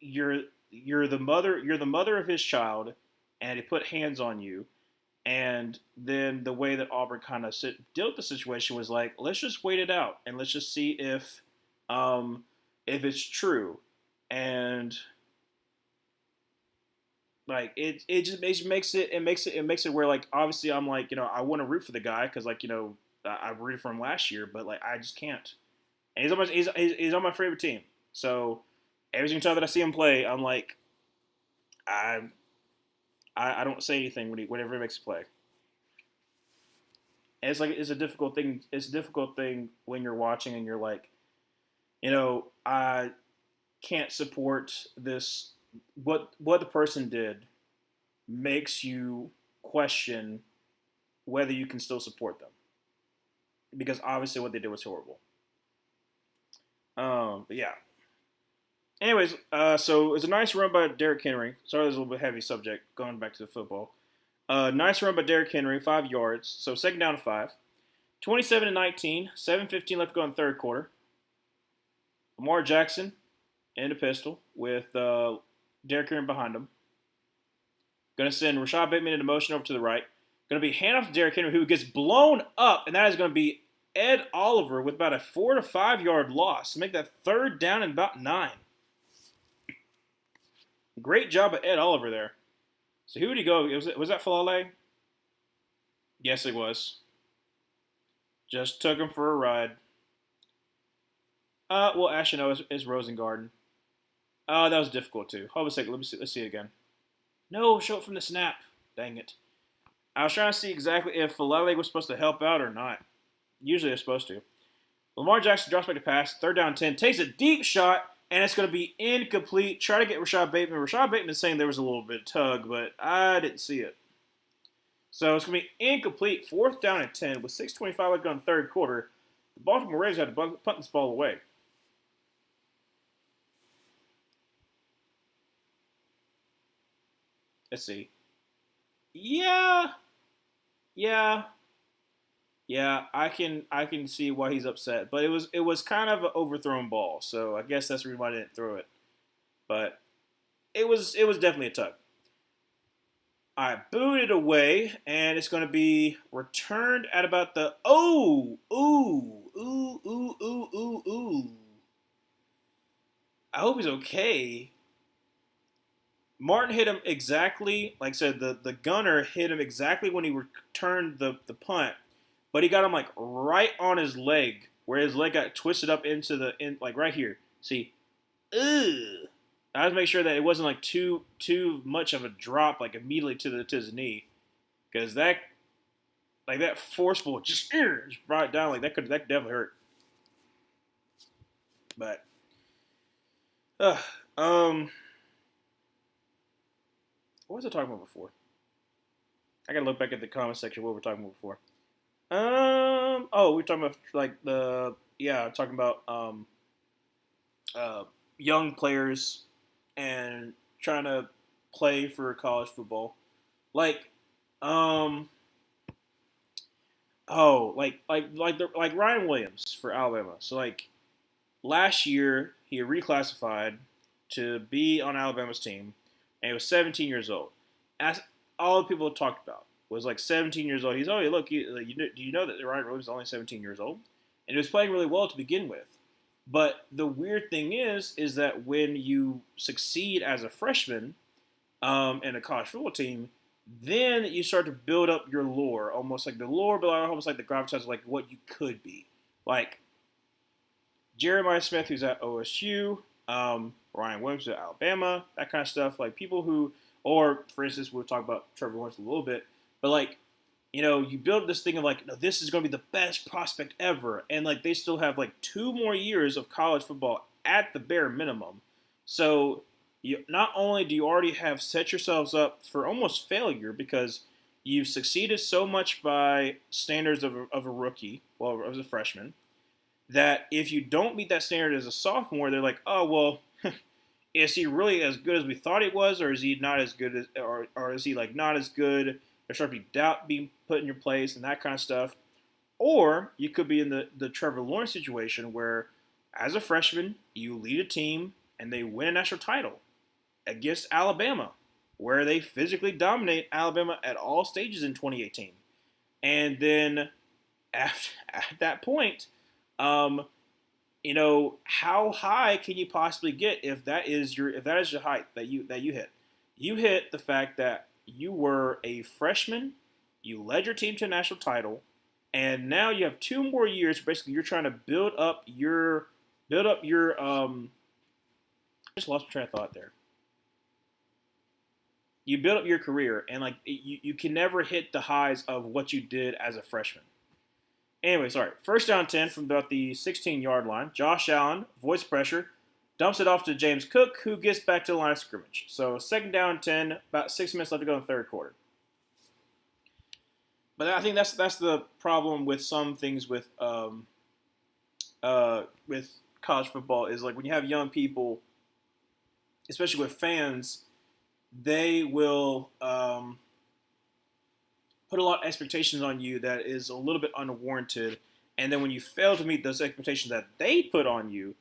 A: you're you're the mother of his child, and he put hands on you, and then the way that Auburn kind of dealt with the situation was like, let's just wait it out and let's just see um, if it's true. And like it makes it where like obviously I'm like I want to root for the guy because like I rooted for him last year, but like I just can't. And he's on my favorite team, so every single time that I see him play, I'm like I I don't say anything whenever he makes a play. And it's like it's a difficult thing. It's a difficult thing when you're watching and you're like, I can't support this. What the person did makes you question whether you can still support them because obviously what they did was horrible. But yeah. Anyways, so it was a nice run by Derrick Henry. Sorry, it was a little bit heavy subject. Going back to the football. Nice run by Derrick Henry, 5 yards. So second down to 5. 27 to 19, 7:15 left to go in the third quarter. Lamar Jackson in the pistol with Derrick Henry behind him. Going to send Rashad Bateman into motion over to the right. Going to be handoff to Derrick Henry, who gets blown up, and that is going to be Ed Oliver with about a 4 to 5 yard loss to make that third down and about 9. Great job of Ed Oliver there. So who would he go? Was that Falale? Yes, it was. Just took him for a ride. Well, actually, no, it's Rosengarten. That was difficult too. Hold on a second. Let's see it again. No, show it from the snap. Dang it. I was trying to see exactly if Falale was supposed to help out or not. Usually they're supposed to. Lamar Jackson drops back to pass. Third down 10. Takes a deep shot, and it's going to be incomplete. Try to get Rashad Bateman. Rashad Bateman is saying there was a little bit of tug, but I didn't see it. So it's going to be incomplete. Fourth down and 10 with 6:25 left to go in the third quarter. The Baltimore Ravens had to punt this ball away. Let's see. Yeah, yeah, yeah. I can see why he's upset, but it was kind of an overthrown ball, so I guess that's the reason why I didn't throw it. But it was definitely a tug. I booted it away, and it's going to be returned at about the ooh. I hope he's okay. Martin hit him exactly, like I said, the gunner hit him exactly when he returned the punt, but he got him like right on his leg, where his leg got twisted up into like right here. See, ugh. I had to make sure that it wasn't like too much of a drop, like immediately to his knee, because that forceful just brought it down like that could definitely hurt. But uh, um, what was I talking about before? I gotta look back at the comment section. What we were talking about before? Oh, we were talking about like talking about uh, young players and trying to play for college football. Like, um, like Ryan Williams for Alabama. So like last year he reclassified to be on Alabama's team, and he was 17 years old. As all the people talked about was like 17 years old. He's look, do you know that Ryan Williams is only 17 years old, and he was playing really well to begin with. But the weird thing is that when you succeed as a freshman in a college football team, then you start to build up your lore, almost like the lore, but almost like the gravitas of like what you could be. Like Jeremiah Smith, who's at OSU, Ryan Williams at Alabama, that kind of stuff. Like people who, or for instance, we'll talk about Trevor Lawrence a little bit, but like you build this thing of like, no, this is going to be the best prospect ever, and like they still have like 2 more years of college football at the bare minimum. So you not only do you already have set yourselves up for almost failure because you've succeeded so much by standards of a rookie, well, as a freshman, that if you don't meet that standard as a sophomore, they're like, oh well, is he really as good as we thought he was, or is he not as good as, or is he like not as good? There's starting to be doubt being put in your place and that kind of stuff. Or you could be in the Trevor Lawrence situation where, as a freshman, you lead a team and they win a national title against Alabama, where they physically dominate Alabama at all stages in 2018. And then at that point, how high can you possibly get if that is your height that you hit? You hit the fact that you were a freshman, you led your team to a national title, and now you have 2 more years. Basically, you're trying to build up your I just lost my train of thought there. You build up your career, and like you can never hit the highs of what you did as a freshman. Anyway, sorry. First down 10 from about the 16-yard line. Josh Allen avoids pressure, dumps it off to James Cook, who gets back to the line of scrimmage. So second down 10, about 6 minutes left to go in the third quarter. But I think that's the problem with some things with college football is like when you have young people, especially with fans, they will put a lot of expectations on you that is a little bit unwarranted. And then when you fail to meet those expectations that they put on you,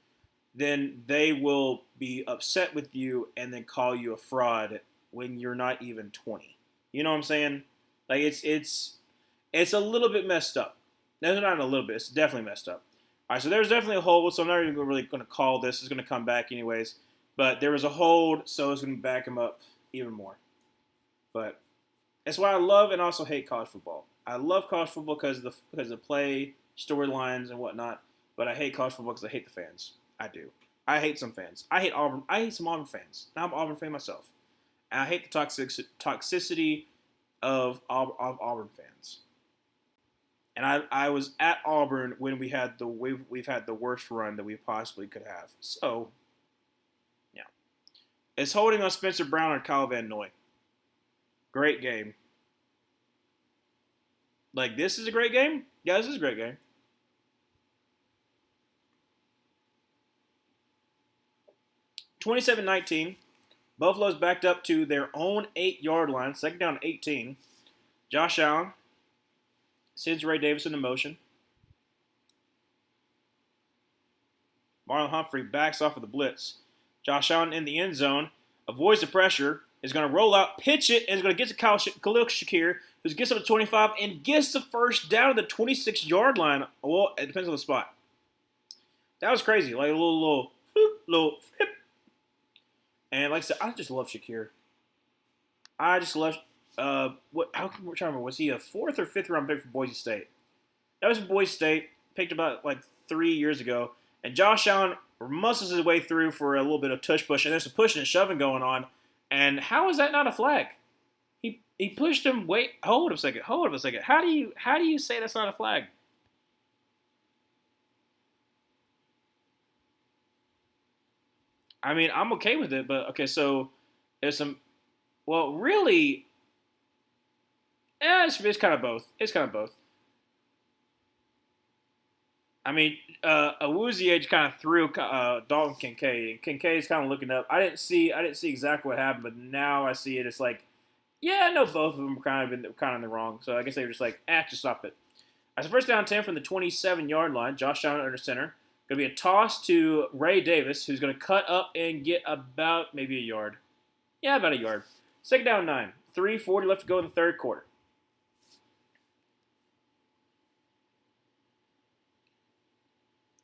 A: then they will be upset with you and then call you a fraud when you're not even 20. You know what I'm saying? Like it's a little bit messed up. No, not a little bit. It's definitely messed up. All right, so there's definitely a hold, so I'm not even really going to call this. It's going to come back anyways. But there was a hold, so it's going to back him up even more. But that's why I love and also hate college football. I love college football because of the play, storylines, and whatnot. But I hate college football because I hate the fans. I do. I hate some fans. I hate Auburn. I hate some Auburn fans. I'm an Auburn fan myself. And I hate the toxicity of Auburn fans. And I was at Auburn when we've had the worst run that we possibly could have. So, yeah. It's holding on Spencer Brown and Kyle Van Noy. Great game. Like, this is a great game? Yeah, this is a great game. 27-19. Buffalo's backed up to their own 8-yard line. Second down 18. Josh Allen sends Ray Davis into motion. Marlon Humphrey backs off of the blitz. Josh Allen in the end zone. Avoids the pressure. Is going to roll out, pitch it, and is going to get to Khalil Shakir, who gets up to 25 and gets the first down at the 26-yard line. Well, it depends on the spot. That was crazy. Like a little flip. And like I said, I just love Shakir. I just love how come we're trying to remember, was he a 4th or 5th round pick for Boise State? That was Boise State, picked about like 3 years ago. And Josh Allen muscles his way through for a little bit of tush push, and there's some pushing and shoving going on. And how is that not a flag? He pushed him. Wait, hold up a second. How do you say that's not a flag? I mean, I'm okay with it, but okay. So there's some. Well, really, it's kind of both. It's kind of both. I mean, Awuzie kind of threw Dalton Kincaid, and Kincaid's kind of looking up. I didn't see exactly what happened, but now I see it. It's like, yeah, no, both of them were kind of in the wrong. So I guess they were just like, just stop it. As a first down 10 from the 27-yard line, Josh Allen under center. Going to be a toss to Ray Davis, who's going to cut up and get about maybe a yard. Yeah, about a yard. Second down 9. 3:40 left to go in the third quarter.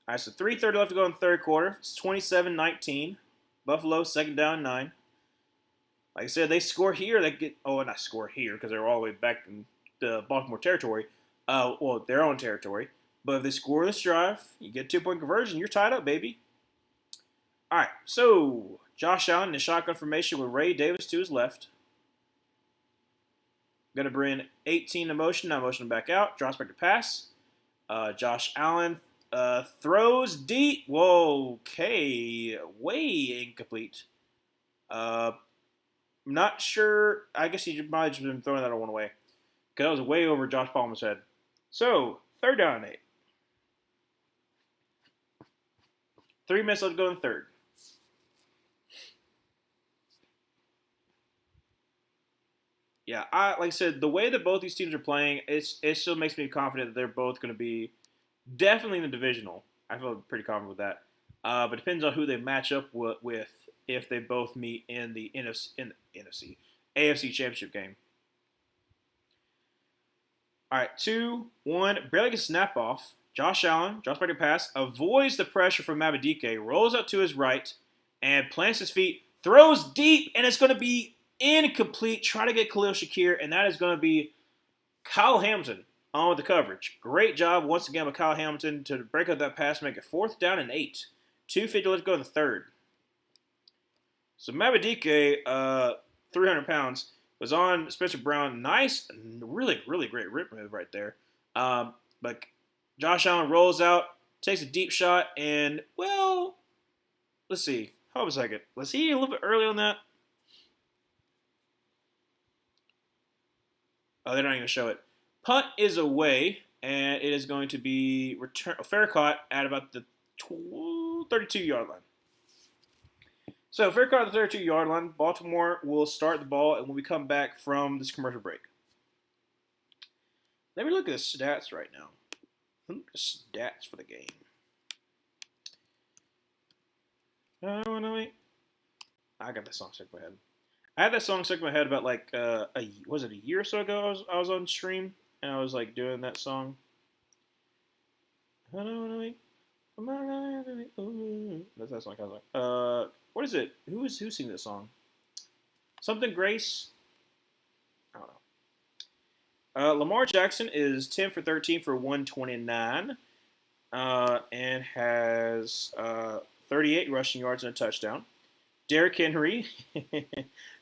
A: All right, so 3:30 left to go in the third quarter. It's 27-19. Buffalo, second down 9. Like I said, they score here. They get not score here because they're all the way back in the Baltimore territory. Their own territory. But if they score this drive, you get 2-point conversion. You're tied up, baby. All right, so Josh Allen in the shotgun formation with Ray Davis to his left. Going to bring 18 to motion. Now motion back out. Drops back to pass. Josh Allen throws deep. Whoa, okay. Way incomplete. Not sure. I guess he might have just been throwing that on one way. Because that was way over Josh Palmer's head. So, 3rd down and 8. 3 minutes left to go in third. Yeah, like I said, the way that both these teams are playing, it still makes me confident that they're both going to be definitely in the divisional. I feel pretty confident with that. But it depends on who they match up with if they both meet in the NFC AFC Championship game. All right, 2-1. Barely gets snap off. Josh Allen, drops back to pass, avoids the pressure from Madubuike, rolls out to his right, and plants his feet, throws deep, and it's going to be incomplete. Try to get Khalil Shakir, and that is going to be Kyle Hamilton on with the coverage. Great job once again with Kyle Hamilton to break up that pass, make it 4th down and 8. 2:50 left to go in the third. So Madubuike, 300 pounds, was on Spencer Brown. Nice, really, really great rip move right there. But Josh Allen rolls out, takes a deep shot, and, well, let's see. Hold on a second. Was he a little bit early on that? Oh, they're not even going to show it. Punt is away, and it is going to be fair caught at about the 32-yard line. So, fair caught at the 32-yard line. Baltimore will start the ball, and when we come back from this commercial break. Let me look at the stats right now. Stats for the game. I got that song stuck in my head. I had that song stuck in my head about was it a year or so ago? I was on stream and I was like doing that song. That's that song. I was like, what is it? Who's singing this song? Something Grace. I don't know. Lamar Jackson is 10 for 13 for 129, and has 38 rushing yards and a touchdown. Derrick Henry,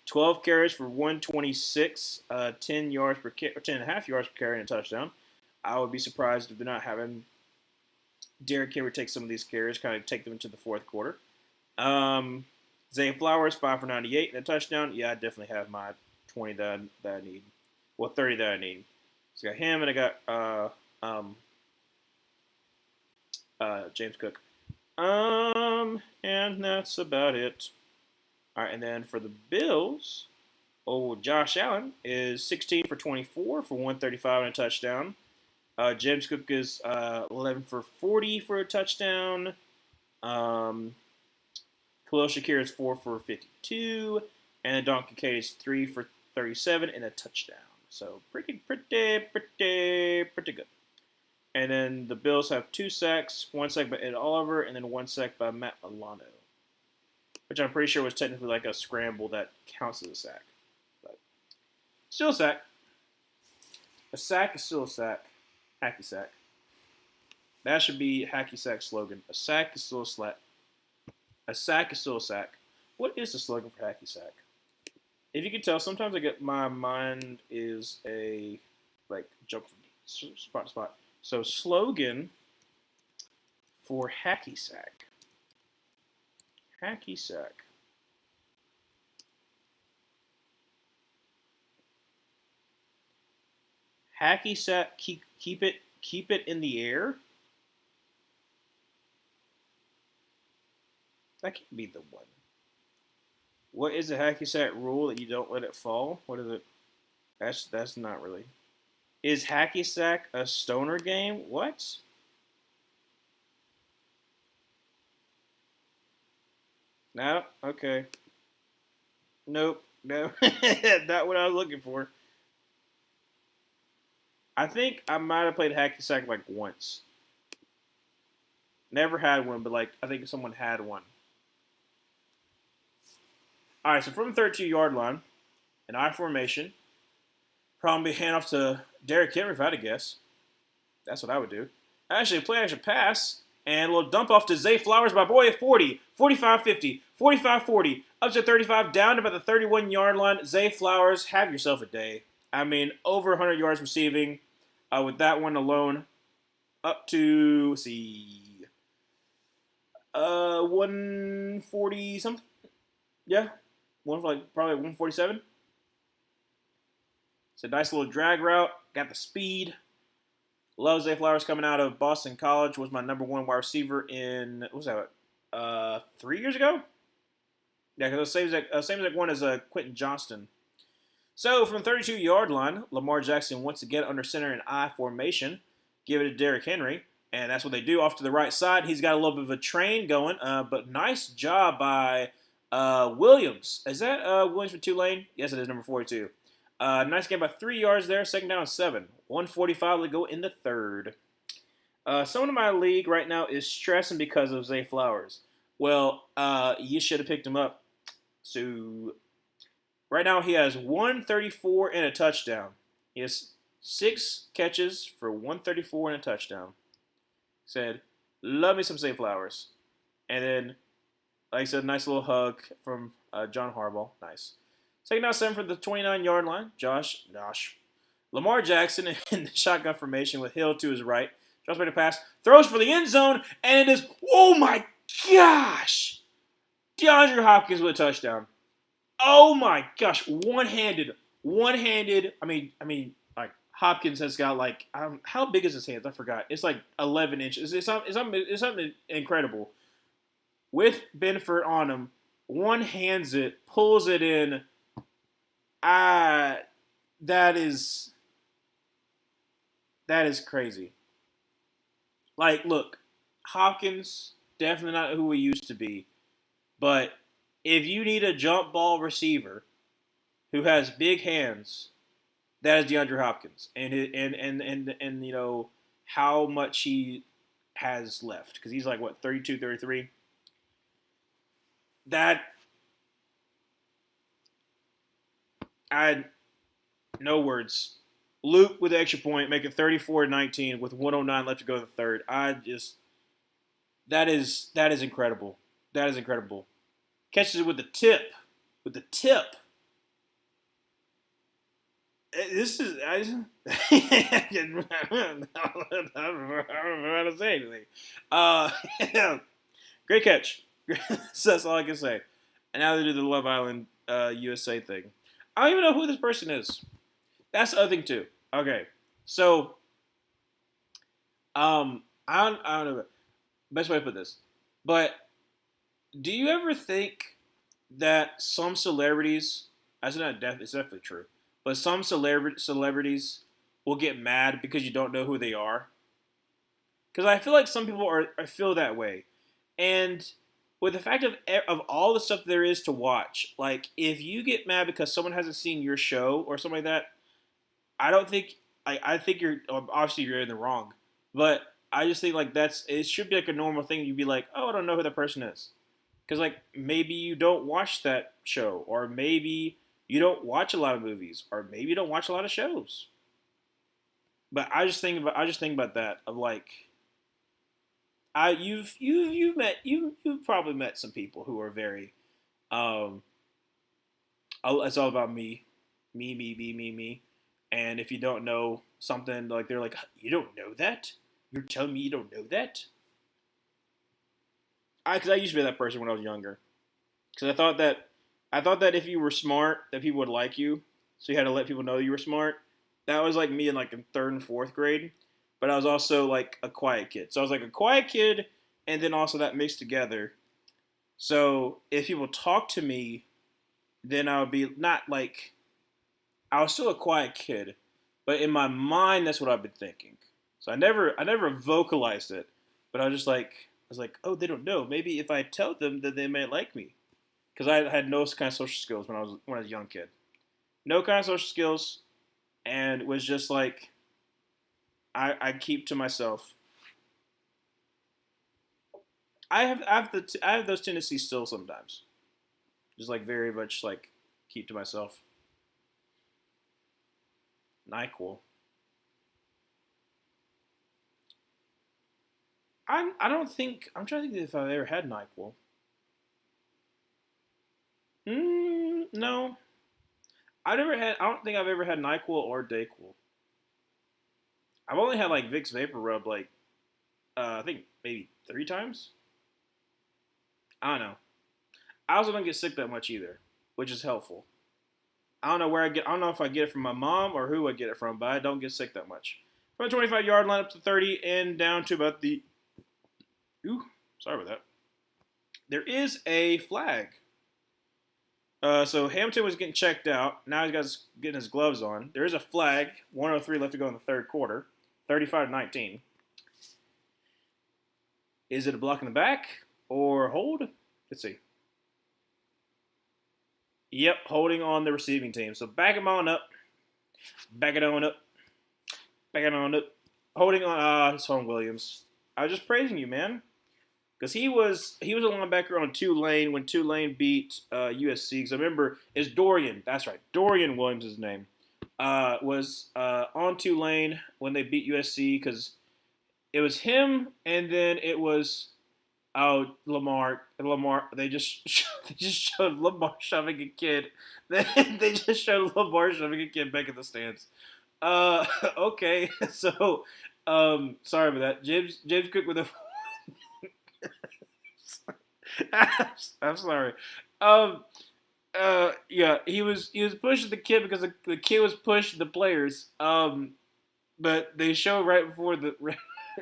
A: 12 carries for 126, 10 yards per 10.5 yards per carry and a touchdown. I would be surprised if they're not having Derrick Henry take some of these carries, kind of take them into the fourth quarter. Zay Flowers, 5 for 98 and a touchdown. Yeah, I definitely have my 20 that I need. Well, 30 that I need. So I got him, and I got James Cook. And that's about it. All right, and then for the Bills, Josh Allen is 16 for 24 for 135 and a touchdown. James Cook is 11 for 40 for a touchdown. Khalil Shakir is 4 for 52, and Don Kincaid is 3 for 37 and a touchdown. So pretty good. And then the Bills have 2 sacks, 1 sack by Ed Oliver, and then 1 sack by Matt Milano, which I'm pretty sure was technically like a scramble that counts as a sack. But still a sack. A sack is still a sack. Hacky sack. That should be Hacky Sack's slogan. A sack is still a sack. A sack is still a sack. What is the slogan for Hacky Sack? If you can tell, sometimes I get my mind is a jump from spot to spot. So slogan for Hacky Sack. Hacky Sack. Hacky Sack. Keep it in the air. That can't be the one. What is the Hacky Sack rule that you don't let it fall? What is it? That's not really. Is Hacky Sack a stoner game? What? No? Okay. Nope. No. Not what I was looking for. I think I might have played Hacky Sack like once. Never had one, but I think someone had one. All right, so from the 32-yard line, an I formation, probably hand off to Derrick Henry if I had to guess. That's what I would do. Actually, a play action pass, and a little dump off to Zay Flowers, my boy, at 40, 45-50, 45-40, up to 35, down to about the 31-yard line. Zay Flowers, have yourself a day. I mean, over 100 yards receiving with that one alone, up to, let's see, 140 something. Yeah, one for like probably 147. It's a nice little drag route. Got the speed. Love Zay Flowers coming out of Boston College. Was my number one wide receiver in what was that? 3 years ago. Yeah, because same exact one as Quentin Johnston. So from 32-yard line, Lamar Jackson once again under center in I formation. Give it to Derrick Henry, and that's what they do off to the right side. He's got a little bit of a train going, but nice job by Williams. Is that Williams for Tulane? Yes, it is, number 42. Nice game by 3 yards there. Second down and 7. 145 to go in the third. Someone in my league right now is stressing because of Zay Flowers. Well, you should have picked him up. So right now he has 134 and a touchdown. He has 6 catches for 134 and a touchdown. Said, love me some Zay Flowers. And then, like I said, nice little hug from John Harbaugh. Nice. Second down 7 for the 29-yard line. Josh. Lamar Jackson in the shotgun formation with Hill to his right. Drops back to pass. Throws for the end zone. And it is, oh my gosh. DeAndre Hopkins with a touchdown. Oh my gosh. One-handed. I mean, like Hopkins has got like, how big is his hands? I forgot. It's like 11 inches. It's something incredible. With Benford on him, one hands it, pulls it in. That is crazy. Like, look, Hopkins, definitely not who he used to be. But if you need a jump ball receiver who has big hands, that is DeAndre Hopkins. And you know, how much he has left. Because he's like, what, 32, 33? No words. Luke with the extra point, make it 34-19 with 109 left to go in the third. That is incredible. That is incredible. Catches it with the tip. This is I don't know how to say anything. Great catch. That's all I can say. And now they do the Love Island USA thing. I don't even know who this person is. That's the other thing too. Okay, so I don't know best way to put this, but do you ever think that some celebrities, it's definitely true, but some celebrities will get mad because you don't know who they are? Because I feel like some people feel that way, and with the fact of all the stuff there is to watch, like if you get mad because someone hasn't seen your show or something like that, I don't think I think you're obviously you're in the wrong, but I just think like it should be like a normal thing. You'd be like, oh, I don't know who that person is, because like maybe you don't watch that show, or maybe you don't watch a lot of movies, or maybe you don't watch a lot of shows. But I just think about that of like, you've probably met some people who are very, it's all about me, me. And if you don't know something, like they're like, you don't know that? You're telling me you don't know that? Because I used to be that person when I was younger. Because I thought that if you were smart, that people would like you. So you had to let people know you were smart. That was like me in like in 3rd and 4th grade. But I was also like a quiet kid. So I was like a quiet kid, and then also that mixed together. So if people talk to me, then I would be not like, I was still a quiet kid, but in my mind, that's what I've been thinking. So I never vocalized it, but I was like, oh, they don't know. Maybe if I tell them, that they might like me, because I had no kind of social skills when I was a young kid, no kind of social skills, and was just like, I keep to myself. I have those tendencies still sometimes, just like very much like keep to myself. NyQuil. I'm trying to think if I've ever had NyQuil. No. I don't think I've ever had Nyquil or Dayquil. I've only had like Vicks Vapor Rub like I think maybe 3 times. I don't know. I also don't get sick that much either, which is helpful. I don't know where I get. I don't know if I get it from my mom or who I get it from, but I don't get sick that much. From the 25-yard line up to 30 and down to about the. Ooh, sorry about that. There is a flag. So Hamilton was getting checked out. Now getting his gloves on. There is a flag. 103 left to go in the third quarter. 35-19. Is it a block in the back or hold? Let's see. Yep, holding on the receiving team. So back him on up. Back it on up. Back it on up. Holding on. It's Home Williams. I was just praising you, man. Because he was a linebacker on Tulane when Tulane beat USC. Because I remember, it's Dorian. That's right. Dorian Williams' his name. Was on Tulane when they beat USC. Because it was him, and then it was Lamar. They just showed Lamar shoving a kid. They just showed Lamar shoving a kid back in the stands. Okay, so sorry about that. James Cook with a. I'm sorry. Yeah, he was pushing the kid because the kid was pushing the players. But they show right before the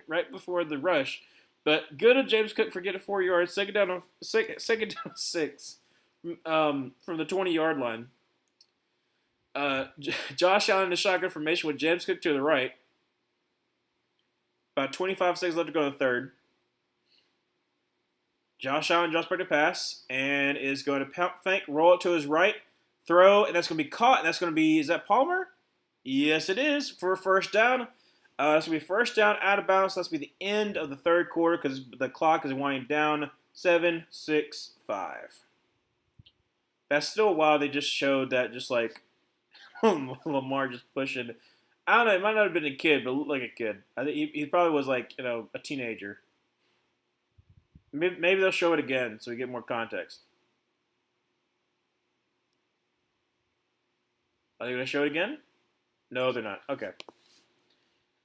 A: right before the rush. But good on James Cook for getting 4 yards. Second down 6. From the 20-yard line. Josh Allen in the shotgun formation with James Cook to the right. About 25 seconds left to go in the third. Josh Allen drops back to pass and is going to pump fake, roll it to his right, throw, and that's going to be caught. And that's going to be, is that Palmer? Yes, it is for a first down. It's going to be first down out of bounds. That's going to be the end of the third quarter because the clock is winding down. 7, 6, 5. That's still wild. They just showed that just like Lamar just pushing. I don't know. It might not have been a kid, but looked like a kid. I think he probably was like, a teenager. Maybe they'll show it again so we get more context. Are they going to show it again? No, they're not. Okay.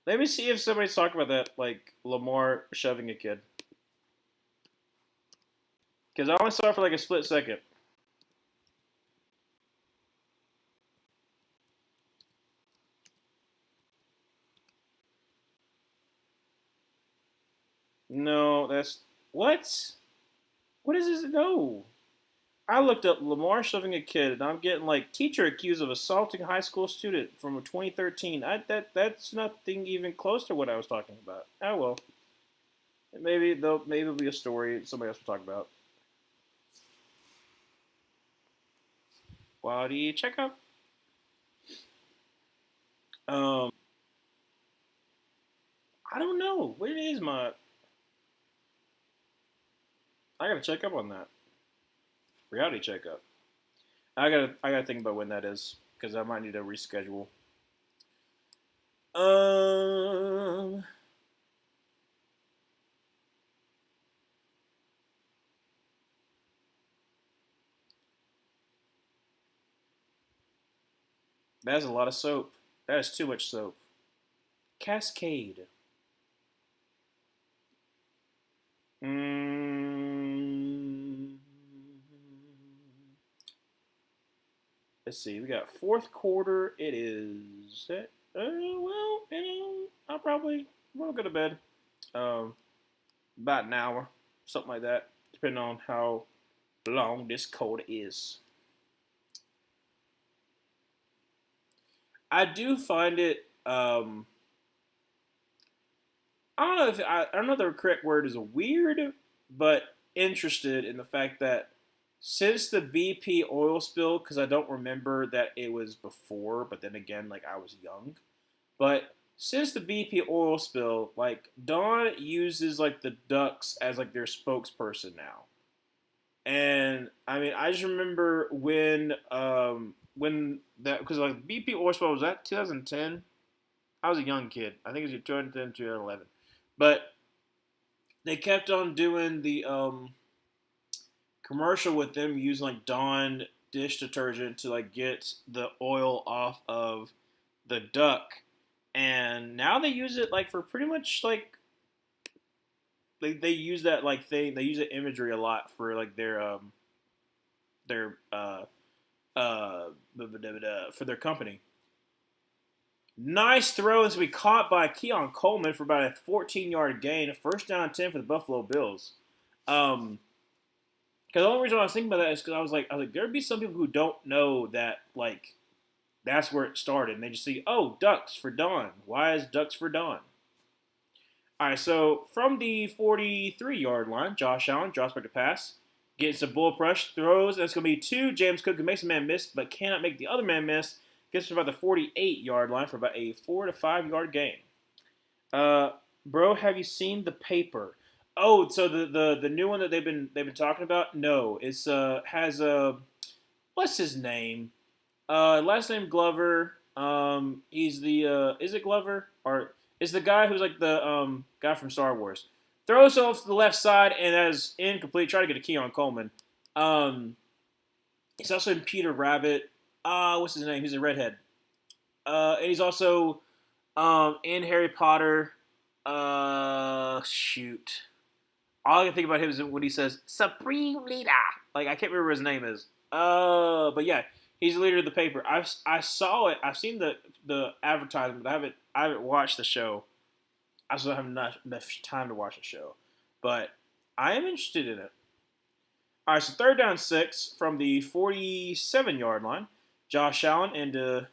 A: Let me see if somebody's talking about that, like Lamar shoving a kid. Because I only saw it for like a split second. No, that's... What? What is this? No. I looked up Lamar shoving a kid, and I'm getting like teacher accused of assaulting high school student from 2013. That's nothing even close to what I was talking about. Oh well. Maybe it'll be a story somebody else will talk about. Quality checkup. I don't know. What is my... I gotta check up on that. Reality checkup. I gotta think about when that is because I might need to reschedule. That's a lot of soap. That is too much soap. Cascade. Let's see. We got fourth quarter. It is. Well, I'll probably go to bed. About an hour, something like that, depending on how long this quarter is. I do find it. I don't know if the correct word is weird, but interested in the fact that since the BP oil spill, because I don't remember that it was before, but then again, like I was young, but since the BP oil spill, like Dawn uses like the Ducks as like their spokesperson now, and I mean I just remember when that because like BP oil spill was that 2010. I was a young kid. I think it was 2010, 2011. But they kept on doing the commercial with them using like Dawn dish detergent to like get the oil off of the duck, and now they use it like for pretty much like they use that like thing they use that imagery a lot for like their for their company. Nice throw as we caught by Keon Coleman for about a 14-yard gain, a first down and 10 for the Buffalo Bills. Because the only reason I was thinking about that is because I was like, there'd be some people who don't know that like that's where it started, and they just see, oh, ducks for dawn. Why is ducks for dawn? All right, so from the 43-yard line, Josh Allen drops back to pass, gets a bull rush, throws, and it's going to be two. James Cook, who makes a man miss, but cannot make the other man miss, gets to about the 48-yard line for about a 4 to 5-yard gain. Bro, have you seen the paper? Oh, so the new one that they've been talking about? No, it's has a what's his name? Last name Glover. He's the is it Glover or is the guy who's like the guy from Star Wars? Throws off to the left side and as incomplete. Try to get a Keon Coleman. He's also in Peter Rabbit. What's his name? He's a redhead. And he's also in Harry Potter. Shoot. All I can think about him is when he says Supreme Leader. Like I can't remember what his name is. But yeah, he's the leader of the paper. I saw it. I've seen the advertisement. But I haven't watched the show. I still have not enough time to watch the show, but I am interested in it. All right, so 3rd down 6 from the 47-yard line. Josh Allen into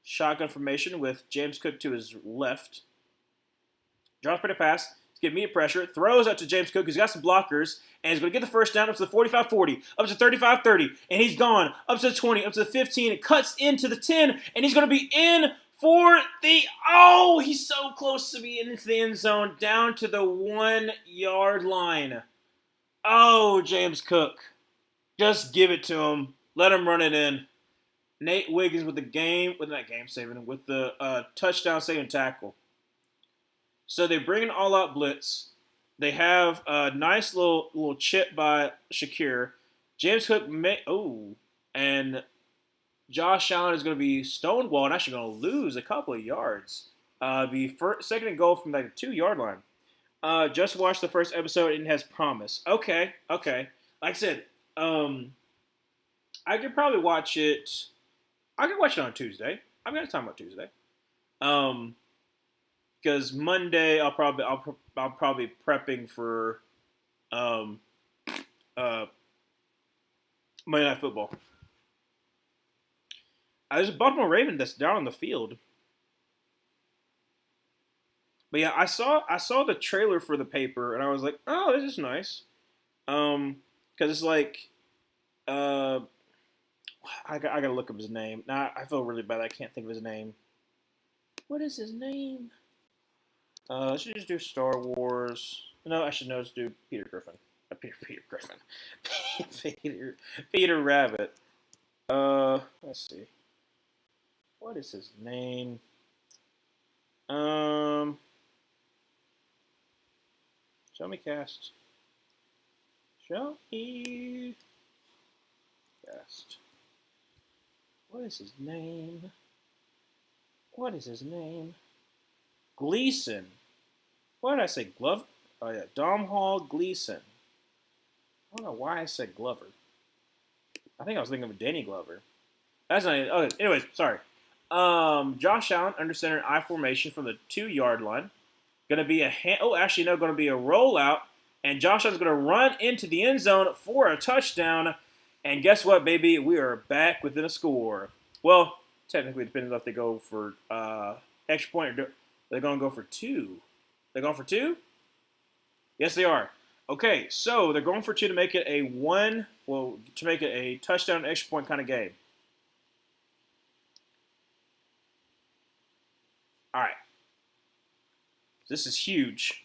A: shotgun formation with James Cook to his left. Drops for the pass. He's getting immediate pressure. Throws out to James Cook, who's got some blockers, and he's going to get the first down up to the 45-40, up to 35-30, and he's gone. Up to the 20, up to the 15. It cuts into the 10, and he's going to be in for the, oh, he's so close to being into the end zone, down to the 1-yard line. Oh, James Cook. Just give it to him. Let him run it in. Nate Wiggins with the touchdown saving tackle. So they bring an all-out blitz. They have a nice little chip by Shakir. James Cook and Josh Allen is going to be stonewalled and actually going to lose a couple of yards. Second and goal from like the 2-yard line. Just watched the first episode and it has promise. Okay. Like I said, I could probably watch it. I could watch it on Tuesday. I've got time on Tuesday. Because Monday I'll probably prepping for Monday Night Football. There's a Baltimore Raven that's down on the field. But yeah, I saw the trailer for the paper and I was like, oh, this is nice. Because it's like, I gotta look up his name. Now I feel really bad. I can't think of his name. What is his name? Let's just do Star Wars. No, I should know. Let's do Peter Griffin. Peter Griffin. Peter Rabbit. Let's see. What is his name? Show me cast. Show me cast. What is his name? Gleason. Why did I say Glover? Oh yeah, Domhnall Gleeson. I don't know why I said Glover. I think I was thinking of Danny Glover. That's not it. Okay, anyways, sorry. Josh Allen under center I formation from the 2-yard line. Going to be going to be a rollout. And Josh Allen's going to run into the end zone for a touchdown. And guess what, baby? We are back within a score. Well, technically, depending on if they go for extra point or they're going to go for 2. They're going for 2? Yes, they are. Okay, so they're going for 2 to make it a touchdown extra point kind of game. All right. This is huge.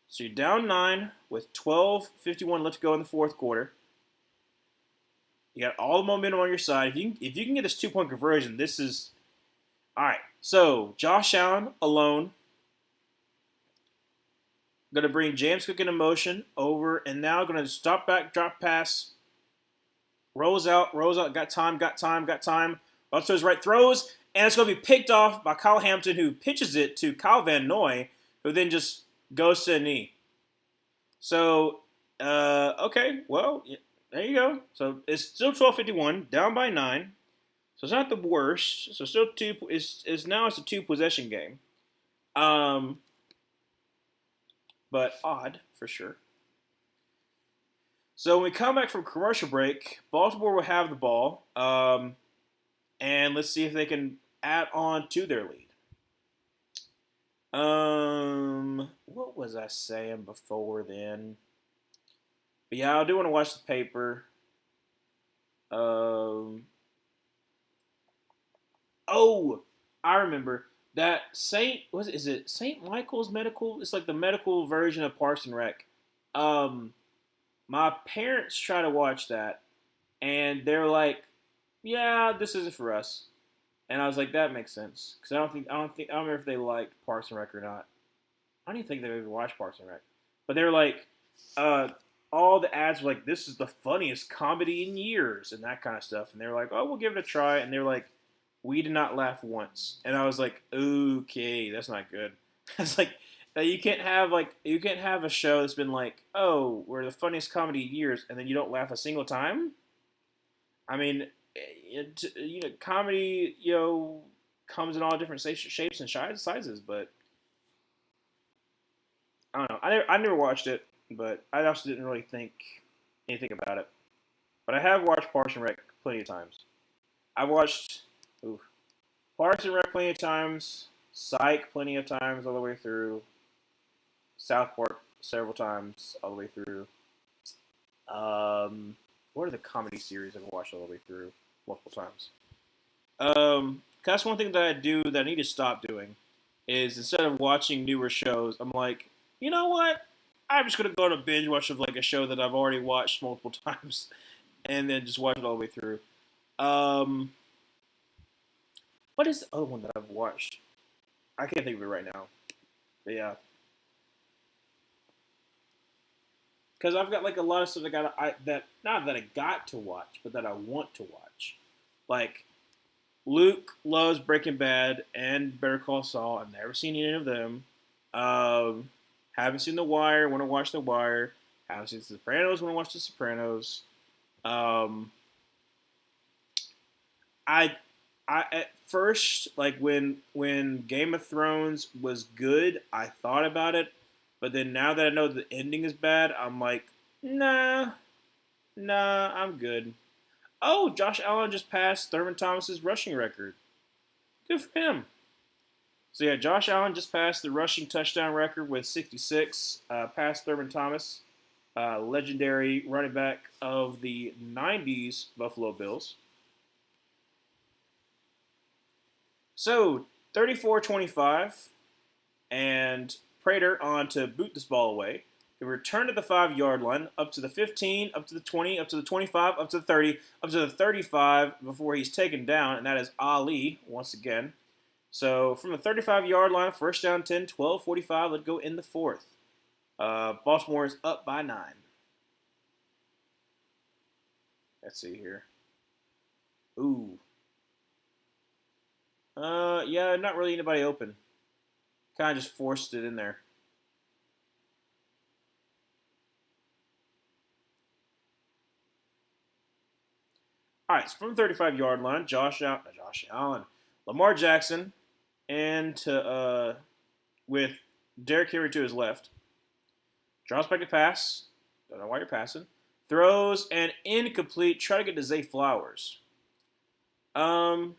A: So you're down 9 with 12:51 left to go in the fourth quarter. You got all the momentum on your side. If you can get this 2-point conversion, this is all right. So Josh Allen alone. Going to bring James Cook into motion over, and now going to stop back, drop pass, rolls out, got time. Also his right throws, and it's going to be picked off by Kyle Hampton, who pitches it to Kyle Van Noy, who then just goes to a knee. So, okay, well, there you go. So it's still 12:51, down by 9. So it's not the worst. So still two. It's a 2 possession game. But odd for sure. So when we come back from commercial break, Baltimore will have the ball, and let's see if they can add on to their lead. What was I saying before then? But yeah, I do want to watch the paper. Oh, I remember that is it St. Michael's Medical? It's like the medical version of Parks and Rec. My parents try to watch that, and they're like, "Yeah, this isn't for us." And I was like, "That makes sense," because I don't remember if they liked Parks and Rec or not. I don't even think they ever watched Parks and Rec, but they're like, all the ads were like, "This is the funniest comedy in years," and that kind of stuff. And they're like, "Oh, we'll give it a try," and they're like, "We did not laugh once," and I was like, "Okay, that's not good." It's like you can't have a show that's been like, "Oh, we're the funniest comedy in years," and then you don't laugh a single time. I mean, comedy, comes in all different shapes and sizes, but I don't know. I never watched it, but I also didn't really think anything about it. But I have watched Parks and Rec plenty of times. I've watched ooh, Parks and Rec plenty of times, Psych plenty of times all the way through, South Park several times all the way through. What are the comedy series I've watched all the way through multiple times? That's one thing that I do that I need to stop doing is instead of watching newer shows, I'm like, you know what? I'm just gonna go on a binge watch of like a show that I've already watched multiple times, and then just watch it all the way through. Um, what is the other one that I've watched? I can't think of it right now. But yeah, because I've got like a lot of stuff that not that I got to watch, but that I want to watch. Like Luke loves Breaking Bad and Better Call Saul. I've never seen any of them. Um, haven't seen The Wire. Want to watch The Wire. Haven't seen The Sopranos. Want to watch The Sopranos. Um, I I at first like when Game of Thrones was good, I thought about it, but then now that I know the ending is bad, I'm like, nah, I'm good. Oh, Josh Allen just passed Thurman Thomas's rushing record. Good for him. So yeah, Josh Allen just passed the rushing touchdown record with 66, past Thurman Thomas, legendary running back of the '90s Buffalo Bills. So 34-25, and Prater on to boot this ball away. The return to the 5 yard line, up to the 15, up to the 20, up to the 25, up to the 30, up to the 35 before he's taken down, and that is Ali once again. So from the 35-yard line, first down 10, 12:45, let's go in the fourth. Baltimore is up by 9. Let's see here. Ooh. Yeah, not really anybody open. Kind of just forced it in there. All right, so from the 35-yard line, Josh Allen, Lamar Jackson, and with Derrick Henry to his left, drops back to pass. Don't know why you're passing. Throws and incomplete. Try to get to Zay Flowers. Um,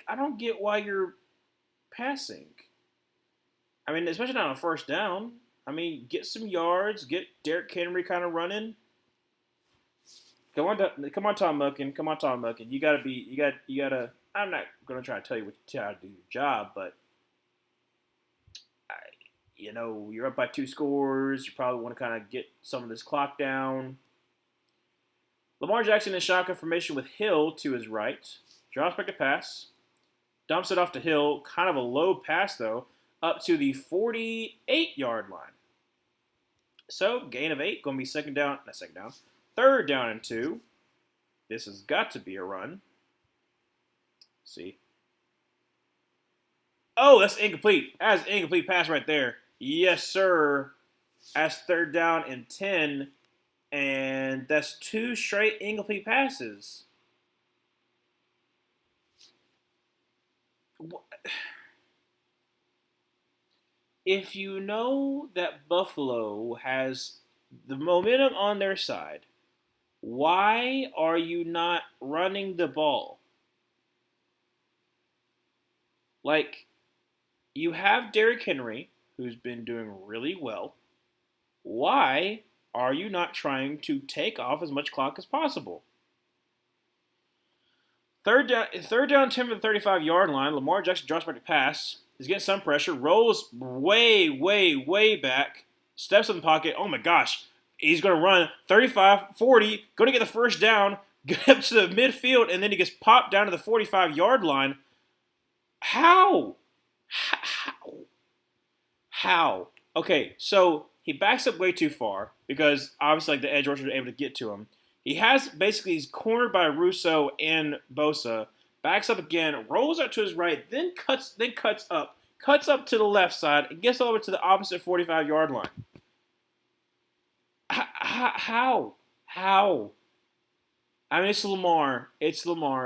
A: I don't get why you're passing. I mean, especially not on first down. I mean, get some yards. Get Derrick Henry kind of running. Come on, Tom Munkin. Come on, Tom Munkin. You gotta. I'm not gonna try to tell you how to do your job, but you're up by 2 scores. You probably want to kind of get some of this clock down. Lamar Jackson in shotgun formation with Hill to his right. Drops back to pass. Dumps it off to Hill. Kind of a low pass, though. up to the 48-yard line. So, gain of 8, going to be third down and 2. This has got to be a run. Let's see. Oh, that's incomplete. That's an incomplete pass right there. Yes, sir. That's third down and 10. And that's 2 straight incomplete passes. If you know that Buffalo has the momentum on their side, why are you not running the ball? Like, you have Derrick Henry, who's been doing really well. Why are you not trying to take off as much clock as possible? Third down 10 from the 35-yard line. Lamar Jackson drops back to pass. He's getting some pressure. Rolls way, way, way back. Steps in the pocket. Oh my gosh. He's going to run 35, 40. Going to get the first down. Get up to the midfield. And then he gets popped down to the 45-yard line. How? How? Okay, so he backs up way too far because obviously like the edge rushers are able to get to him. He has basically he's cornered by Russo and Bosa. Backs up again, rolls out to his right, then cuts up to the left side, and gets over to the opposite 45-yard line. How? I mean, it's Lamar.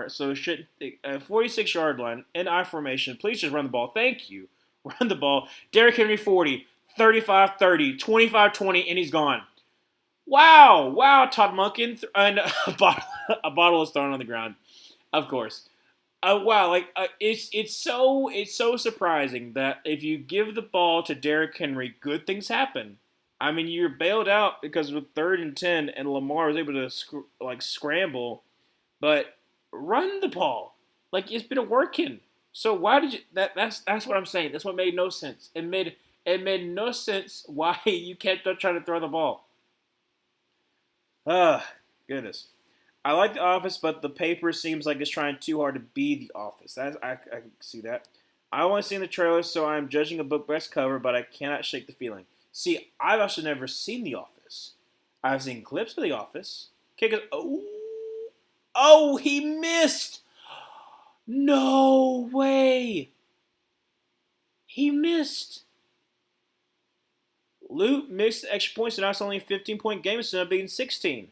A: So it should 46-yard line in I formation. Please just run the ball. Thank you. Run the ball. Derrick Henry 40, 35-30, 25-20, and he's gone. Wow, Todd Monken, and a bottle is thrown on the ground, of course. Wow, it's so surprising that if you give the ball to Derrick Henry, good things happen. I mean, you're bailed out because with 3rd and 10, and Lamar was able to scramble, but run the ball. Like it's been working. So why did you? That's what I'm saying. That's what made no sense. It made no sense why you kept on trying to throw the ball. Goodness. I like The Office, but the paper seems like it's trying too hard to be The Office. I can see that. I only seen the trailer, so I'm judging a book by its cover, but I cannot shake the feeling. See, I've actually never seen The Office. I've seen clips of The Office. Oh, he missed! No way! He missed. Luke missed the extra points, and now it's only a 15-point game instead of being 16.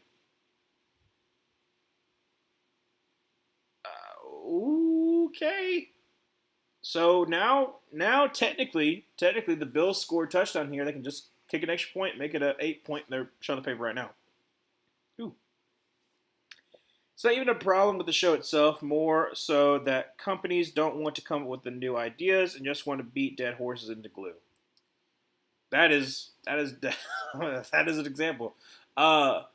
A: Okay. So now technically the Bills score a touchdown here. They can just kick an extra point, make it an 8-point. They're showing the paper right now. Ooh. It's not even a problem with the show itself, more so that companies don't want to come up with the new ideas and just want to beat dead horses into glue. That is that is an example. But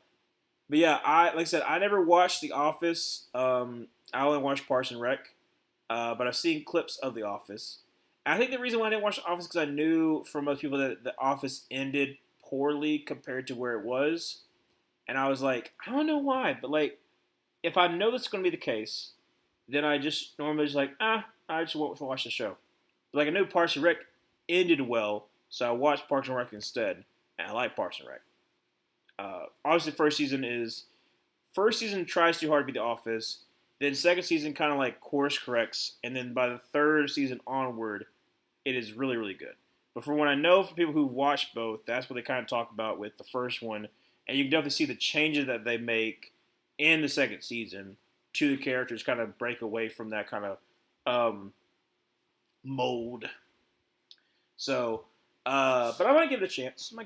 A: yeah, like I said, I never watched The Office. I only watched Parks and Rec. But I've seen clips of The Office. And I think the reason why I didn't watch The Office is because I knew from other people that The Office ended poorly compared to where it was. And I was like, I don't know why, but like, if I know that's going to be the case, then I just normally just like, I just won't watch the show. But like I knew Parks and Rec ended well, so I watched Parks and Rec instead, and I like Parks and Rec. Obviously, first season tries too hard to be The Office. Then second season kind of like course corrects, and then by the third season onward, it is really, really good. But from what I know from people who watch both, that's what they kind of talk about with the first one, and you can definitely see the changes that they make in the second season to the characters kind of break away from that kind of mold. So, but I might give it a chance. And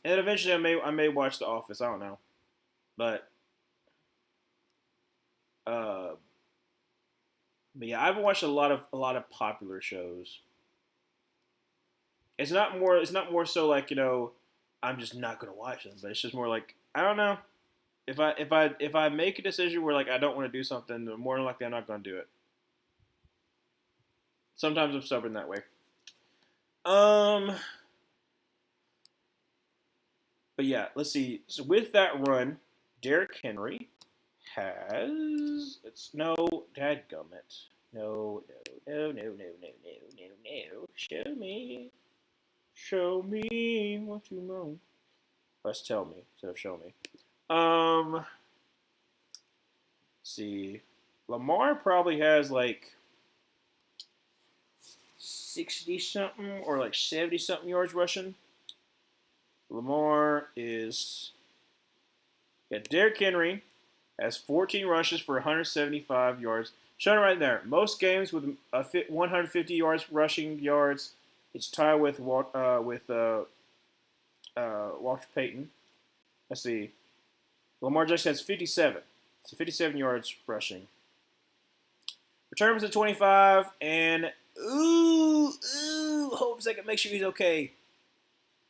A: then eventually I may watch The Office. I don't know, but. But yeah, I've watched a lot of popular shows. It's not more so like I'm just not gonna watch them, but it's just more like I don't know. If I make a decision where like I don't want to do something, more than likely I'm not gonna do it. Sometimes I'm stubborn that way. But yeah, let's see. So with that run, Derrick Henry has it's no dadgummit. No, no, no, no, no, no, no, no, no. Show me. Show me what you know. Let's tell me instead of show me. Let's see. Lamar probably has like 60 something or like 70 something yards rushing. Lamar is. Yeah, Derrick Henry has 14 rushes for 175 yards. Showing right there. Most games with 150 yards rushing yards. It's tied with Walter Payton. Let's see. Lamar Jackson has 57. So 57 yards rushing. Returns to 25, and hold a second, make sure he's okay.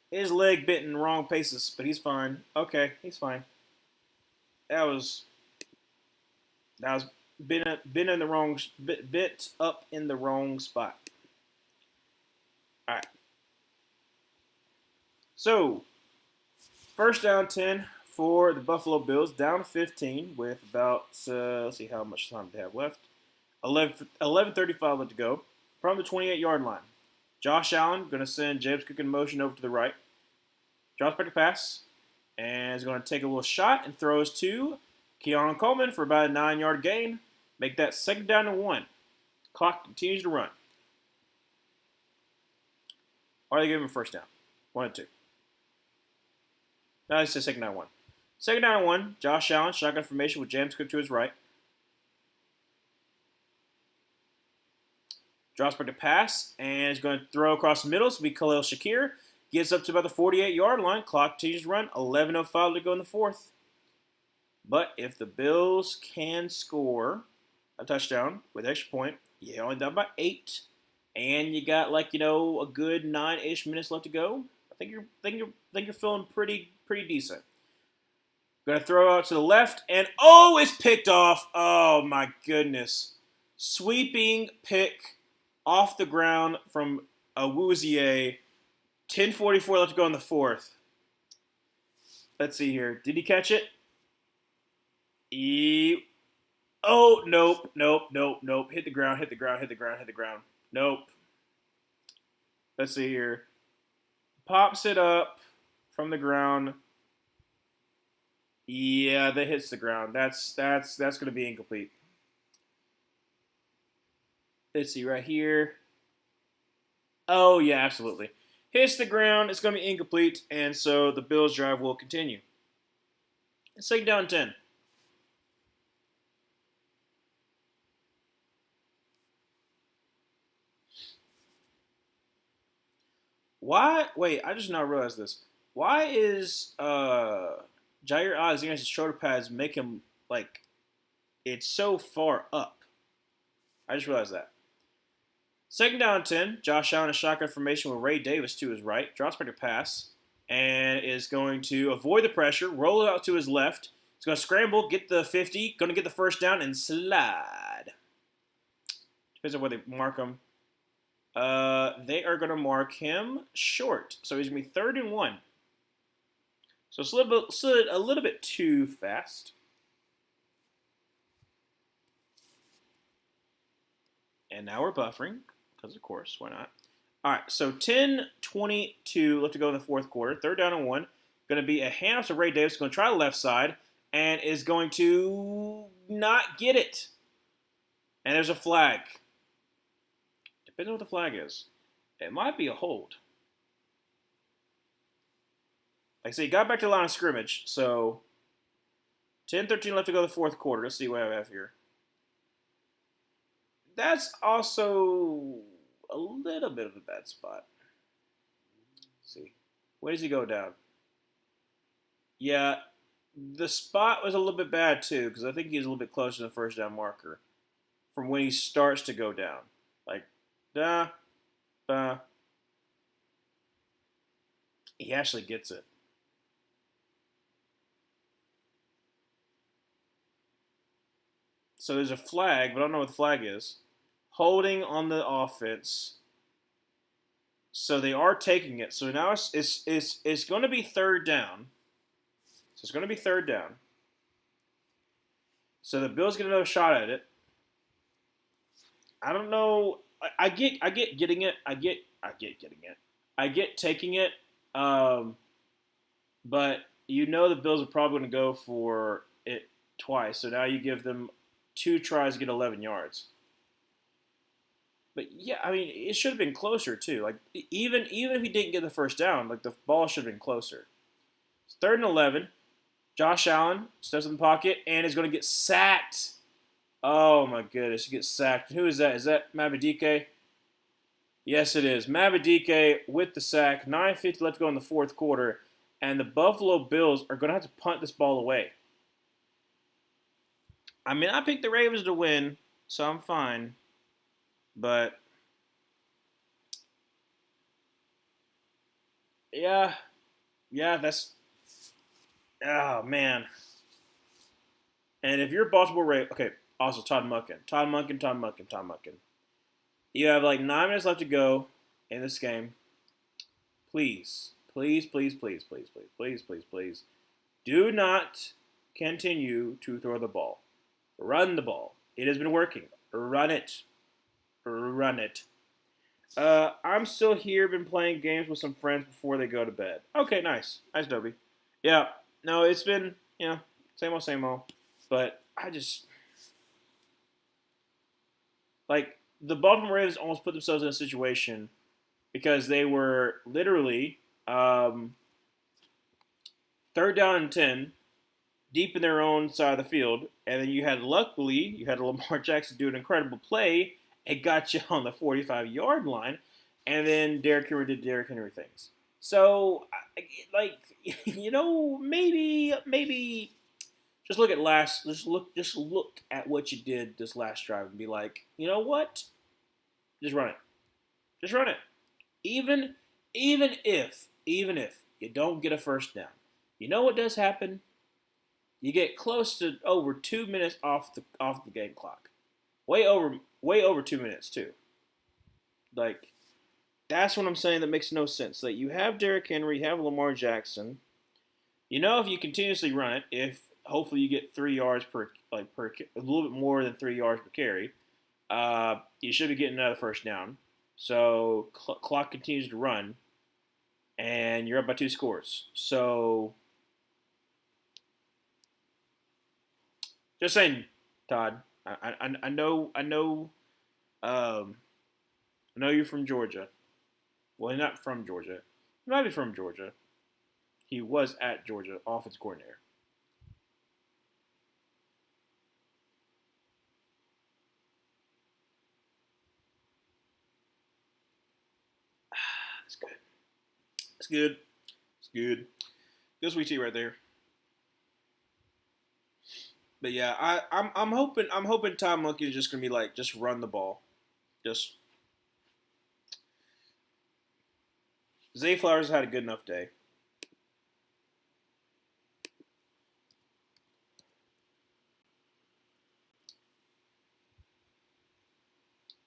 A: His leg bit in the wrong places, but he's fine. Okay, he's fine. That was bit in the wrong bit up in the wrong spot. All right. So, first down 10 for the Buffalo Bills, down 15 with about let's see how much time they have left. 11:35 left to go from the 28-yard line. Josh Allen going to send James Cook in motion over to the right. Drops back to pass and is going to take a little shot and throws to Keon Coleman for about a 9-yard gain. Make that second down and 1. Clock continues to run. Or they give him a first down. 1 and 2. No, it's a second down and 1. Second down and 1. Josh Allen, shotgun formation with James Cook to his right. Drops back to pass and is going to throw across the middle. So it'll be Khalil Shakir. Gets up to about the 48-yard line. Clock continues to run. 11:05 to go in the fourth. But if the Bills can score a touchdown with extra point, you only down by 8, and you got a good 9-ish minutes left to go. I think you're feeling pretty decent. Going to throw out to the left, and it's picked off. Oh my goodness! Sweeping pick off the ground from Awuzie. 10:44 left to go in the fourth. Let's see here. Did he catch it? Nope. Hit the ground. Nope. Let's see here. Pops it up from the ground. Yeah, that hits the ground. That's going to be incomplete. Let's see right here. Oh, yeah, absolutely. Hits the ground. It's going to be incomplete, and so the Bills' drive will continue. It's second down 10. Why? Wait, I just now realized this. Why is Jair Alexander's shoulder pads make him it's so far up? I just realized that. Second down 10. Josh Allen in shotgun formation with Ray Davis to his right. Drops back to pass and is going to avoid the pressure, roll it out to his left. He's going to scramble, get the 50, going to get the first down, and slide. Depends on where they mark him. They are going to mark him short. So he's going to be 3rd and 1. So it's a little bit too fast. And now we're buffering, because of course, why not? All right, so 10:22 left to go in the fourth quarter. 3rd down and 1. Going to be a handoff to Ray Davis. Going to try the left side and is going to not get it. And there's a flag. Depends on what the flag is. It might be a hold. Like I say, he got back to the line of scrimmage. So 10:13 left to go in the fourth quarter. Let's see what I have here. That's also a little bit of a bad spot. Let's see. Where does he go down? Yeah, the spot was a little bit bad too, because I think he's a little bit closer to the first down marker from when he starts to go down. He actually gets it. So there's a flag, but I don't know what the flag is. Holding on the offense. So they are taking it. So now it's going to be 3rd down. So it's going to be 3rd down. So the Bills get another shot at it. I don't know. I get getting it. I get getting it. I get taking it. Um, but you know the Bills are probably going to go for it twice. So now you give them 2 tries to get 11 yards. But yeah, I mean, it should have been closer too. Like even if he didn't get the first down, like the ball should have been closer. It's 3rd and 11. Josh Allen steps in the pocket and is going to get sacked. Oh my goodness, he gets sacked. Who is that? Is that Mabadike? Yes, it is. Mabadike with the sack. 9:50 left to go in the fourth quarter, and the Buffalo Bills are going to have to punt this ball away. I mean, I picked the Ravens to win, so I'm fine. But yeah, yeah, that's oh man. And if you're Baltimore Ravens, okay. Also, Todd Munkin. You have like 9 minutes left to go in this game. Please, please, please, please, please, please, please, please, please, do not continue to throw the ball. Run the ball. It has been working. Run it. Run it. I'm still here. Been playing games with some friends before they go to bed. Okay, nice, nice, Dobie. Yeah, no, it's been same old, same old. But I just like the Baltimore Ravens almost put themselves in a situation because they were literally 3rd down and 10, deep in their own side of the field, and then you had Lamar Jackson do an incredible play. It got you on the 45-yard line, and then Derrick Henry did Derrick Henry things. So, like, maybe just look at what you did this last drive and be like, you know what? Just run it. Just run it. Even even if you don't get a first down, you know what does happen? You get close to over 2 minutes off the game clock. Way over 2 minutes too. Like that's what I'm saying. That makes no sense. Like you have Derrick Henry, you have Lamar Jackson. You know if you continuously run it, if hopefully you get 3 yards per a little bit more than 3 yards per carry, you should be getting another first down. So clock continues to run, and you're up by 2 scores. So just saying, Todd. I know um, I know you're from Georgia. Well, he's not from Georgia. He might be from Georgia. He was at Georgia, offense coordinator. That's good. That's good. It's good. Good sweet tea right there. But yeah, I'm hoping Tom Monkey is just gonna be like just run the ball. Just Zay Flowers had a good enough day.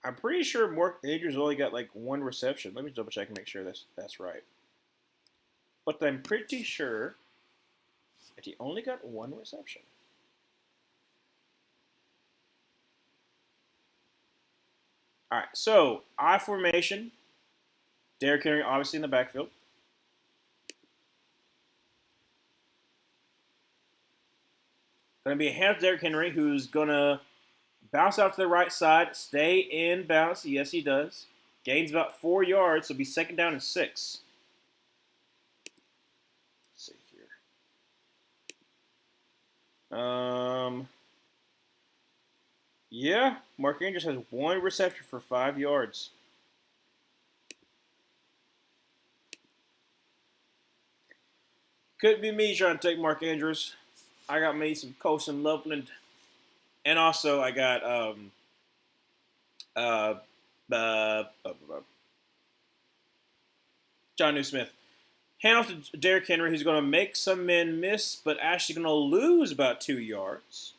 A: I'm pretty sure Mark Andrews only got like 1 reception. Let me double check and make sure that's right. But I'm pretty sure that he only got 1 reception. All right, so I formation. Derrick Henry obviously in the backfield. Going to be a hand of Derrick Henry who's going to bounce out to the right side, stay in bounds. Yes, he does. Gains about 4 yards, so it'll be 2nd down and 6. Let's see here. Yeah, Mark Andrews has 1 reception for 5 yards. Could be me trying to take Mark Andrews. I got me some Colson Loveland. And also, I got uh, uh, uh, John Smith. Hand off to Derrick Henry, who's going to make some men miss, but actually going to lose about 2 yards.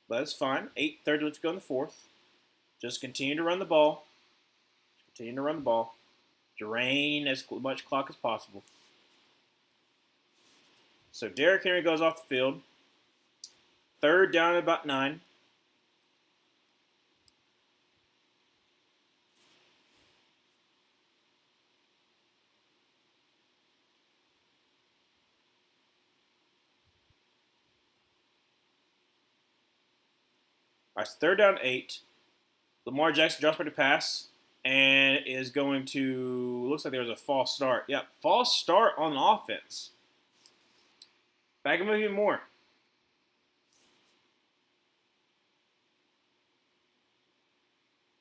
A: But that's fine. 8:30 left to go in the fourth. Just continue to run the ball. Continue to run the ball. Drain as much clock as possible. So Derrick Henry goes off the field. 3rd down at about 9. All right, so 3rd down 8. Lamar Jackson drops back to pass and is going to. Looks like there was a false start. Yep, false start on offense. Back him up even more.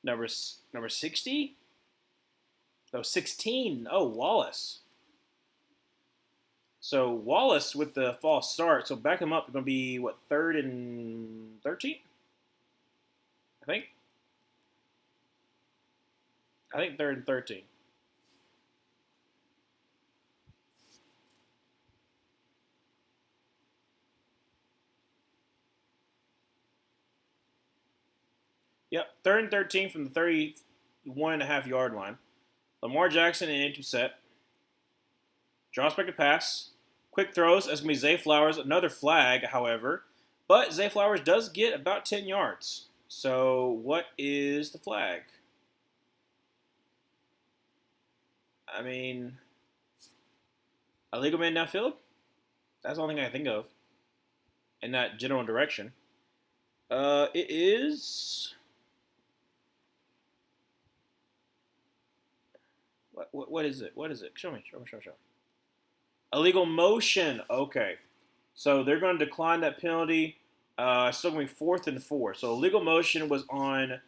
A: Number 60? No, 16. Oh, Wallace. So Wallace with the false start. So back him up. It's going to be, what, 3rd and 13? I think. I think 3rd and 13. Yep, 3rd and 13 from the 31.5-yard line. Lamar Jackson in empty set. Draws back to pass. Quick throws. That's going to be Zay Flowers. Another flag, however. But Zay Flowers does get about 10 yards. So what is the flag? I mean, illegal man downfield? That's the only thing I think of in that general direction. It is... What is it? What is it? Show me. Illegal motion. Okay. So they're going to decline that penalty. Still going to be 4th and 4. So illegal motion was on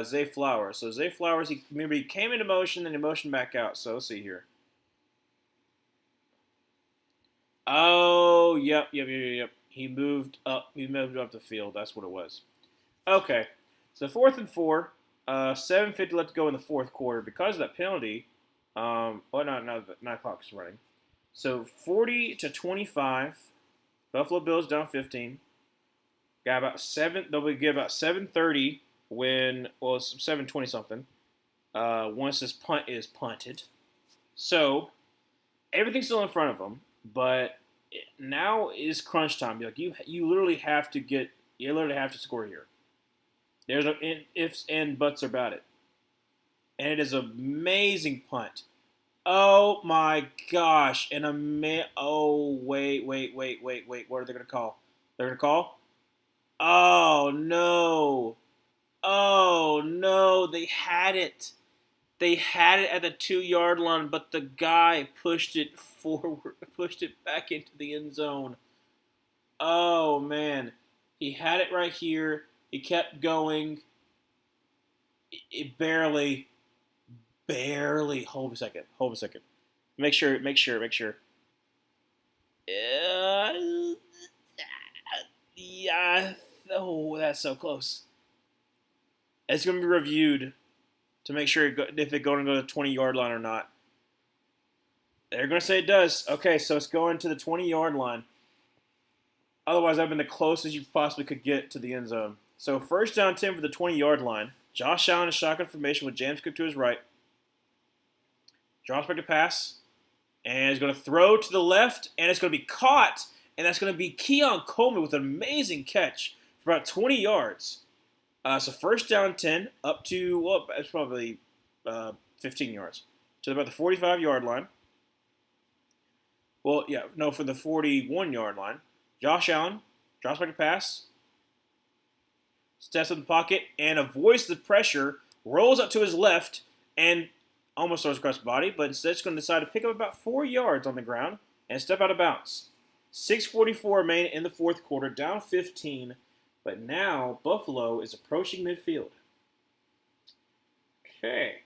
A: Zay Flowers. So Zay Flowers, he came into motion, then he motioned back out. So let's see here. Oh, yep. He moved up the field. That's what it was. Okay. So 4th and 4. 7:50 left to go in the 4th quarter. Because of that penalty, no, 9 clock's running. So 40-25. Buffalo Bills down 15. Got about 7. They'll get about 7:30 when, well, it's 7:20 something. Once this punt is punted. So everything's still in front of them, but now is crunch time. Like you literally have to score here. There's no ifs and buts about it. And it is an amazing punt. Oh my gosh. Oh, wait. What are they going to call? They're going to call? Oh no. They had it. They had it at the 2-yard line, but the guy pushed it forward, pushed it back into the end zone. Oh man. He had it right here. He kept going. It barely. Hold a second. Make sure. Yeah. Oh, that's so close. It's going to be reviewed to make sure if it's going to go to the 20-yard line or not. They're going to say it does. Okay, so it's going to the 20-yard line. Otherwise, I've been the closest you possibly could get to the end zone. So 1st down 10 for the 20-yard line. Josh Allen in shotgun formation with James Cook to his right. Drops back to pass. And is going to throw to the left. And it's going to be caught. And that's going to be Keon Coleman with an amazing catch for about 20 yards. So 1st down 10 up to, well, it's probably 15 yards. To about the 45-yard line. Well, yeah, no, for the 41-yard line. Josh Allen drops back to pass. Steps in the pocket and avoids the pressure. Rolls up to his left and almost throws across the body. But instead, it's going to decide to pick up about 4 yards on the ground and step out of bounds. 6:44 remain in the 4th quarter, down 15. But now Buffalo is approaching midfield. Okay.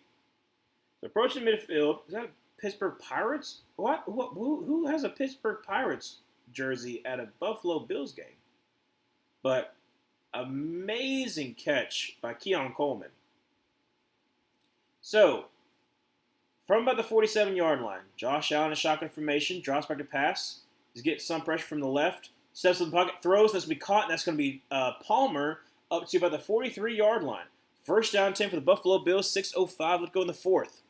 A: So approaching midfield. Is that Pittsburgh Pirates? What? Who has a Pittsburgh Pirates jersey at a Buffalo Bills game? But amazing catch by Keon Coleman. So, from about the 47-yard line, Josh Allen in shotgun formation, drops back to pass. He's getting some pressure from the left. Steps in the pocket, throws, that's going to be caught, and that's going to be Palmer up to about the 43-yard line. 1st down 10 for the Buffalo Bills, 6:05, let's go in the 4th.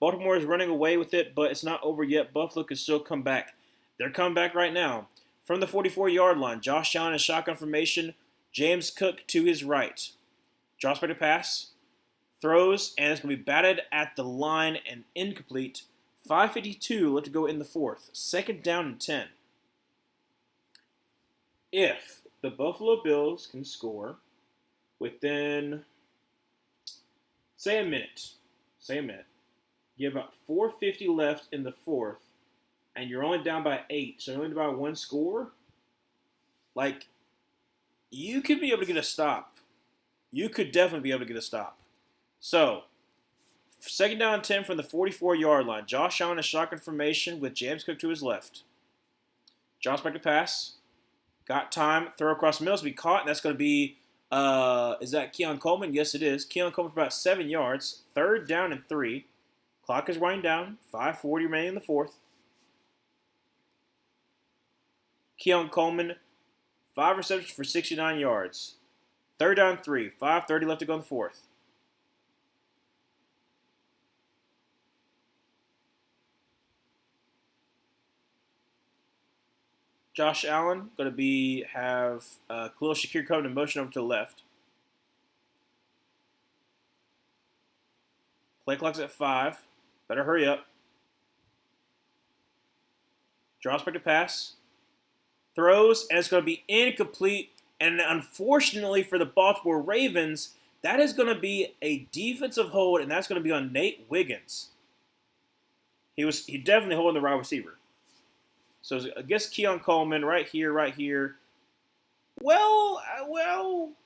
A: Baltimore is running away with it, but it's not over yet. Buffalo can still come back. They're coming back right now. From the 44-yard line, Josh Allen in shotgun formation, James Cook to his right. Drops back to pass, throws, and it's going to be batted at the line and incomplete. 5:52 left to go in the 4th. 2nd down and 10. If the Buffalo Bills can score within, say a minute. Say a minute. You have about 4:50 left in the fourth, and you're only down by 8, so you're only down by one score. Like, you could be able to get a stop. You could definitely be able to get a stop. So, second down and 10 from the 44-yard line. Josh Allen in shotgun formation with James Cook to his left. Josh back to pass. Got time. Throw across the middle to be caught, and that's going to be, is that Keon Coleman? Yes, it is. Keon Coleman for about 7 yards. Third down and 3. Clock is winding down. 5:40 remaining in the fourth. Keon Coleman, 5 receptions for 69 yards. Third down and 3. 5:30 left to go in the fourth. Josh Allen going to have Khalil Shakir coming in motion over to the left. Play clock's at 5. Better hurry up. Draws back to pass. Throws, and it's going to be incomplete. And unfortunately for the Baltimore Ravens, that is going to be a defensive hold, and that's going to be on Nate Wiggins. He definitely holding the wide receiver. So I guess Keon Coleman right here. Well,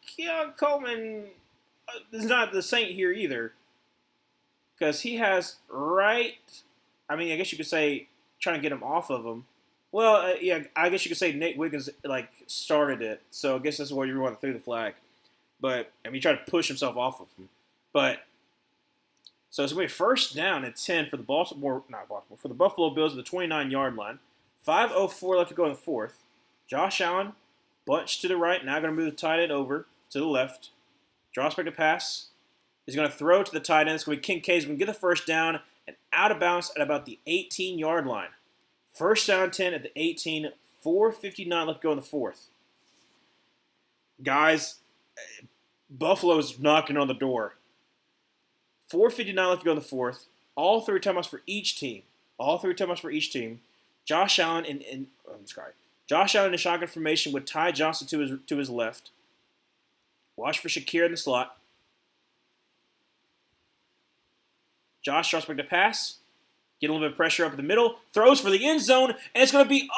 A: Keon Coleman is not the saint here either, because he has I guess you could say trying to get him off of him. Well, yeah, I guess you could say Nate Wiggins started it, so I guess that's where you want to throw the flag. But he tried to push himself off of him. But so it's going to be first down and 10 for the for the Buffalo Bills at the 29-yard line. 5:04 left to go in the fourth. Josh Allen, bunch to the right, now going to move the tight end over to the left. Draws back to pass. He's going to throw to the tight end. It's going to be Kincaid. He's going to get the first down and out of bounds at about the 18-yard line. First down and 10 at the 18. 4:59 left to go in the fourth. Guys, Buffalo's knocking on the door. 4:59 left to go in the fourth. All three timeouts for each team. Josh Allen in shotgun formation with Ty Johnson to his left. Watch for Shakir in the slot. Josh drops back to pass. Get a little bit of pressure up in the middle. Throws for the end zone, and it's going to be,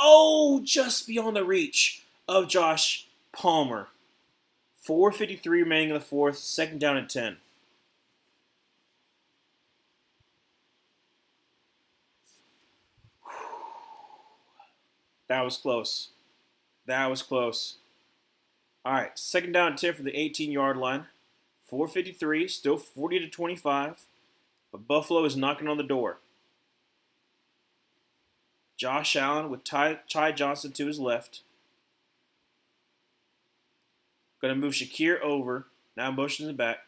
A: just beyond the reach of Josh Palmer. 4:53 remaining in the fourth. Second down and 10. That was close. All right, second down and 10 for the 18-yard line. 4:53, still 40-25. But Buffalo is knocking on the door. Josh Allen with Ty Johnson to his left. Going to move Shakir over. Now motion in the back.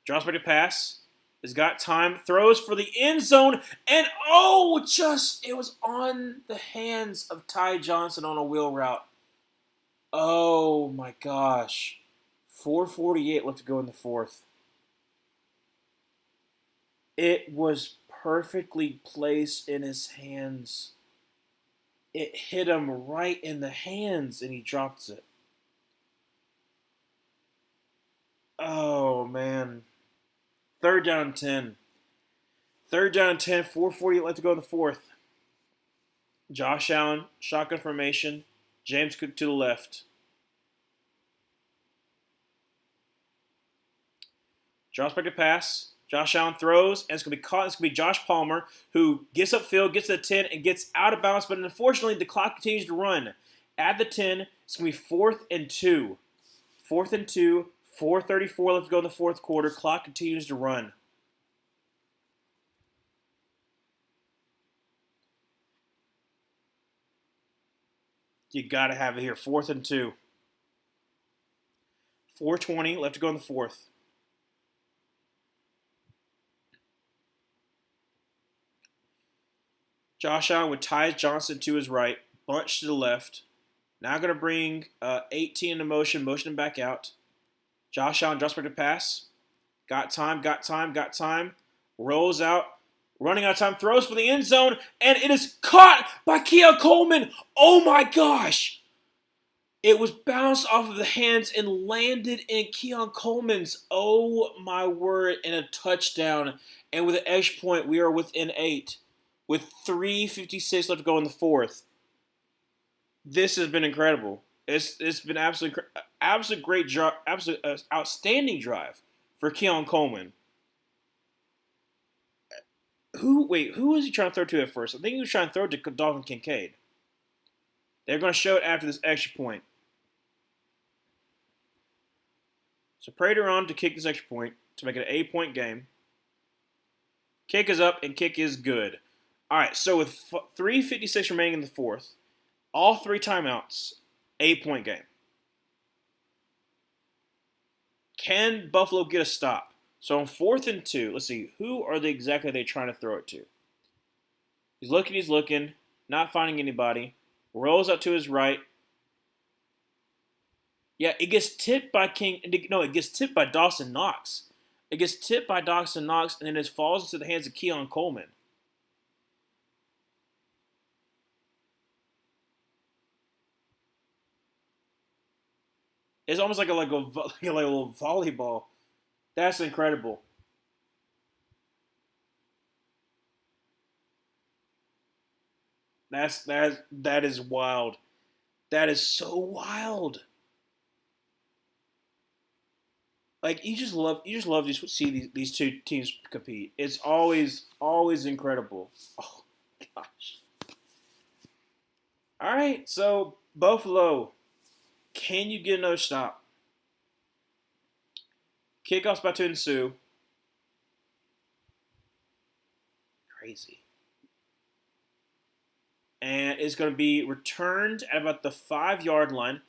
A: Drops back to pass. Has got time. Throws for the end zone. And it was on the hands of Ty Johnson on a wheel route. Oh my gosh. 4:48 left to go in the fourth. It was perfectly placed in his hands. It hit him right in the hands, and he drops it. Oh, man. Third down and 10. 4:40 left to go in the fourth. Josh Allen, shotgun formation. James Cook to the left. Drops back to pass. Josh Allen throws, and it's going to be caught. It's going to be Josh Palmer, who gets upfield, gets to the 10, and gets out of bounds. But unfortunately, the clock continues to run. At the 10, it's going to be 4th and 2. 4th and 2. 4:34 left to go in the fourth quarter. Clock continues to run. You got to have it here. 4th and 2. 4:20 left to go in the fourth. Josh Allen with Ty Johnson to his right. Bunch to the left. Now going to bring 18 into motion. Motion him back out. Josh Allen drops back to pass. Got time. Rolls out. Running out of time. Throws for the end zone. And it is caught by Keon Coleman. Oh my gosh. It was bounced off of the hands and landed in Keon Coleman's. Oh my word! And a touchdown. And with an extra point, we are within 8, with 3:56 left to go in the fourth. This has been incredible. It's been absolute great drive, absolute outstanding drive for Keon Coleman. Who was he trying to throw to at first? I think he was trying to throw to Dalton Kincaid. They're going to show it after this extra point. So Prater on to kick this extra point to make it an 8-point game. Kick is up and kick is good. All right, so with 3:56 remaining in the fourth, all 3 timeouts, 8-point game. Can Buffalo get a stop? So on 4th and 2, let's see, who are they exactly trying to throw it to? He's looking, not finding anybody. Rolls out to his right. Yeah, it gets tipped by it gets tipped by Dawson Knox. It gets tipped by Dawson Knox, and then it falls into the hands of Keon Coleman. It's almost like a little volleyball. That's incredible. That is wild. That is so wild. Like you just love to see these two teams compete. It's always incredible. Oh gosh. All right, so Buffalo, can you get another stop? Kickoff's about to ensue. Crazy. And it's going to be returned at about the 5-yard line.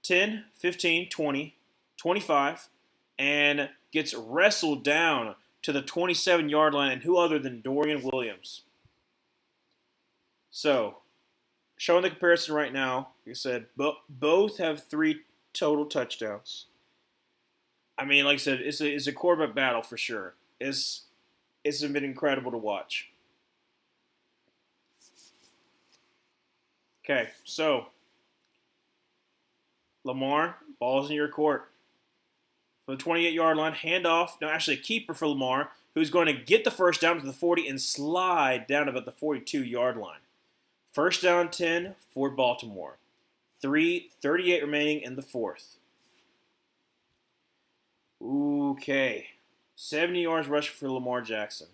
A: 10, 15, 20, 25. And gets wrestled down to the 27-yard line. And who other than Dorian Williams? So, showing the comparison right now, like I said, both have 3 total touchdowns. I mean, like I said, it's a quarterback battle for sure. It's been incredible to watch. Okay, so Lamar, ball's in your court. For the 28-yard line, handoff. No, actually a keeper for Lamar, who's going to get the first down to the 40 and slide down about the 42-yard line. First down 10 for Baltimore. 3:38 remaining in the fourth. Okay. 70 yards rushing for Lamar Jackson.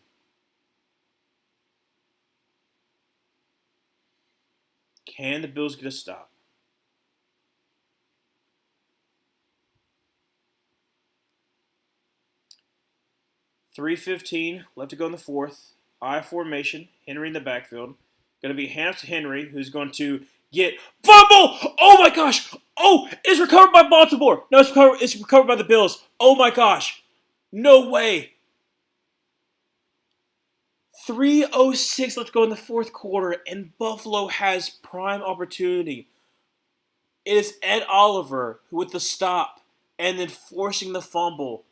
A: Can the Bills get a stop? $3:15 left to go in the fourth. I formation. Henry in the backfield. Going to be hands to Henry, who's going to get fumble. Oh my gosh! Oh, it's recovered by Baltimore. No, it's recovered by the Bills. Oh my gosh! No way! 3:06 left to go in the fourth quarter, and Buffalo has prime opportunity. It is Ed Oliver with the stop and then forcing the fumble.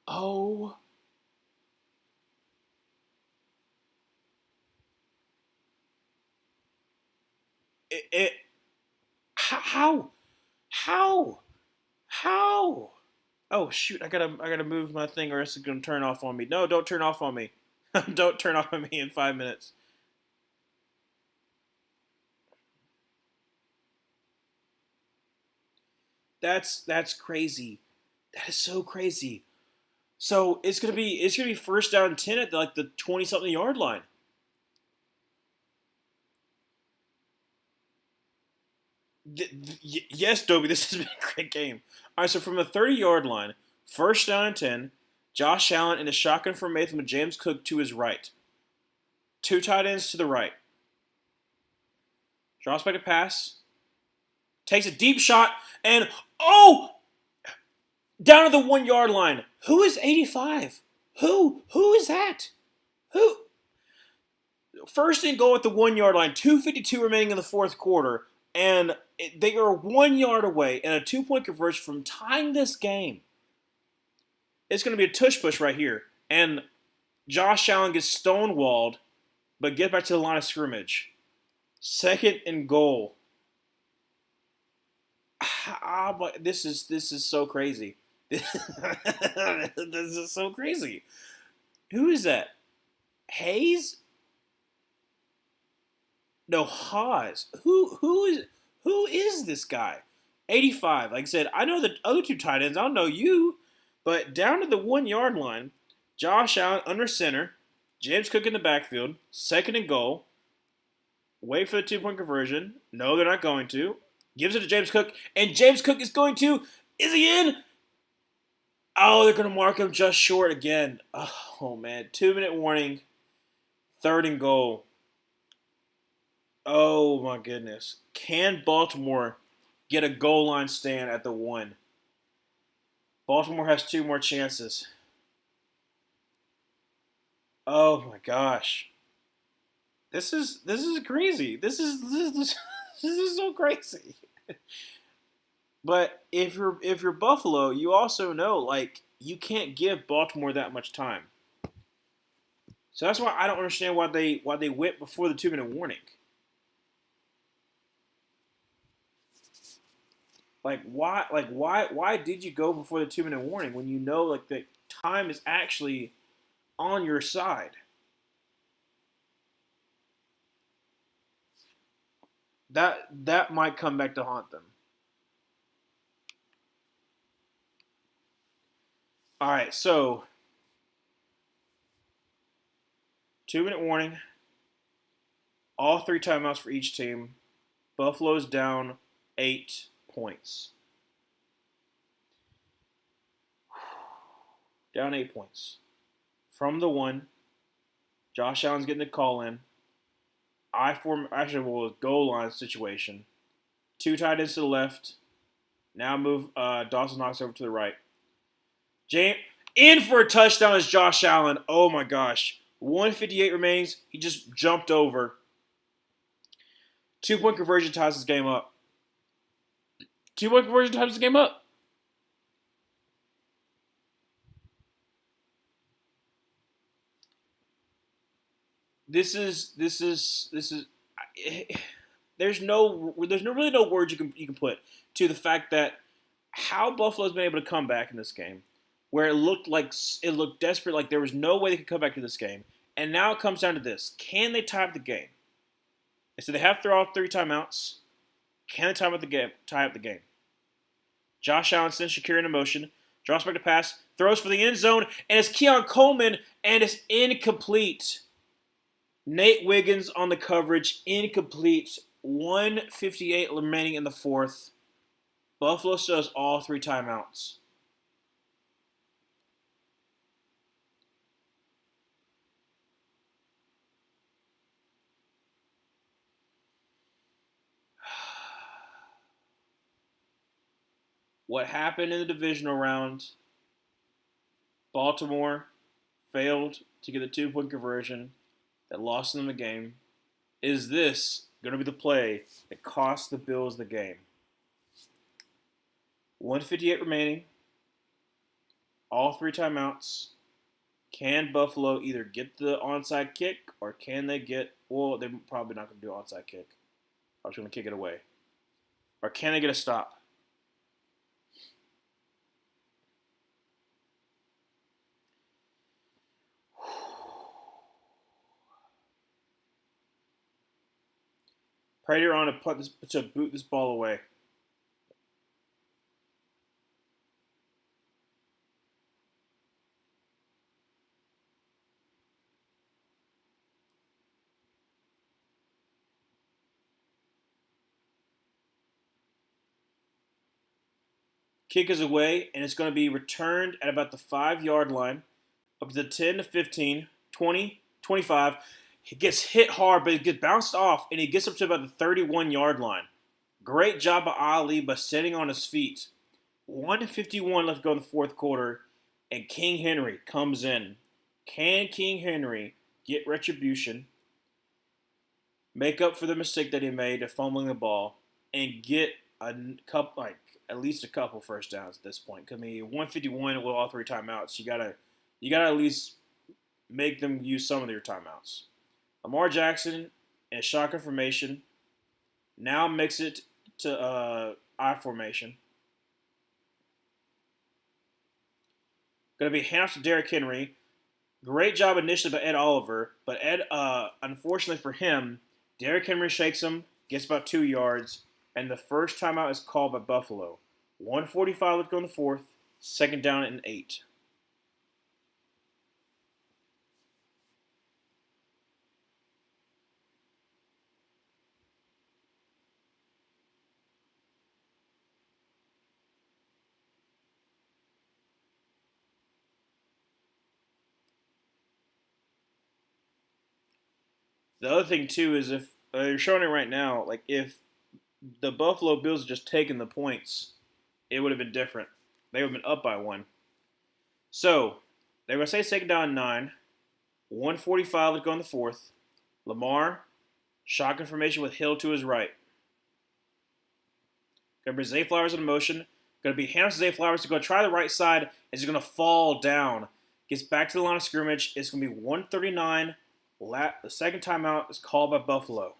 A: Oh. It how? How? How? Oh shoot, I gotta move my thing or it's gonna turn off on me. No, don't turn off on me. Don't turn off on me in 5 minutes. That's crazy. That is so crazy. So it's gonna be first down 10 at the 20 something yard line. Yes, Dobie, this has been a great game. All right, so from the 30-yard line, first down and 10, Josh Allen in a shotgun formation with James Cook to his right. 2 tight ends to the right. Drops back to pass. Takes a deep shot, and oh! Down to the 1-yard line. Who is 85? Who is that? Who? First and goal at the 1-yard line. 2:52 remaining in the fourth quarter. And they are 1 yard away and a 2-point conversion from tying this game. It's going to be a tush push right here. And Josh Allen gets stonewalled but get back to the line of scrimmage. Second and goal. But this is so crazy. This is so crazy. Who is that? Hayes? No, Haas. Who is this guy? 85. Like I said, I know the other two tight ends. I don't know you, but down to the 1 yard line, Josh Allen under center, James Cook in the backfield, second and goal. Wait for the 2-point conversion. No, they're not going to. Gives it to James Cook, and James Cook is going to. Is he in? Oh, they're going to mark him just short again. Oh man. 2-minute warning. Third and goal. Oh my goodness. Can Baltimore get a goal line stand at the 1? Baltimore has 2 more chances. Oh my gosh. This is crazy. This is so crazy. But if you're Buffalo, you also know like you can't give Baltimore that much time. So that's why I don't understand why they went before the 2-minute warning. Why did you go before the 2-minute warning when you know like the time is actually on your side? That might come back to haunt them. All right, so 2-minute warning. All 3 timeouts for each team. Buffalo's down 8 points. Down 8 points. From the 1, Josh Allen's getting the call in. Goal line situation. 2 tight ends to the left. Now move Dawson Knox over to the right. In for a touchdown is Josh Allen. Oh my gosh. 1:58 remains. He just jumped over. 2-point conversion ties this game up. 2-point conversion ties this game up. This is. There's really no words you can put to the fact that how Buffalo's been able to come back in this game, where it looked desperate, like there was no way they could come back to this game, and now it comes down to this: can they tie up the game? And so they have to throw out 3 timeouts. Can they tie up the game? Josh Allen sends Shakir into motion, draws back to pass, throws for the end zone, and it's Keon Coleman, and it's incomplete. Nate Wiggins on the coverage, incomplete. 1:58 remaining in the 4th. Buffalo still has all 3 timeouts. What happened in the divisional round? Baltimore failed to get the 2-point conversion that lost them the game. Is this going to be the play that cost the Bills the game? 1:58 remaining. All 3 timeouts. Can Buffalo either get the onside kick or can they get... Well, they're probably not going to do an onside kick. I was going to kick it away. Or can they get a stop? Prater on to boot this ball away. Kick is away, and it's going to be returned at about the 5-yard line, up to the 10 to 15, 20, 25. He gets hit hard, but it gets bounced off, and he gets up to about the 31-yard line. Great job by Ali by sitting on his feet. 1:51 left to go in the 4th quarter, and King Henry comes in. Can King Henry get retribution, make up for the mistake that he made of fumbling the ball, and get at least a couple first downs at this point? Because 1:51 with all 3 timeouts, you gotta at least make them use some of their timeouts. Lamar Jackson in shotgun formation. Now mix it to I formation. Going to be hands to Derrick Henry. Great job initially by Ed Oliver, but Ed, unfortunately for him, Derrick Henry shakes him, gets about 2 yards, and the first timeout is called by Buffalo. 1:45 left to go in the fourth, second down and 8. The other thing too is if you're showing it right now, like if the Buffalo Bills had just taken the points, it would have been different. They would have been up by 1. So they're going to say second down and 9. 1:45 left to go in the fourth. Lamar, shotgun formation with Hill to his right. Going to bring Zay Flowers in motion. Going to be hands to Zay Flowers to go try the right side. Is going to fall down. Gets back to the line of scrimmage. It's going to be 1:39. The second timeout is called by Buffalo.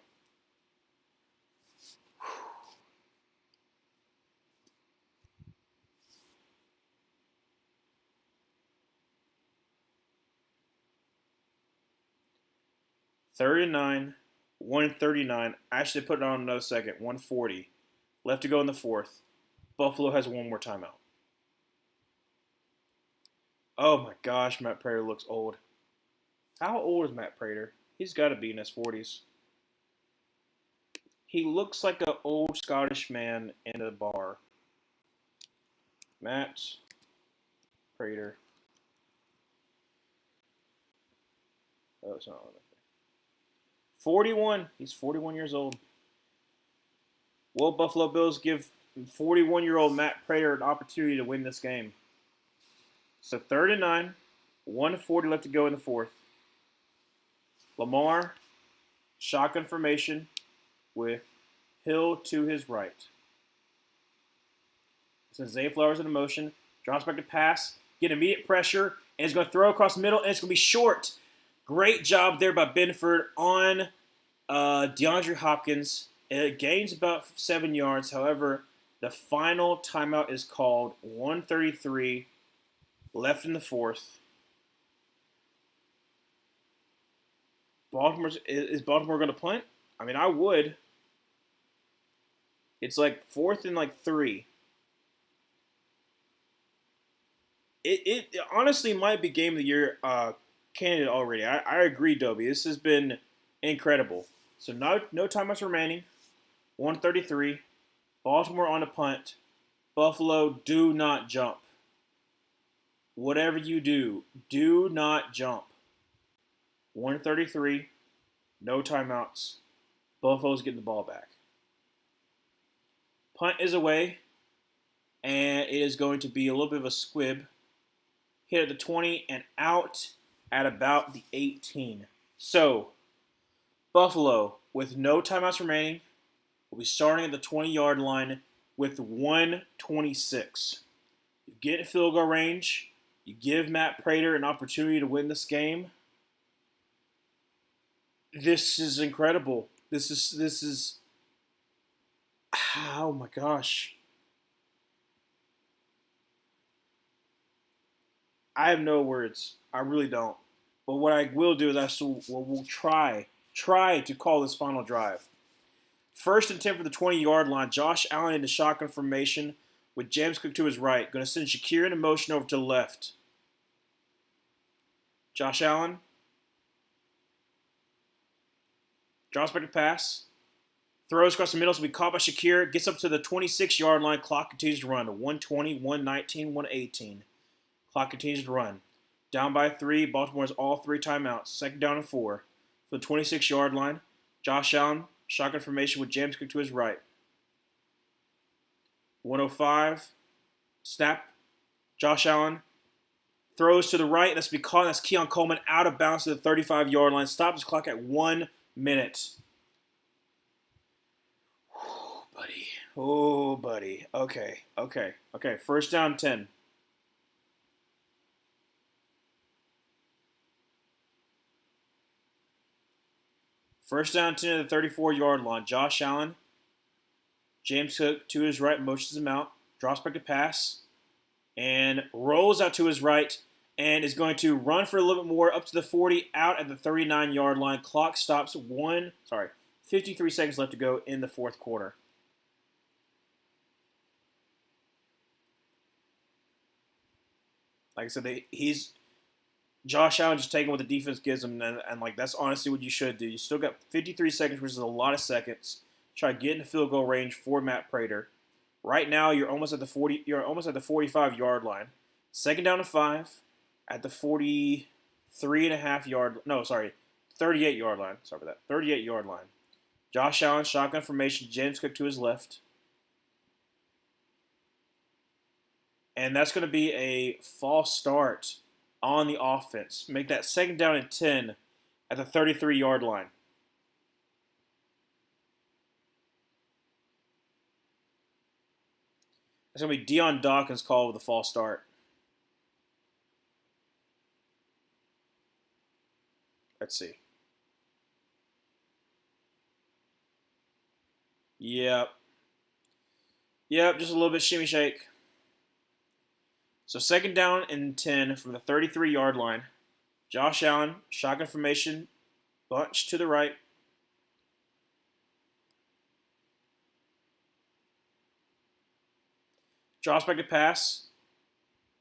A: 39, 139. Actually, put it on another second. 140. Left to go in the fourth. Buffalo has one more timeout. Oh my gosh, Matt Prater looks old. How old is Matt Prater? He's got to be in his 40s. He looks like an old Scottish man in a bar. Matt Prater. Oh, it's not on there. 41. He's 41 years old. Will Buffalo Bills give 41-year-old Matt Prater an opportunity to win this game? So 39, 140 left to go in the fourth. Lamar, shotgun formation with Hill to his right. So Zay Flowers in motion, drops back to pass, get immediate pressure, and is going to throw across the middle, and it's going to be short. Great job there by Benford on DeAndre Hopkins. It gains about 7 yards. However, the final timeout is called. 1:33 left in the fourth. Is Baltimore going to punt? I mean, I would. It's like 4th and like 3. It honestly might be game of the year candidate already. I agree, Dobie. This has been incredible. So no timeouts remaining. 1:33. Baltimore on a punt. Buffalo, do not jump. Whatever you do not jump. 1:33. No timeouts. Buffalo's getting the ball back. Punt is away. And it is going to be a little bit of a squib. Hit at the 20 and out at about the 18. So, Buffalo, with no timeouts remaining, will be starting at the 20-yard line with 1:26. You get field goal range. You give Matt Prater an opportunity to win this game. This is incredible. This is oh my gosh. I have no words. I really don't. But what I will do is we'll try to call this final drive. First and 10 for the 20-yard line. Josh Allen in the shotgun formation with James Cook to his right. Going to send Shakir in motion over to the left. Josh Allen. Drops back to pass. Throws across the middle to be caught by Shakir. Gets up to the 26-yard line. Clock continues to run to 120, 119, 118. Clock continues to run. Down by 3. Baltimore has all 3 timeouts. Second down and 4. For the 26-yard line. Josh Allen, shotgun formation with James Cook to his right. 105. Snap. Josh Allen throws to the right. That's because that's Keon Coleman out of bounds to the 35-yard line. Stops his clock at 1 minute. Oh, buddy. Okay. First down 10. First down 10 at the 34-yard line. Josh Allen, James Cook to his right, motions him out, drops back to pass, and rolls out to his right, and is going to run for a little bit more up to the 40, out at the 39-yard line. Clock stops 53 seconds left to go in the fourth quarter. Like I said, Josh Allen just taking what the defense gives him, and like that's honestly what you should do. You still got 53 seconds, which is a lot of seconds. Try to get into field goal range for Matt Prater. Right now, you're almost at the 40. You're almost at the 45-yard line. Second down to 5 at the 38-yard line. Sorry about that. 38-yard line. Josh Allen, shotgun formation. James Cook to his left. And that's going to be a false start on the offense. Make that second down and 10 at the 33-yard line. It's going to be Deion Dawkins' call with a false start. Let's see. Yep, just a little bit shimmy shake. So second down and 10 from the 33-yard line. Josh Allen, shotgun formation, bunch to the right. Drops back to pass.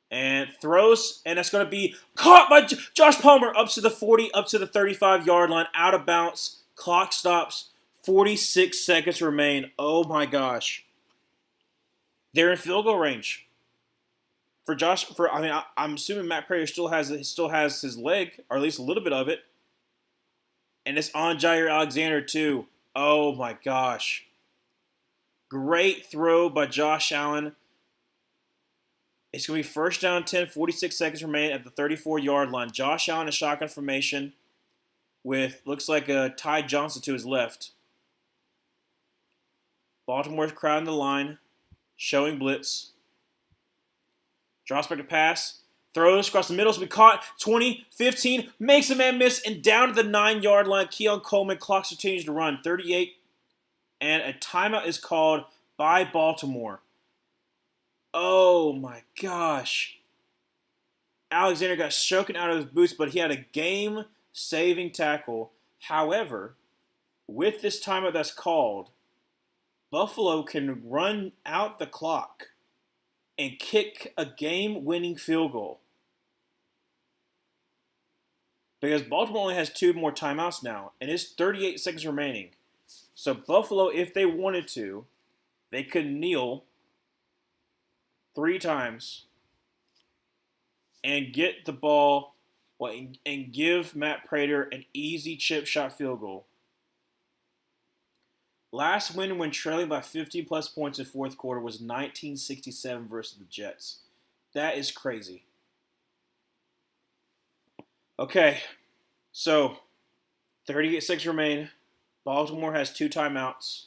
A: And throws, and it's going to be caught by Josh Palmer up to the 40, up to the 35-yard line, out of bounds. Clock stops. 46 seconds remain. Oh my gosh. They're in field goal range. I'm assuming Matt Prater still has his leg, or at least a little bit of it. And it's on Jair Alexander too. Oh my gosh. Great throw by Josh Allen. It's going to be first down 10, 46 seconds remain at the 34-yard line. Josh Allen in shotgun formation with, looks like a Ty Johnson to his left. Baltimore's crowding the line, showing blitz. Drops back to pass. Throws across the middle to be caught. 20, 15, makes a man miss, and down to the 9-yard line. Keon Coleman, clock continues to run. 38, and a timeout is called by Baltimore. Oh my gosh. Alexander got shaken out of his boots, but he had a game-saving tackle. However, with this timeout that's called, Buffalo can run out the clock and kick a game-winning field goal. Because Baltimore only has 2 more timeouts now, and it's 38 seconds remaining. So Buffalo, if they wanted to, they could kneel 3 times and get the ball and give Matt Prater an easy chip shot field goal. Last win when trailing by 50-plus points in fourth quarter was 1967 versus the Jets. That is crazy. Okay, so 38 seconds remain. Baltimore has 2 timeouts.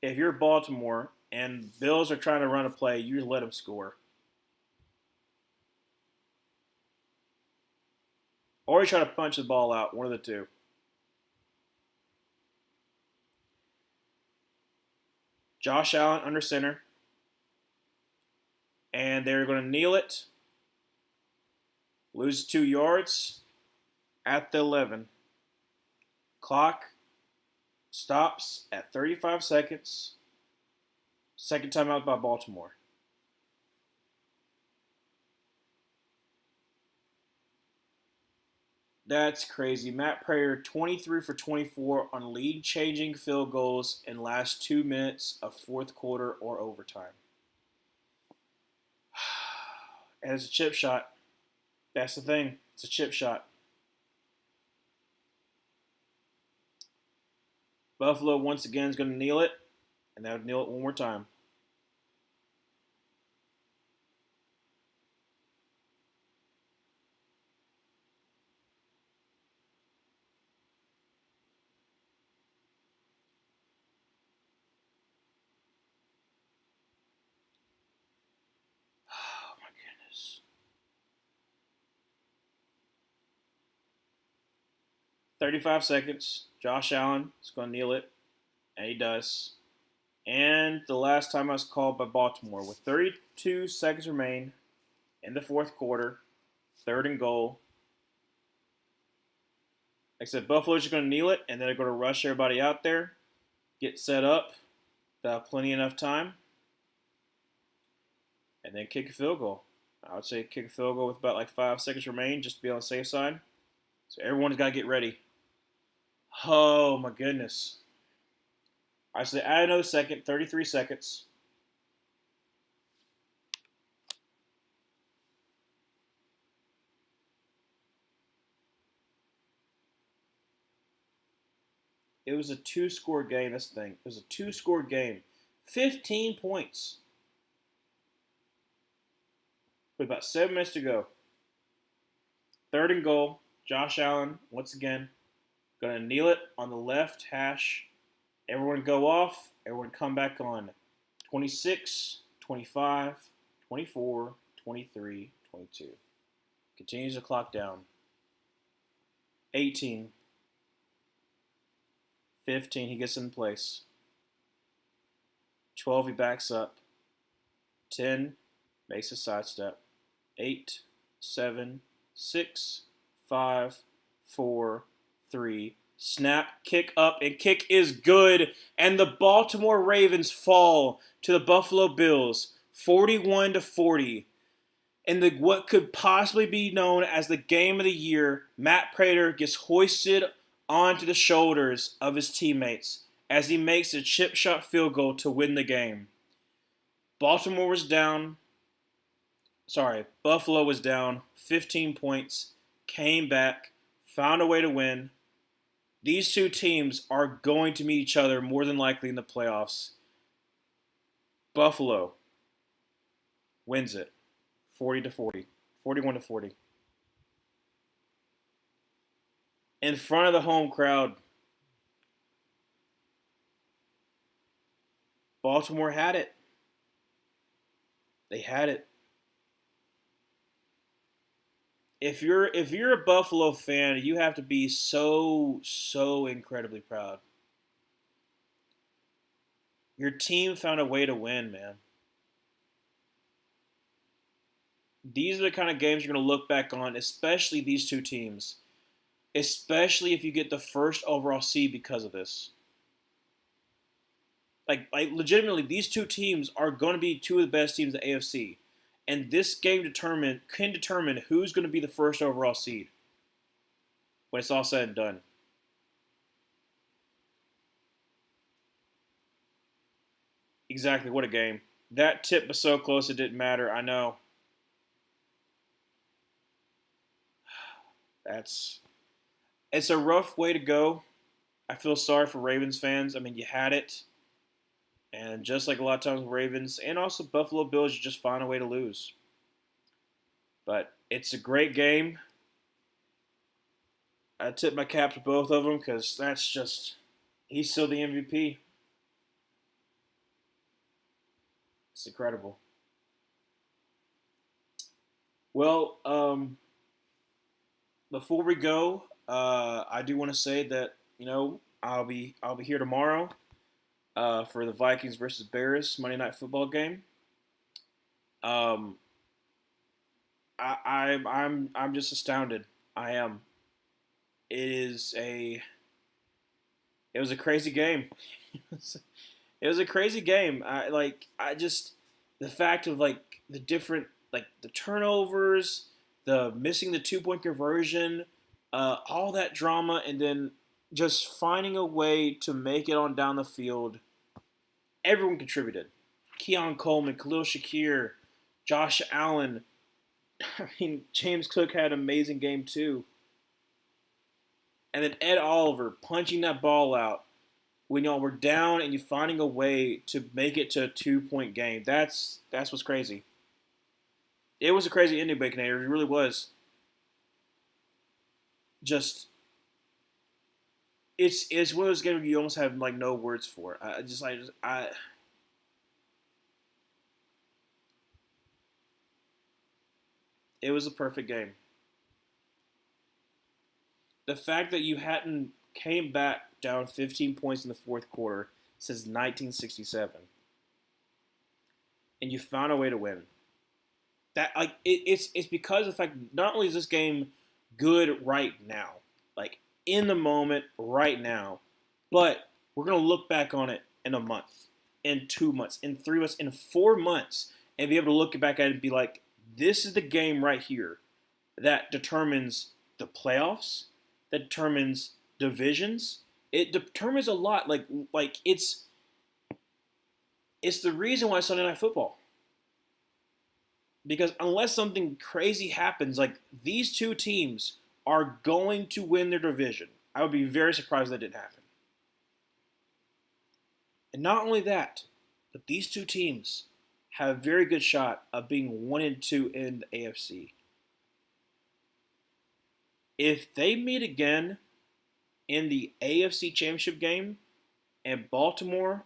A: If you're Baltimore and Bills are trying to run a play, you just let them score. Or you try to punch the ball out, one of the two. Josh Allen under center. And they're going to kneel it. Lose 2 yards at the 11. Clock stops at 35 seconds. Second timeout by Baltimore. That's crazy. Matt Prater, 23 for 24 on lead-changing field goals in last 2 minutes of fourth quarter or overtime. And it's a chip shot. That's the thing. It's a chip shot. Buffalo once again is going to kneel it, and they would kneel it one more time. Oh my goodness. 35 seconds. Josh Allen is going to kneel it, and he does. And the last time I was called by Baltimore, with 32 seconds remain in the fourth quarter, third and goal. Like I said, Buffalo's just going to kneel it, and then they're going to rush everybody out there, get set up, plenty enough time, and then kick a field goal. I would say kick a field goal with about like 5 seconds remain just to be on the safe side. So everyone's got to get ready. Oh, my goodness. I said add another second, 33 seconds. It was a two-score game, this thing. It was a two-score game. 15 points. With about 7 minutes to go. Third and goal. Josh Allen, once again, going to kneel it on the left hash. Everyone go off. Everyone come back on. 26, 25, 24, 23, 22. Continues the clock down. 18. 15, he gets in place. 12, he backs up. 10, makes a sidestep. 8, 7, 6, 5, 4, 3. Snap, kick up, and kick is good. And the Baltimore Ravens fall to the Buffalo Bills, 41-40. In what could possibly be known as the game of the year, Matt Prater gets hoisted onto the shoulders of his teammates as he makes a chip shot field goal to win the game. Buffalo was down 15 points, came back, found a way to win. These two teams are going to meet each other more than likely in the playoffs. Buffalo wins it 40-40, 41-40. In front of the home crowd. Baltimore had it. They had it. If you're a Buffalo fan, you have to be so incredibly proud. Your team found a way to win, man. These are the kind of games you're going to look back on, especially these two teams. Especially if you get the first overall seed because of this. Like legitimately, these two teams are going to be two of the best teams in the AFC. And this game can determine who's going to be the first overall seed when it's all said and done. Exactly, what a game. That tip was so close it didn't matter, I know. It's a rough way to go. I feel sorry for Ravens fans. I mean, you had it. And just like a lot of times with Ravens and also Buffalo Bills, you just find a way to lose. But it's a great game. I tip my cap to both of them because he's still the MVP. It's incredible. Well, before we go, I do want to say that I'll be here tomorrow for the Vikings versus Bears Monday Night Football game. I'm just astounded. I am. It was a crazy game. It was a crazy game. The fact of the different the turnovers, the missing the 2-point conversion, all that drama, and then just finding a way to make it on down the field. Everyone contributed. Keon Coleman, Khalil Shakir, Josh Allen. I mean, James Cook had an amazing game too. And then Ed Oliver punching that ball out when y'all were down and you finding a way to make it to a 2-point game. That's what's crazy. It was a crazy ending, Baconator. It really was. Just, it's one of those games you almost have no words for. It was a perfect game. the fact that you hadn't came back down 15 points in the fourth quarter since 1967, and you found a way to win. That like it's because of the fact not only is this game good right now, like in the moment right now, but we're gonna look back on it in a month, in 2 months, in 3 months, in 4 months, and be able to look back at it and be like, this is the game right here that determines the playoffs, that determines divisions. It determines a lot. Like it's the reason why Sunday Night Football. Because unless something crazy happens, like these two teams are going to win their division. I would be very surprised if that didn't happen. And not only that, but these two teams have a very good shot of being 1-2 in the AFC. If they meet again in the AFC Championship game and Baltimore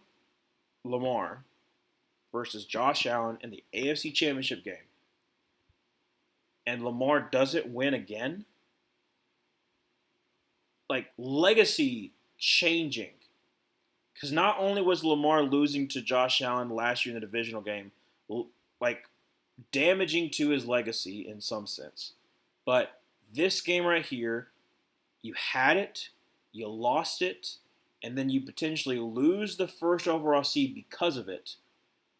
A: Lamar versus Josh Allen in the AFC Championship game, and Lamar doesn't win again, like legacy changing. Because not only was Lamar losing to Josh Allen last year in the divisional game, like damaging to his legacy in some sense, but this game right here, you had it, you lost it, and then you potentially lose the first overall seed because of it.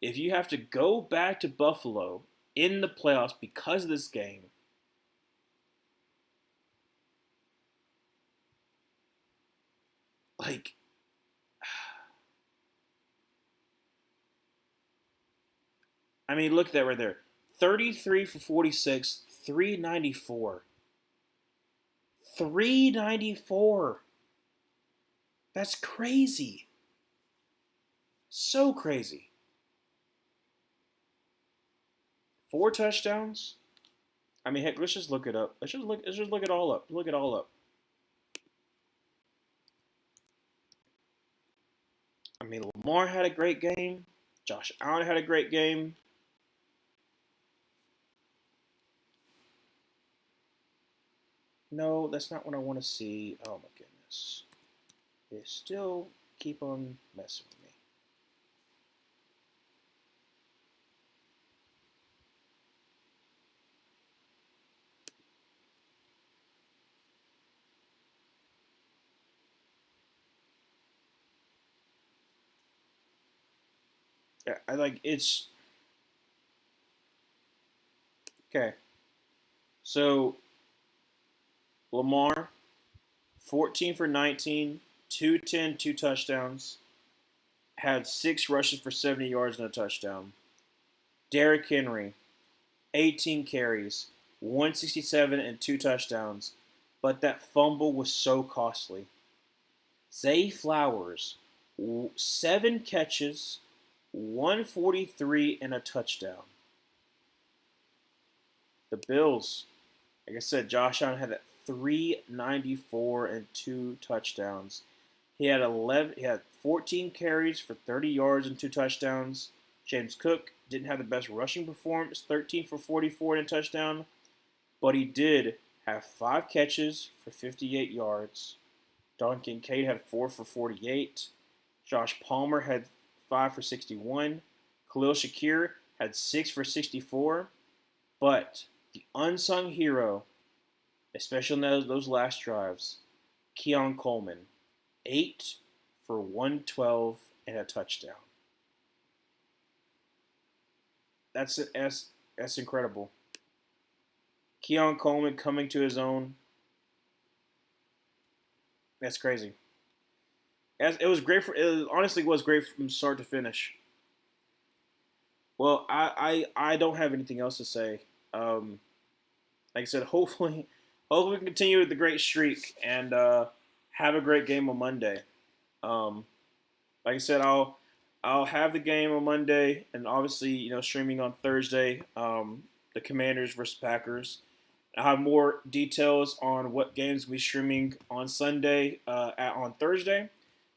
A: If you have to go back to Buffalo in the playoffs because of this game, like, I mean, look at that right there. 33 for 46, 394. 394. That's crazy. So crazy. 4 touchdowns. I mean, heck, let's just look it up. Let's just look it all up. Look it all up. I mean, Lamar had a great game. Josh Allen had a great game. No, that's not what I want to see. Oh my goodness. They still keep on messing with me. Yeah, I like it's okay. So Lamar, 14 for 19, 210, 2 touchdowns, had 6 rushes for 70 yards and a touchdown. Derrick Henry, 18 carries, 167 and 2 touchdowns, but that fumble was so costly. Zay Flowers, 7 catches, 143 and a touchdown. The Bills, like I said, Josh Allen had that 394 and 2 touchdowns. He had 14 carries for 30 yards and 2 touchdowns. James Cook didn't have the best rushing performance, 13 for 44 and a touchdown, but he did have 5 catches for 58 yards. Duncan Kincaid had 4 for 48. Josh Palmer had 5 for 61. Khalil Shakir had 6 for 64. But the unsung hero, especially in those last drives, Keon Coleman, 8 for 112 and a touchdown. That's incredible. Keon Coleman coming to his own. That's crazy. It was great honestly was great from start to finish. Well, I don't have anything else to say. Like I said, hopefully we can continue with the great streak and have a great game on Monday. Um, like I said, I'll have the game on Monday, and obviously, streaming on Thursday. The Commanders versus Packers. I'll have more details on what games we're streaming on Sunday on Thursday,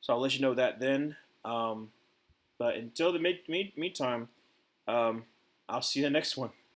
A: so I'll let you know that then. But until the meantime, I'll see you in the next one.